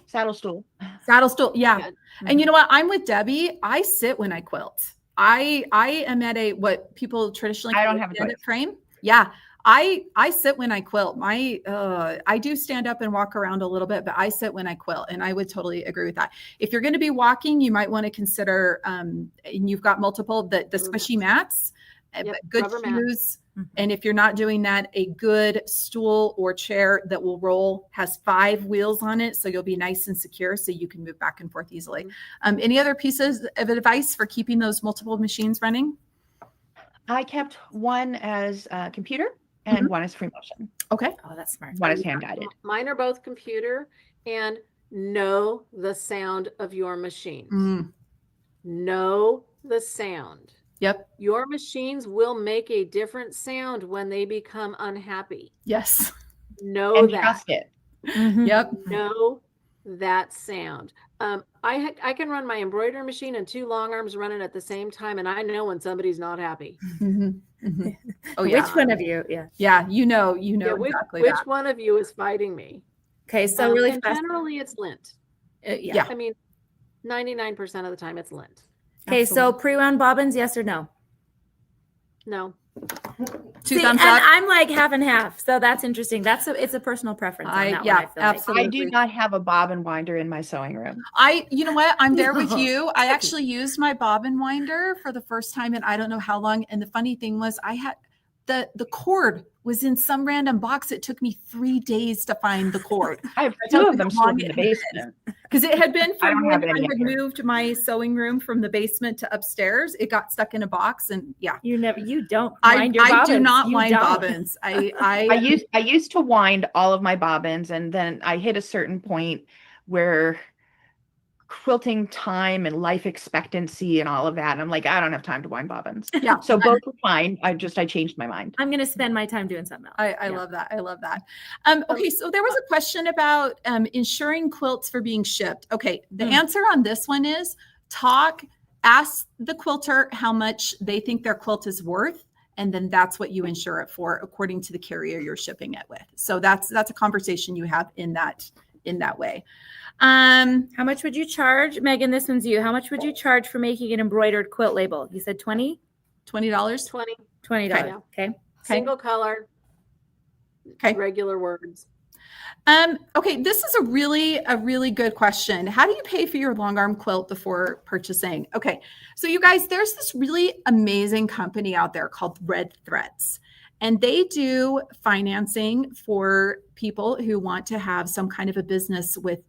saddle stool. Saddle stool. Yeah. And you know what? I'm with Debbie. I sit when I quilt. I am at what people traditionally I don't have a frame. Yeah. I sit when I quilt. I do stand up and walk around a little bit, but I sit when I quilt, and I would totally agree with that. If you're going to be walking, you might want to consider, and you've got multiple, the squishy mats, good shoes. And if you're not doing that, a good stool or chair that will roll, has 5 wheels on it. So you'll be nice and secure so you can move back and forth easily. Any other pieces of advice for keeping those multiple machines running? I kept one as a computer and one is free motion. Okay. Oh, that's smart. One is hand guided. Mine are both computer, and know the sound of your machines. Know the sound. Yep. Your machines will make a different sound when they become unhappy. Yes. Know and that. Trust it. Yep. Know that sound. I can run my embroidery machine and 2 long arms running at the same time, and I know when somebody's not happy. Oh yeah. Which one of you? Yeah. Yeah. You know exactly which one of you is fighting me? Okay. So really fast. Generally it's lint. Yeah. I mean, 99% of the time it's lint. Okay. So pre-wound bobbins, yes or no? No. Two thumbs up. And I'm like half and half. So that's interesting. It's a personal preference. On that one, I feel absolutely. I do not have a bobbin winder in my sewing room. You know what? I'm there with you. I actually used my bobbin winder for the first time in I don't know how long. And the funny thing was I had the cord was in some random box. It took me 3 days to find the cord. I have 2 of them stored in the basement. Because it had been from when I had here. moved my sewing room from the basement to upstairs. It got stuck in a box, and yeah. You don't wind your bobbins. I do not wind bobbins. I used to wind all of my bobbins, and then I hit a certain point where quilting time and life expectancy and all of that. And I'm like, I don't have time to wind bobbins. Yeah. So both were fine. I changed my mind. I'm going to spend my time doing something else. I love that. I love that. Okay. So there was a question about insuring quilts for being shipped. Okay. The answer on this one is ask the quilter how much they think their quilt is worth. And then that's what you insure it for according to the carrier you're shipping it with. So that's a conversation you have in that way. How much would you charge? Megan, this one's you. How much would you charge for making an embroidered quilt label? You said $20? $20? $20. Okay. Single color. Okay. Regular words. Okay. This is a really good question. How do you pay for your long arm quilt before purchasing? Okay. So you guys, there's this really amazing company out there called Red Threads. And they do financing for people who want to have some kind of a business with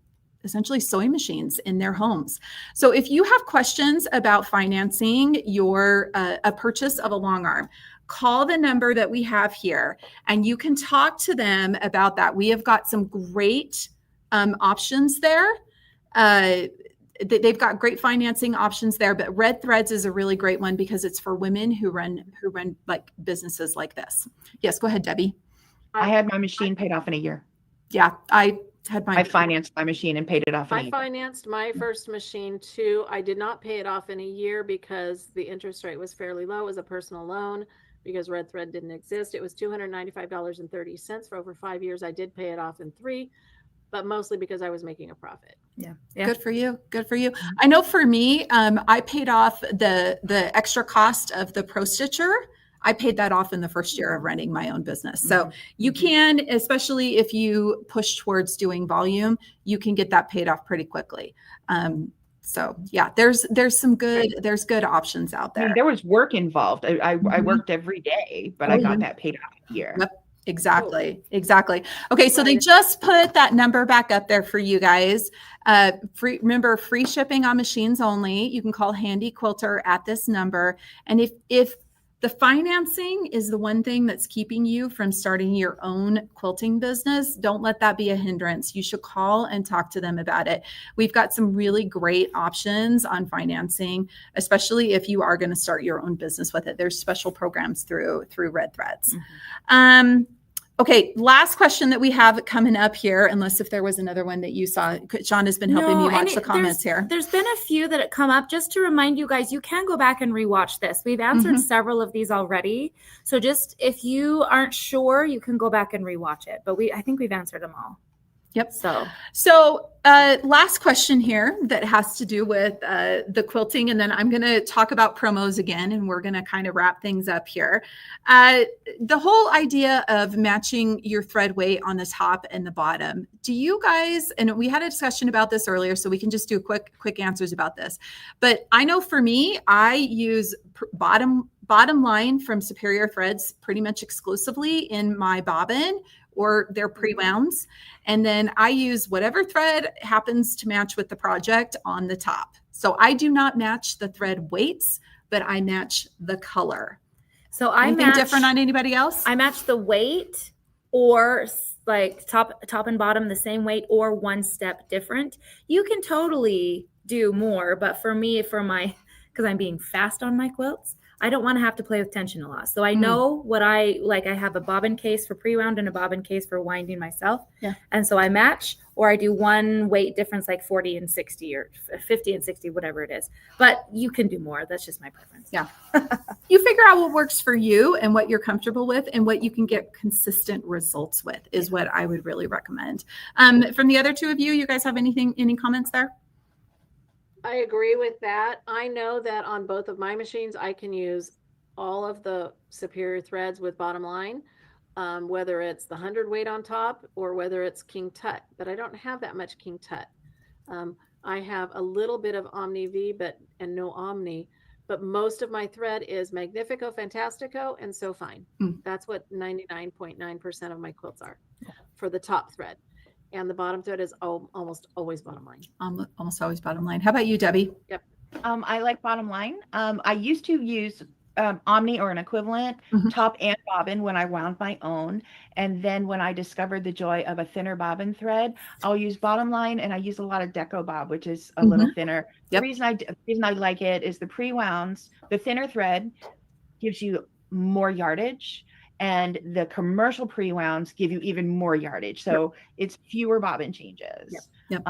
essentially sewing machines in their homes. So if you have questions about financing your a purchase of a long arm, call the number that we have here and you can talk to them about that. We have got some great options there. They've got great financing options there, but Red Threads is a really great one because it's for women who run like businesses like this. Yes, go ahead, Debbie. I had my machine paid off in a year. Yeah, I financed my machine and paid it off. I financed my first machine too. I did not pay it off in a year because the interest rate was fairly low. It was a personal loan because Red Thread didn't exist. It was $295.30 for over 5 years. I did pay it off in 3, but mostly because I was making a profit. Yeah. Good for you. Good for you. I know for me, I paid off the extra cost of the Pro Stitcher. I paid that off in the first year of running my own business. So you can, especially if you push towards doing volume, you can get that paid off pretty quickly. So yeah, there's some good, there's good options out I there. mean, there was work involved. I worked every day, but I got that paid off here. Yep. Exactly. Exactly. Okay. So they just put that number back up there for you guys. Remember, free shipping on machines only. You can call Handi Quilter at this number. And if the financing is the one thing that's keeping you from starting your own quilting business, don't let that be a hindrance. You should call and talk to them about it. We've got some really great options on financing, especially if you are going to start your own business with it. There's special programs through Red Threads. Okay, last question that we have coming up here, unless if there was another one that you saw. Sean has been helping me watch the comments here. There's been a few that have come up. Just to remind you guys, you can go back and rewatch this. We've answered several of these already. So just if you aren't sure, you can go back and rewatch it. But I think we've answered them all. Yep. So last question here that has to do with the quilting, and then I'm going to talk about promos again, and we're going to kind of wrap things up here. The whole idea of matching your thread weight on the top and the bottom. Do you guys, and we had a discussion about this earlier, so we can just do quick answers about this. But I know for me, I use bottom line from Superior Threads pretty much exclusively in my bobbin or their pre-wounds. And then I use whatever thread happens to match with the project on the top. So I do not match the thread weights, but I match the color. So anything different on anybody else? I match the weight, or like top and bottom the same weight, or one step different. You can totally do more, but for me, because I'm being fast on my quilts, I don't want to have to play with tension a lot. So I know what I like. I have a bobbin case for pre-wound and a bobbin case for winding myself. Yeah. And so I match, or I do one weight difference, like 40 and 60 or 50 and 60, whatever it is. But you can do more. That's just my preference. Yeah. You figure out what works for you and what you're comfortable with and what you can get consistent results with is what I would really recommend. From the other two of you guys have any comments there? I agree with that. I know that on both of my machines, I can use all of the Superior Threads with bottom line, whether it's the 100 weight on top or whether it's King Tut, but I don't have that much King Tut. I have a little bit of Omni V, and no Omni, but most of my thread is Magnifico, Fantastico, and So Fine. That's what 99.9% of my quilts are for the top thread. And the bottom thread is almost always bottom line. Almost always bottom line. How about you, Debbie? Yep. I like bottom line. I used to use Omni or an equivalent top and bobbin when I wound my own. And then when I discovered the joy of a thinner bobbin thread, I'll use bottom line, and I use a lot of Deco Bob, which is a little thinner. Yep. The reason I like it is the pre-wounds. The thinner thread gives you more yardage, and the commercial pre-wounds give you even more yardage. So it's fewer bobbin changes. Yep.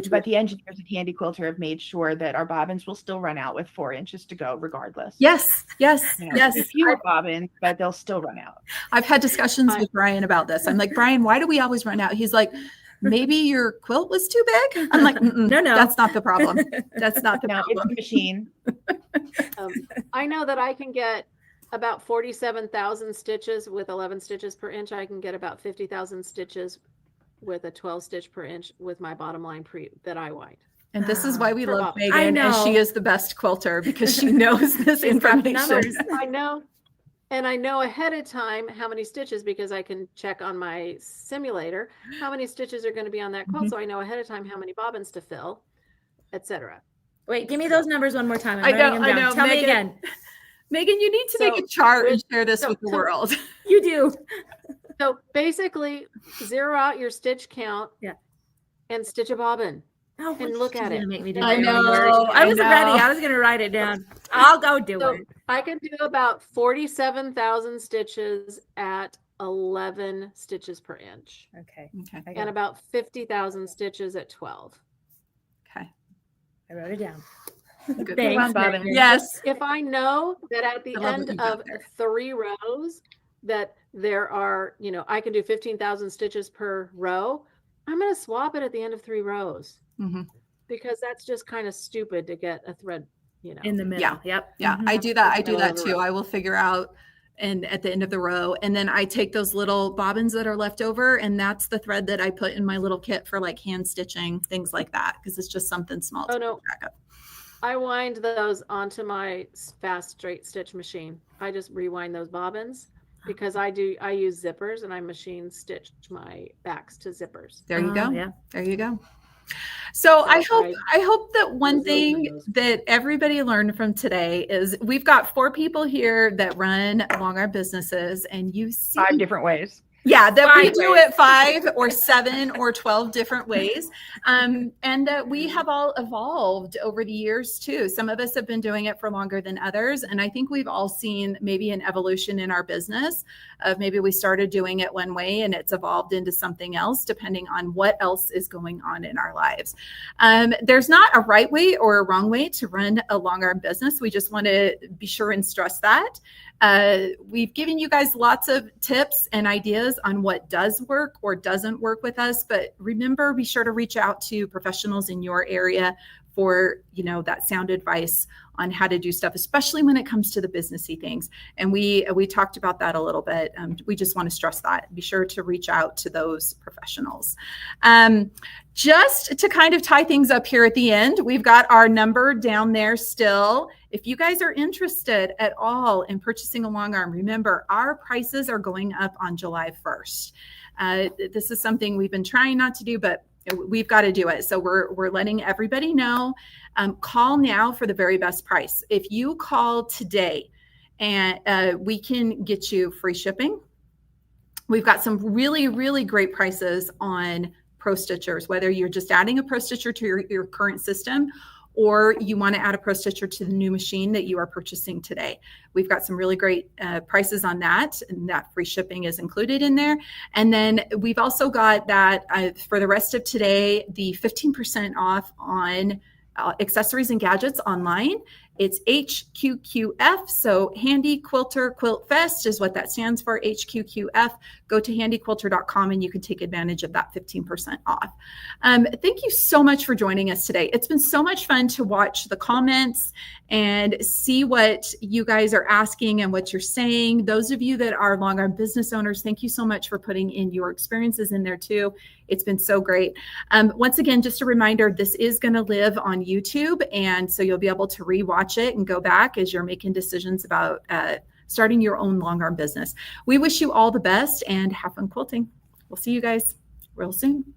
But the engineers at Handi Quilter have made sure that our bobbins will still run out with 4 inches to go regardless. Yes. Fewer bobbins, but they'll still run out. I've had discussions with Brian about this. I'm like, Brian, why do we always run out? He's like, maybe your quilt was too big. I'm like, no, that's not the problem. That's not the problem. It's a machine. I know that I can get about 47,000 stitches with 11 stitches per inch. I can get about 50,000 stitches with a 12 stitch per inch with my bottom line that I wind. And this is why we love Megan, and she is the best quilter because she knows this information. I know. And I know ahead of time how many stitches, because I can check on my simulator how many stitches are going to be on that quilt. So I know ahead of time how many bobbins to fill, etc. Wait, give me those numbers one more time. I know. Tell me again. Megan, you need to make a chart and share this with the world. You do. So basically, zero out your stitch count and stitch a bobbin. Oh, and look at it. Make me do I know. I was ready. I was going to write it down. I'll go do it. I can do about 47,000 stitches at 11 stitches per inch. Okay. And about 50,000 stitches at 12. Okay. I wrote it down. Good. Thanks, yes. If I know that at the end of 3 rows that there are, I can do 15,000 stitches per row, I'm going to swap it at the end of 3 rows because that's just kind of stupid to get a thread you know. In the middle. Yeah. Yep. Yeah, Mhm. I do that. I Middle do of that the too. row. I will figure out and at the end of the row, and then I take those little bobbins that are left over, and that's the thread that I put in my little kit for like hand stitching, things like that, because it's just something small to Oh no, keep track of. I wind those onto my fast straight stitch machine. I just rewind those bobbins because I use zippers and I machine stitch my backs to zippers. There you go. Yeah. There you go. So So I hope that one use those thing windows. that everybody learned from today is we've got 4 people here that run Longarm businesses, and you see 5 different ways. yeah, that we 5 do ways. it 5 or 7 or 12 different ways. And that we have all evolved over the years too. Some of us have been doing it for longer than others. And I think we've all seen maybe an evolution in our business of maybe we started doing it one way and it's evolved into something else, depending on what else is going on in our lives. There's not a right way or a wrong way to run a Longarm business. We just want to be sure and stress that. We've given you guys lots of tips and ideas on what does work or doesn't work with us, but remember, be sure to reach out to professionals in your area for, you know, that sound advice on how to do stuff, especially when it comes to the businessy things. And we talked about that a little bit. We just want to stress that. Be sure to reach out to those professionals. Just to kind of tie things up here at the end, we've got our number down there still. If you guys are interested at all in purchasing a Longarm, remember our prices are going up on July 1st. This is something we've been trying not to do, but we've got to do it. So we're letting everybody know. Call now for the very best price. If you call today, and we can get you free shipping. We've got some really, really great prices on Pro Stitchers, whether you're just adding a Pro Stitcher to your current system or you want to add a Pro Stitcher to the new machine that you are purchasing today. We've got some really great prices on that, and that free shipping is included in there. And then we've also got that for the rest of today, the 15% off on accessories and gadgets online. It's HQQF. So Handi Quilter Quilt Fest is what that stands for, HQQF. Go to handiquilter.com and you can take advantage of that 15% off. Thank you so much for joining us today. It's been so much fun to watch the comments and see what you guys are asking and what you're saying. Those of you that are Longarm business owners, thank you so much for putting in your experiences in there too. It's been so great. Once again, just a reminder, this is going to live on YouTube. And so you'll be able to rewatch it and go back as you're making decisions about starting your own Longarm business. We wish you all the best and have fun quilting. We'll see you guys real soon.